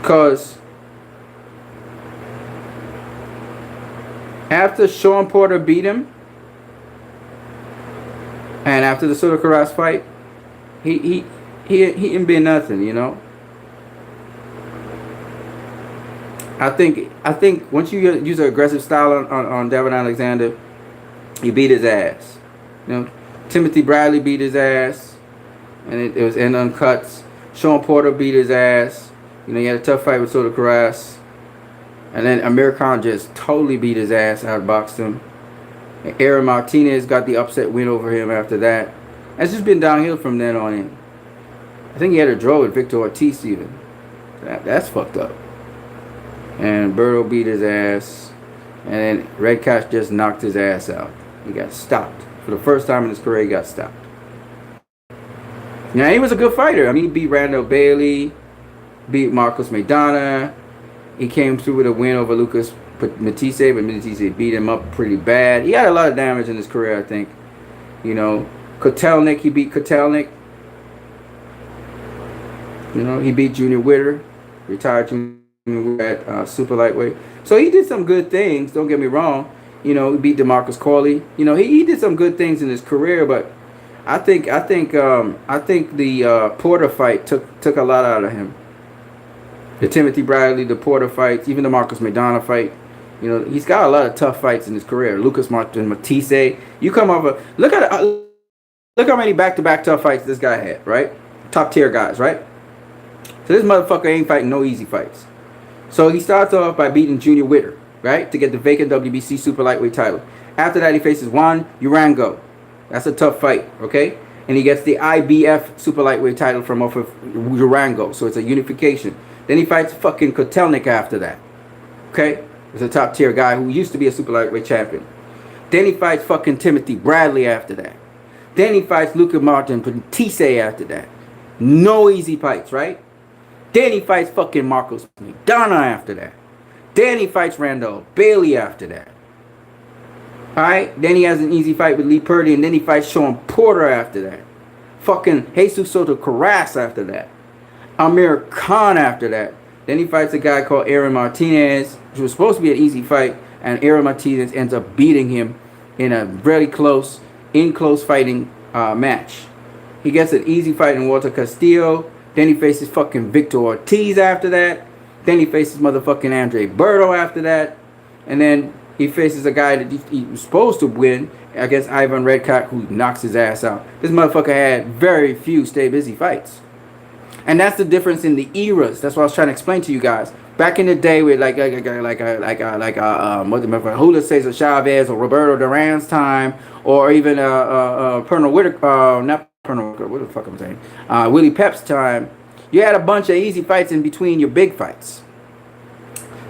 Cause after Sean Porter beat him, and after the Soto Karass fight, he ain't been nothing, you know. I think once you use an aggressive style on Devin Alexander, he beat his ass. You know, Timothy Bradley beat his ass, and it was in uncuts. Sean Porter beat his ass. You know, he had a tough fight with Soto Karass. And then Amir Khan just totally beat his ass, outboxed him. And Aaron Martinez got the upset win over him after that. It's just been downhill from then on in. I think he had a draw with Victor Ortiz even. That's fucked up. And Berto beat his ass. And then Red Cash just knocked his ass out. He got stopped. For the first time in his career, he got stopped. Now, he was a good fighter. I mean, he beat Randall Bailey, beat Marcos Maidana. He came through with a win over Lucas Matisse, but Matisse beat him up pretty bad. He had a lot of damage in his career, I think. You know, Kotelnik, he beat Kotelnik. You know, he beat Junior Witter, retired Junior Witter at super lightweight. So he did some good things, don't get me wrong. You know, he beat DeMarcus Corley. You know, he did some good things in his career, but I think the Porter fight took a lot out of him. The Timothy Bradley, the Porter fights, even the Marcus Maidana fight. You know, he's got a lot of tough fights in his career. Lucas Martin Matisse. You come over, look how many back-to-back tough fights this guy had, right? Top tier guys, right? So this motherfucker ain't fighting no easy fights. So he starts off by beating Junior Witter, right, to get the vacant WBC super lightweight title. After that, he faces Juan Urango. That's a tough fight, okay? And he gets the IBF super lightweight title from off of Urango. So it's a unification. Then he fights fucking Kotelnik after that. Okay? He's a top tier guy who used to be a super lightweight champion. Then he fights fucking Timothy Bradley after that. Then he fights Luca Martin Matisse after that. No easy fights, right? Then he fights fucking Marcos Maidana after that. Then he fights Randall Bailey after that. Alright? Then he has an easy fight with Lee Purdy. And then he fights Sean Porter after that. Fucking Jesus Soto Karass after that. Amir Khan after that. Then he fights a guy called Aaron Martinez, which was supposed to be an easy fight, and Aaron Martinez ends up beating him in a very close fighting match. He gets an easy fight in Walter Castillo. Then he faces fucking Victor Ortiz after that. Then he faces motherfucking Andre Berto after that. And then he faces a guy that he was supposed to win against Ivan Redkach, who knocks his ass out. This motherfucker had very few stay busy fights. And that's the difference in the eras. That's what I was trying to explain to you guys. Back in the day with Julio Cesar Chavez or Roberto Duran's time, or even Pernell Whitaker, not Pernell Whitaker, what the fuck I'm saying? Willie Pep's time. You had a bunch of easy fights in between your big fights.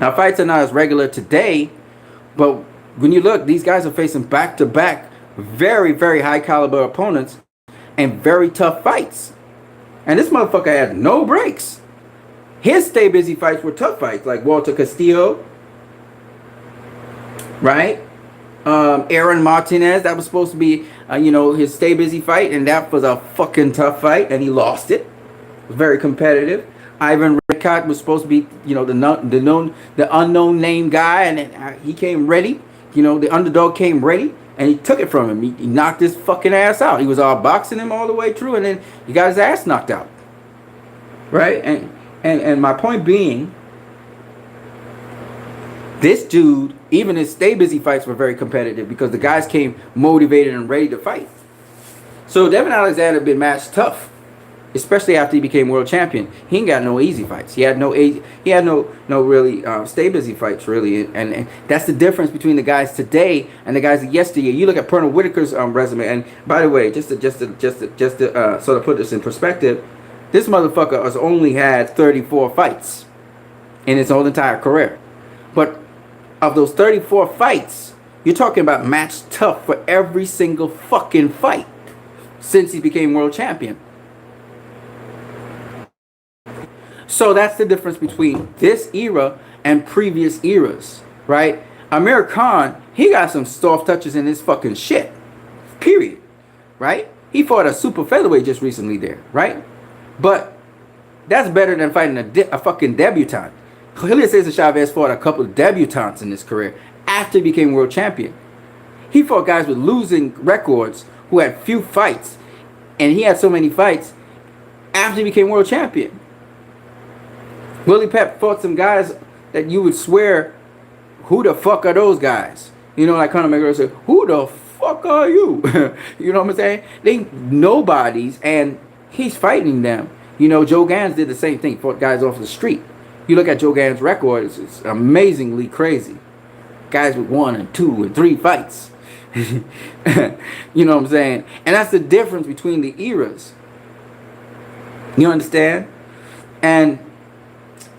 Now fights are not as regular today, but when you look, these guys are facing back-to-back very, very high caliber opponents and very tough fights. And this motherfucker had no breaks. His stay busy fights were tough fights, like Walter Castillo, right? Aaron Martinez, that was supposed to be, his stay busy fight, and that was a fucking tough fight, and he lost it. It was very competitive. Ivan Redkach was supposed to be, the unknown name guy, and he came ready. The underdog came ready. And he took it from him. He knocked his fucking ass out. He was all boxing him all the way through, and then he got his ass knocked out. Right? And my point being, this dude, even his stay busy fights were very competitive because the guys came motivated and ready to fight. So Devin Alexander been matched tough, especially after he became world champion. He ain't got no easy fights. He had no really stay busy fights really, and that's the difference between the guys today and the guys of yesteryear. You look at Pernell Whitaker's resume, and by the way, just to sort of put this in perspective, this motherfucker has only had 34 fights in his whole entire career. But of those 34 fights, you're talking about matched tough for every single fucking fight since he became world champion. So that's the difference between this era and previous eras, right? Amir Khan, he got some soft touches in his fucking shit, period, right? He fought a super featherweight just recently there, right? But that's better than fighting a fucking debutante. Julio Cesar Chavez fought a couple of debutantes in his career after he became world champion. He fought guys with losing records who had few fights, and he had so many fights after he became world champion. Willie Pep fought some guys that you would swear, who the fuck are those guys? You know, like Conor McGregor said, who the fuck are you? You know what I'm saying? They nobodies, and he's fighting them. You know, Joe Gans did the same thing, fought guys off the street. You look at Joe Gans' record, it's amazingly crazy. Guys with 1 and 2 and 3 fights. You know what I'm saying? And that's the difference between the eras. You understand? And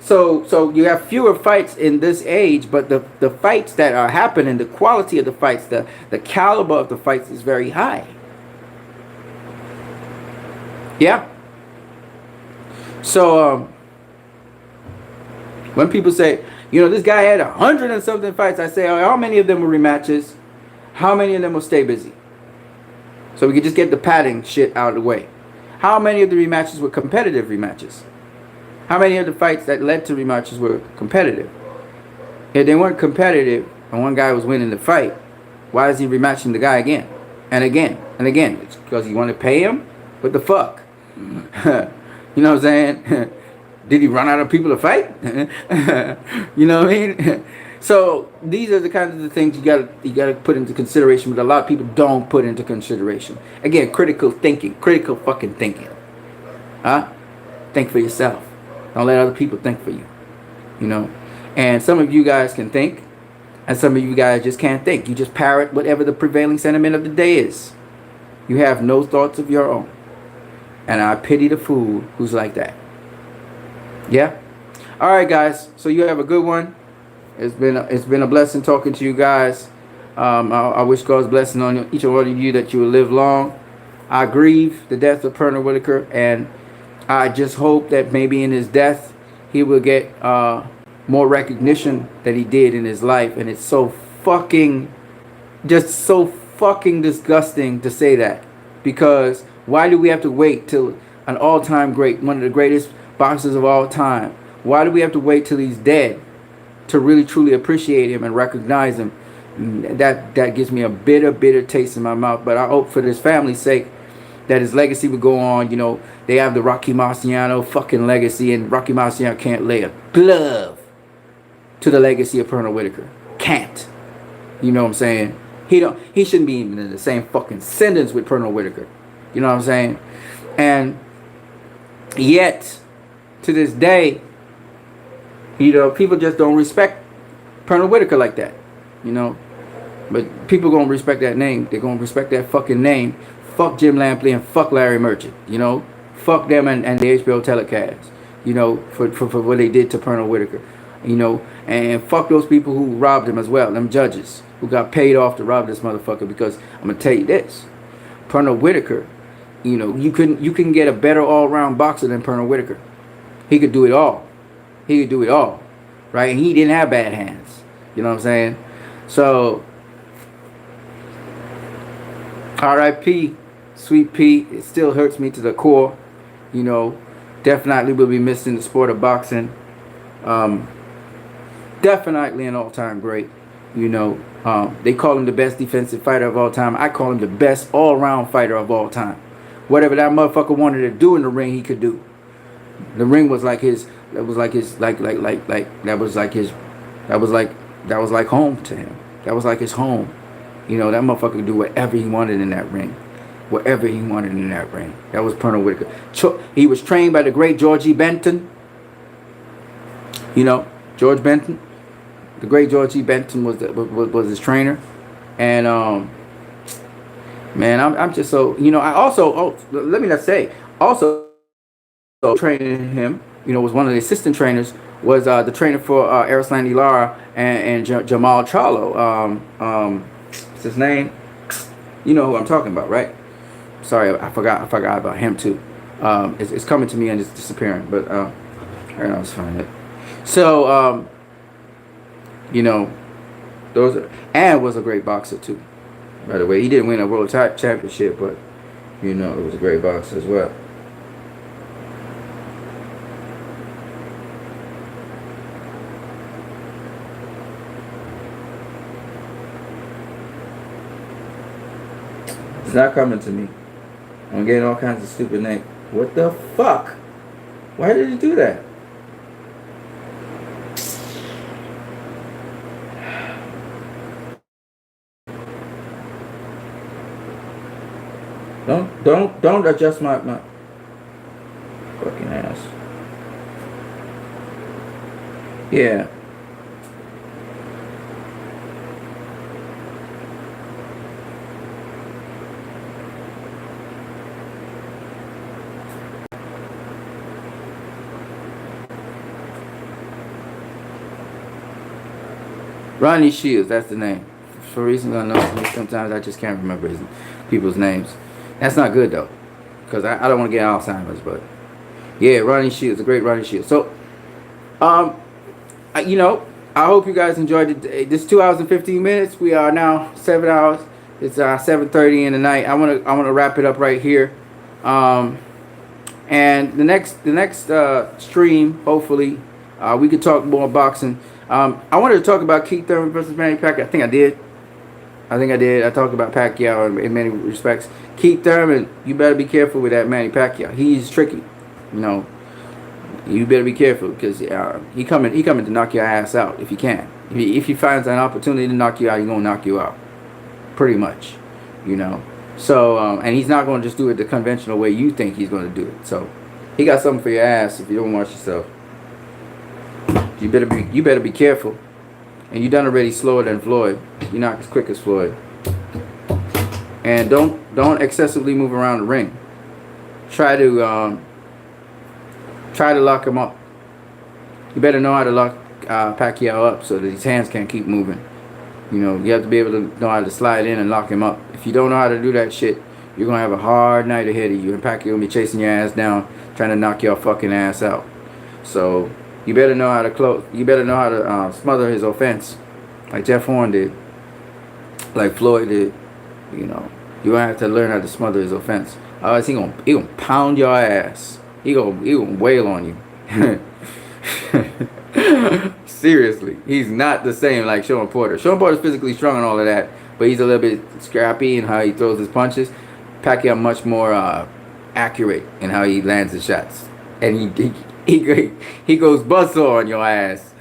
so you have fewer fights in this age, but the fights that are happening, the quality of the fights, the caliber of the fights is very high. Yeah. So when people say, you know, this guy had 100 and something fights, I say, oh, how many of them were rematches? How many of them will stay busy? So we could just get the padding shit out of the way. How many of the rematches were competitive rematches? How many of the fights that led to rematches were competitive? If they weren't competitive and one guy was winning the fight, why is he rematching the guy again and again and again? It's because he wanted to pay him? What the fuck? You know what I'm saying? Did he run out of people to fight? You know what I mean? So these are the kinds of the things you gotta put into consideration, but a lot of people don't put into consideration. Again, critical thinking, critical fucking thinking. Huh? Think for yourself. Don't let other people think for you. You know? And some of you guys can think, and some of you guys just can't think. You just parrot whatever the prevailing sentiment of the day is. You have no thoughts of your own. And I pity the fool who's like that. Yeah? Alright guys, so you have a good one. It's been a blessing talking to you guys. I wish God's blessing on each and one of you, that you will live long. I grieve the death of Pernell Whitaker, and I just hope that maybe in his death he will get more recognition than he did in his life. And it's so fucking disgusting to say that, because why do we have to wait till an all-time great, one of the greatest boxers of all time, why do we have to wait till he's dead to really truly appreciate him and recognize him? That gives me a bitter taste in my mouth. But I hope for his family's sake that his legacy would go on. You know, they have the Rocky Marciano fucking legacy, and Rocky Marciano can't lay a glove to the legacy of Pernell Whitaker. Can't. You know what I'm saying? He shouldn't be even in the same fucking sentence with Pernell Whitaker. You know what I'm saying? And yet, to this day, you know, people just don't respect Pernell Whitaker like that. You know? But people gonna respect that name. They're gonna respect that fucking name. Fuck Jim Lampley and fuck Larry Merchant. You know? Fuck them and the HBO telecast. You know, for what they did to Pernell Whitaker. You know? And fuck those people who robbed him as well. Them judges who got paid off to rob this motherfucker. Because I'm gonna tell you this. Pernell Whitaker, you know, you couldn't get a better all-round boxer than Pernell Whitaker. He could do it all. He could do it all. Right? And he didn't have bad hands. You know what I'm saying? So, R.I.P. Sweet Pea. It still hurts me to the core. You know, definitely will be missing the sport of boxing. Definitely an all-time great. You know, they call him the best defensive fighter of all time. I call him the best all-round fighter of all time. Whatever that motherfucker wanted to do in the ring, he could do. The ring was like his. That was like his. That was like home to him. That was like his home. You know, that motherfucker could do whatever he wanted in that ring. Whatever he wanted in that ring. That was Pernell Whitaker. He was trained by the great George E. Benton. You know, George Benton. The great George E. Benton was his trainer. And, man, I'm just so, you know, I also, let me not say, also training him, you know, was one of the assistant trainers, was the trainer for Arislandi Lara and Jamal Charlo. What's his name? You know who I'm talking about, right? Sorry, I forgot about him too. It's coming to me and it's disappearing, but I don't know, let's find it. So, you know, and was a great boxer too. By the way, he didn't win a world championship, but you know, it was a great boxer as well. It's not coming to me. I'm getting all kinds of stupid names. What the fuck? Why did he do that? Don't adjust my fucking ass. Yeah. Ronnie Shields, that's the name. For reasons unknown, sometimes I just can't remember people's names. That's not good though, because I don't want to get Alzheimer's. But yeah, Ronnie Shields, a great Ronnie Shields. So, you know, I hope you guys enjoyed it. This 2 hours and 15 minutes. We are now 7 hours. It's 7:30 in the night. I wanna wrap it up right here. And the next stream, hopefully, we could talk more boxing. I wanted to talk about Keith Thurman versus Manny Pacquiao. I think I did. I talked about Pacquiao in many respects. Keith Thurman, you better be careful with that Manny Pacquiao. He's tricky. You know, you better be careful because he coming to knock your ass out if he can. If he finds an opportunity to knock you out, he's gonna knock you out. Pretty much, you know. So and he's not gonna just do it the conventional way you think he's gonna do it. So he got something for your ass if you don't watch yourself. You better be careful. And you done already slower than Floyd. You're not as quick as Floyd. And don't excessively move around the ring. Try to lock him up. You better know how to lock Pacquiao up so that his hands can't keep moving. You know, you have to be able to know how to slide in and lock him up. If you don't know how to do that shit, you're gonna have a hard night ahead of you, and Pacquiao gonna be chasing your ass down, trying to knock your fucking ass out. So you better know how to close. You better know how to smother his offense, like Jeff Horn did, like Floyd did. You know, you gonna have to learn how to smother his offense. Otherwise, he gonna pound your ass. He gonna wail on you. Seriously, he's not the same like Sean Porter. Sean Porter's physically strong and all of that, but he's a little bit scrappy in how he throws his punches. Pacquiao much more accurate in how he lands his shots, and he goes buzzsaw on your ass.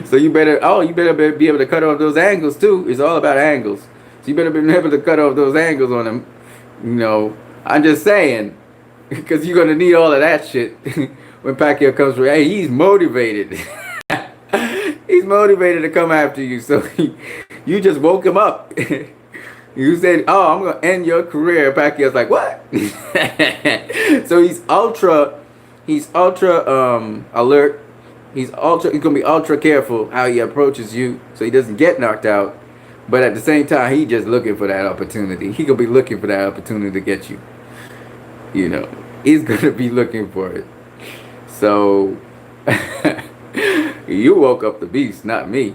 So you better be able to cut off those angles too. It's all about angles. So you better be able to cut off those angles on him. You know, I'm just saying, because you're gonna need all of that shit when Pacquiao comes through. Hey, he's motivated. He's motivated to come after you. So you just woke him up. You said, "Oh, I'm gonna end your career." Pacquiao's like, "What?" So he's ultra alert. He's gonna be ultra careful how he approaches you so he doesn't get knocked out. But at the same time, he just looking for that opportunity. He gonna be looking for that opportunity to get you. You know, he's gonna be looking for it. So you woke up the beast, not me.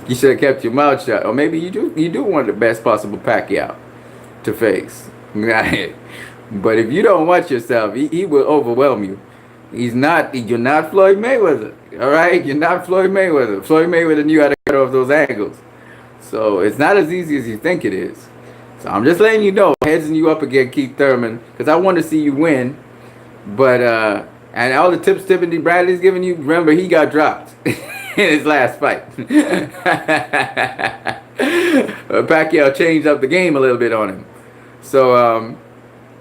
You should have kept your mouth shut, or maybe you do want the best possible Pacquiao to face. But if you don't watch yourself, he will overwhelm you. You're not Floyd Mayweather, all right? You're not Floyd Mayweather. Floyd Mayweather knew how to cut off those angles. So it's not as easy as you think it is. So I'm just letting you know, headsing you up against Keith Thurman, because I want to see you win. But and all the tips Tiffany Bradley's giving you, remember he got dropped in his last fight. Pacquiao changed up the game a little bit on him. So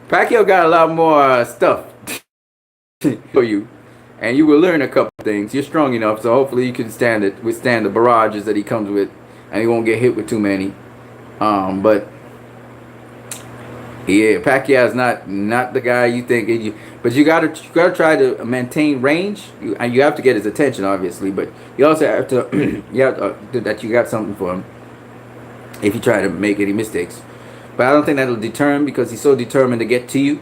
Pacquiao got a lot more stuff for you, and you will learn a couple things. You're strong enough, so hopefully you can withstand the barrages that he comes with, and he won't get hit with too many. But yeah, Pacquiao's not the guy you think. But you gotta try to maintain range, and you have to get his attention, obviously. But you also have to that you got something for him if you try to make any mistakes. But I don't think that'll deter him, because he's so determined to get to you.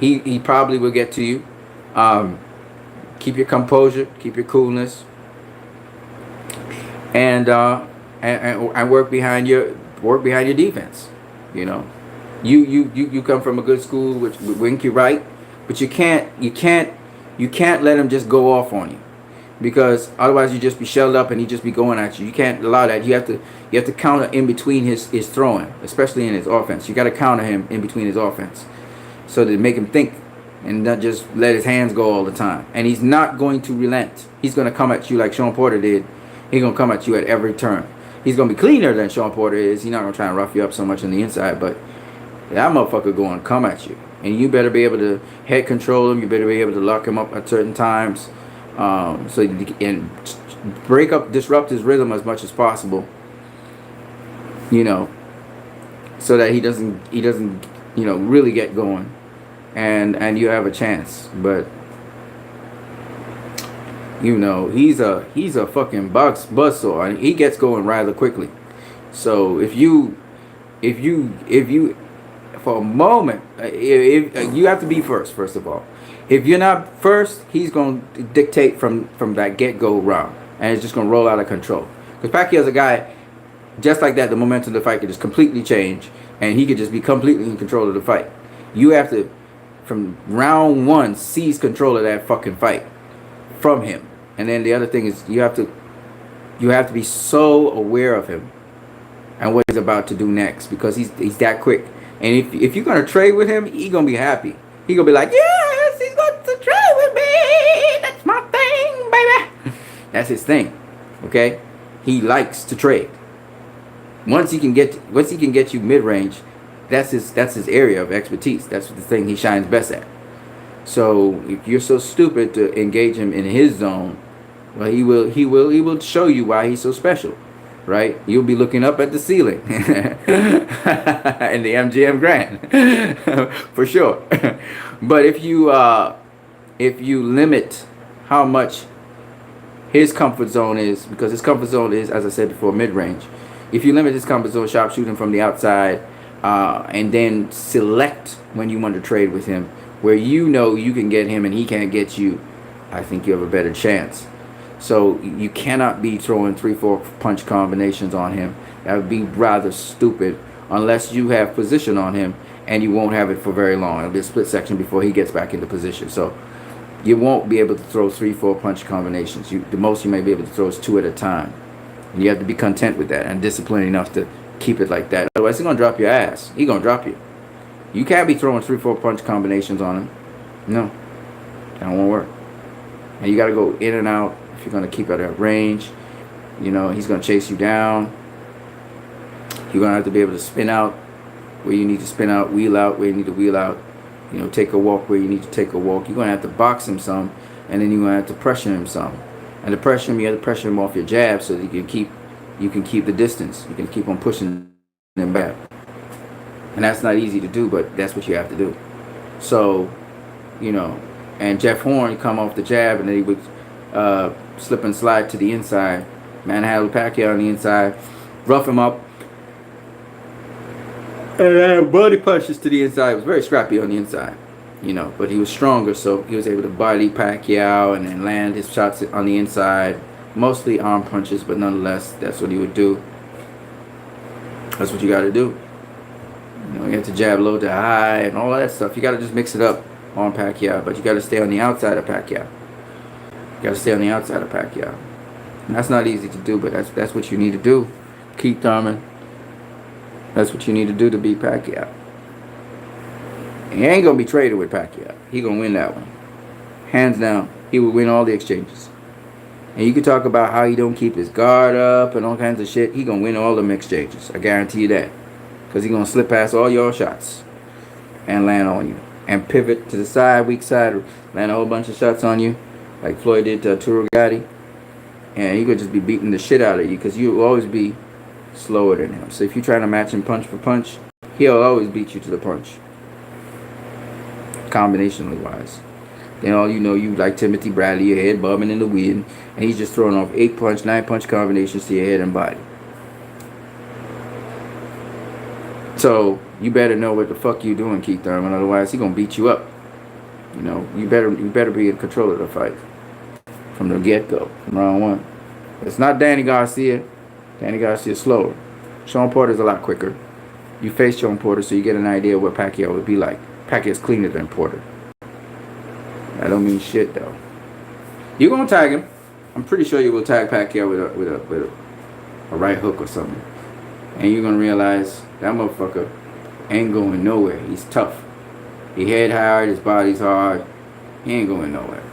He probably will get to you. Keep your composure, keep your coolness, and work behind your defense. You know, you come from a good school with Winky Wright, but you can't let him just go off on you, because otherwise you just be shelled up and he just be going at you. You can't allow that. You have to counter in between his throwing, especially in his offense. You got to counter him in between his offense, so to make him think and not just let his hands go all the time. And he's not going to relent. He's going to come at you like Sean Porter did. He's going to come at you at every turn. He's going to be cleaner than Sean Porter is. He's not going to try and rough you up so much on the inside, but that motherfucker going to come at you. And you better be able to head control him. You better be able to lock him up at certain times. So and disrupt his rhythm as much as possible. You know, so that he doesn't, you know, really get going. And you have a chance. But you know, he's a fucking buzzsaw, and he gets going rather quickly. So if you for a moment, if you have to be first of all. If you're not first, he's going to dictate from that get-go round, and it's just going to roll out of control. Because Pacquiao's a guy, just like that, the momentum of the fight could just completely change, and he could just be completely in control of the fight. You have to, from round one, seize control of that fucking fight from him. And then the other thing is you have to be so aware of him and what he's about to do next, because he's that quick. And if you're gonna trade with him, he's gonna be happy. He's gonna be like, yes, he's going to trade with me. That's my thing, baby. That's his thing. Okay? He likes to trade. Once he can get you mid-range, that's his area of expertise. That's the thing he shines best at. So if you're so stupid to engage him in his zone, well, he will show you why he's so special, right? You'll be looking up at the ceiling in the MGM Grand for sure. But if you limit how much his comfort zone is, because his comfort zone is, as I said before, mid-range. If you limit his comfort zone, sharpshooting from the outside, and then select when you want to trade with him, where you know you can get him and he can't get you, I think you have a better chance. So you cannot be throwing 3-4 punch combinations on him. That would be rather stupid, unless you have position on him, and you won't have it for very long. It'll be a split section before he gets back into position. So you won't be able to throw 3-4 punch combinations. The most you may be able to throw is 2 at a time. And you have to be content with that and disciplined enough to keep it like that. Otherwise, he's going to drop your ass. He's going to drop you. You can't be throwing 3-4 punch combinations on him. No. That won't work. And you got to go in and out if you're going to keep at that range. You know, he's going to chase you down. You're going to have to be able to spin out where you need to spin out, wheel out where you need to wheel out. You know, take a walk where you need to take a walk. You're going to have to box him some, and then you're going to have to pressure him some. And to pressure him, you have to pressure him off your jab so that you can keep the distance. You can keep on pushing him back. And that's not easy to do, but that's what you have to do. So, you know, and Jeff Horn come off the jab, and then he would slip and slide to the inside. Manhandle Pacquiao on the inside, rough him up, and body punches to the inside. It was very scrappy on the inside, you know, but he was stronger, so he was able to body Pacquiao and then land his shots on the inside. Mostly arm punches, but nonetheless, that's what he would do. That's what you got to do. You know, you have to jab low to high and all that stuff. You got to just mix it up on Pacquiao, but you got to stay on the outside of Pacquiao. You got to stay on the outside of Pacquiao. And that's not easy to do, but that's what you need to do. Keith Thurman. That's what you need to do to beat Pacquiao. And he ain't going to be traded with Pacquiao. He going to win that one. Hands down. He will win all the exchanges. And you can talk about how he don't keep his guard up and all kinds of shit. He going to win all them exchanges. I guarantee you that. Because he going to slip past all your shots and land on you. And pivot to the side, weak side, land a whole bunch of shots on you. Like Floyd did to Arturo Gatti. And he could just be beating the shit out of you, because you will always be slower than him. So if you're trying to match him punch for punch, he'll always beat you to the punch. Combinationally wise. Then all you know, you like Timothy Bradley, your head bobbing in the wind, and he's just throwing off 8 punch, 9 punch combinations to your head and body. So you better know what the fuck you doing, Keith Thurman, otherwise he's gonna beat you up. You know, you better be in control of the fight from the get-go, from round one. It's not Danny Garcia. Danny Garcia's slower. Sean Porter's a lot quicker. You face Sean Porter, so you get an idea of what Pacquiao would be like. Pacquiao's cleaner than Porter. That don't mean shit though. You're gonna tag him. I'm pretty sure you will tag Pacquiao with a right hook or something, and you're gonna realize that motherfucker ain't going nowhere. He's tough. He head hard. His body's hard. He ain't going nowhere.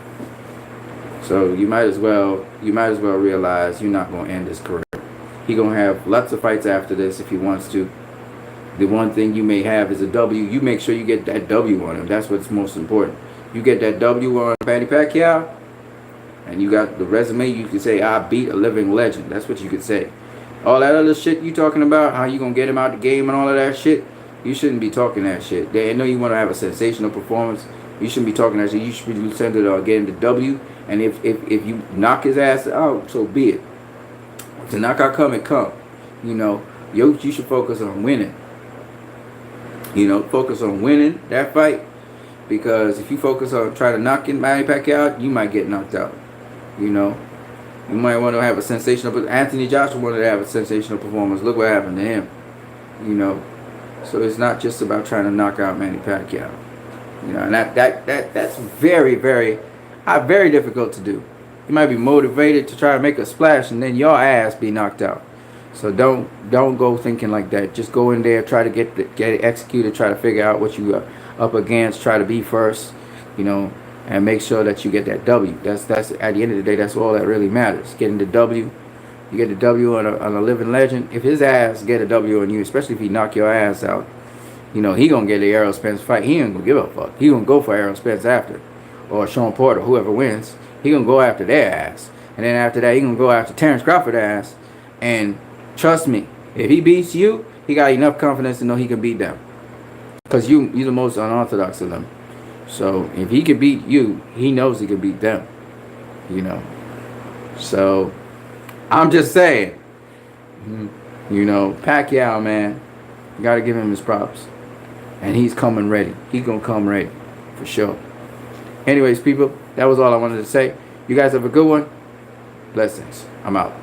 So you might as well realize you're not gonna end his career. He gonna have lots of fights after this if he wants to. The one thing you may have is a W. You make sure you get that W on him. That's what's most important. You get that W on Manny Pacquiao, and you got the resume. You can say, I beat a living legend. That's what you could say. All that other shit you talking about, how you gonna get him out the game and all of that shit, you shouldn't be talking that shit. They know you want to have a sensational performance. You shouldn't be talking that shit. You should be centered on getting the W. And if you knock his ass out, so be it. If the knockout come, it come. You know, you should focus on winning. You know, focus on winning that fight, because if you focus on trying to knock Manny Pacquiao out, you might get knocked out. You know, you might want to have a sensational. But Anthony Joshua wanted to have a sensational performance. Look what happened to him. You know, so it's not just about trying to knock out Manny Pacquiao. You know, and that's very, very difficult to do. You might be motivated to try to make a splash, and then your ass be knocked out. So don't go thinking like that. Just go in there, try to get it executed, try to figure out what you are up against, try to be first, you know, and make sure that you get that W. That's at the end of the day, that's all that really matters. Getting the W. You get the W on a living legend. If his ass get a W on you, especially if he knock your ass out, you know, he gonna get the Errol Spence fight. He ain't gonna give a fuck. He gonna go for Errol Spence after, or Sean Porter, whoever wins. He gonna go after their ass, and then after that, he gonna go after Terrence Crawford's ass. And trust me, if he beats you, he got enough confidence to know he can beat them. Because you're the most unorthodox of them. So if he can beat you, he knows he can beat them. You know. So I'm just saying. You know, Pacquiao, man, you got to give him his props. And he's coming ready. He's going to come ready. For sure. Anyways, people, that was all I wanted to say. You guys have a good one. Blessings. I'm out.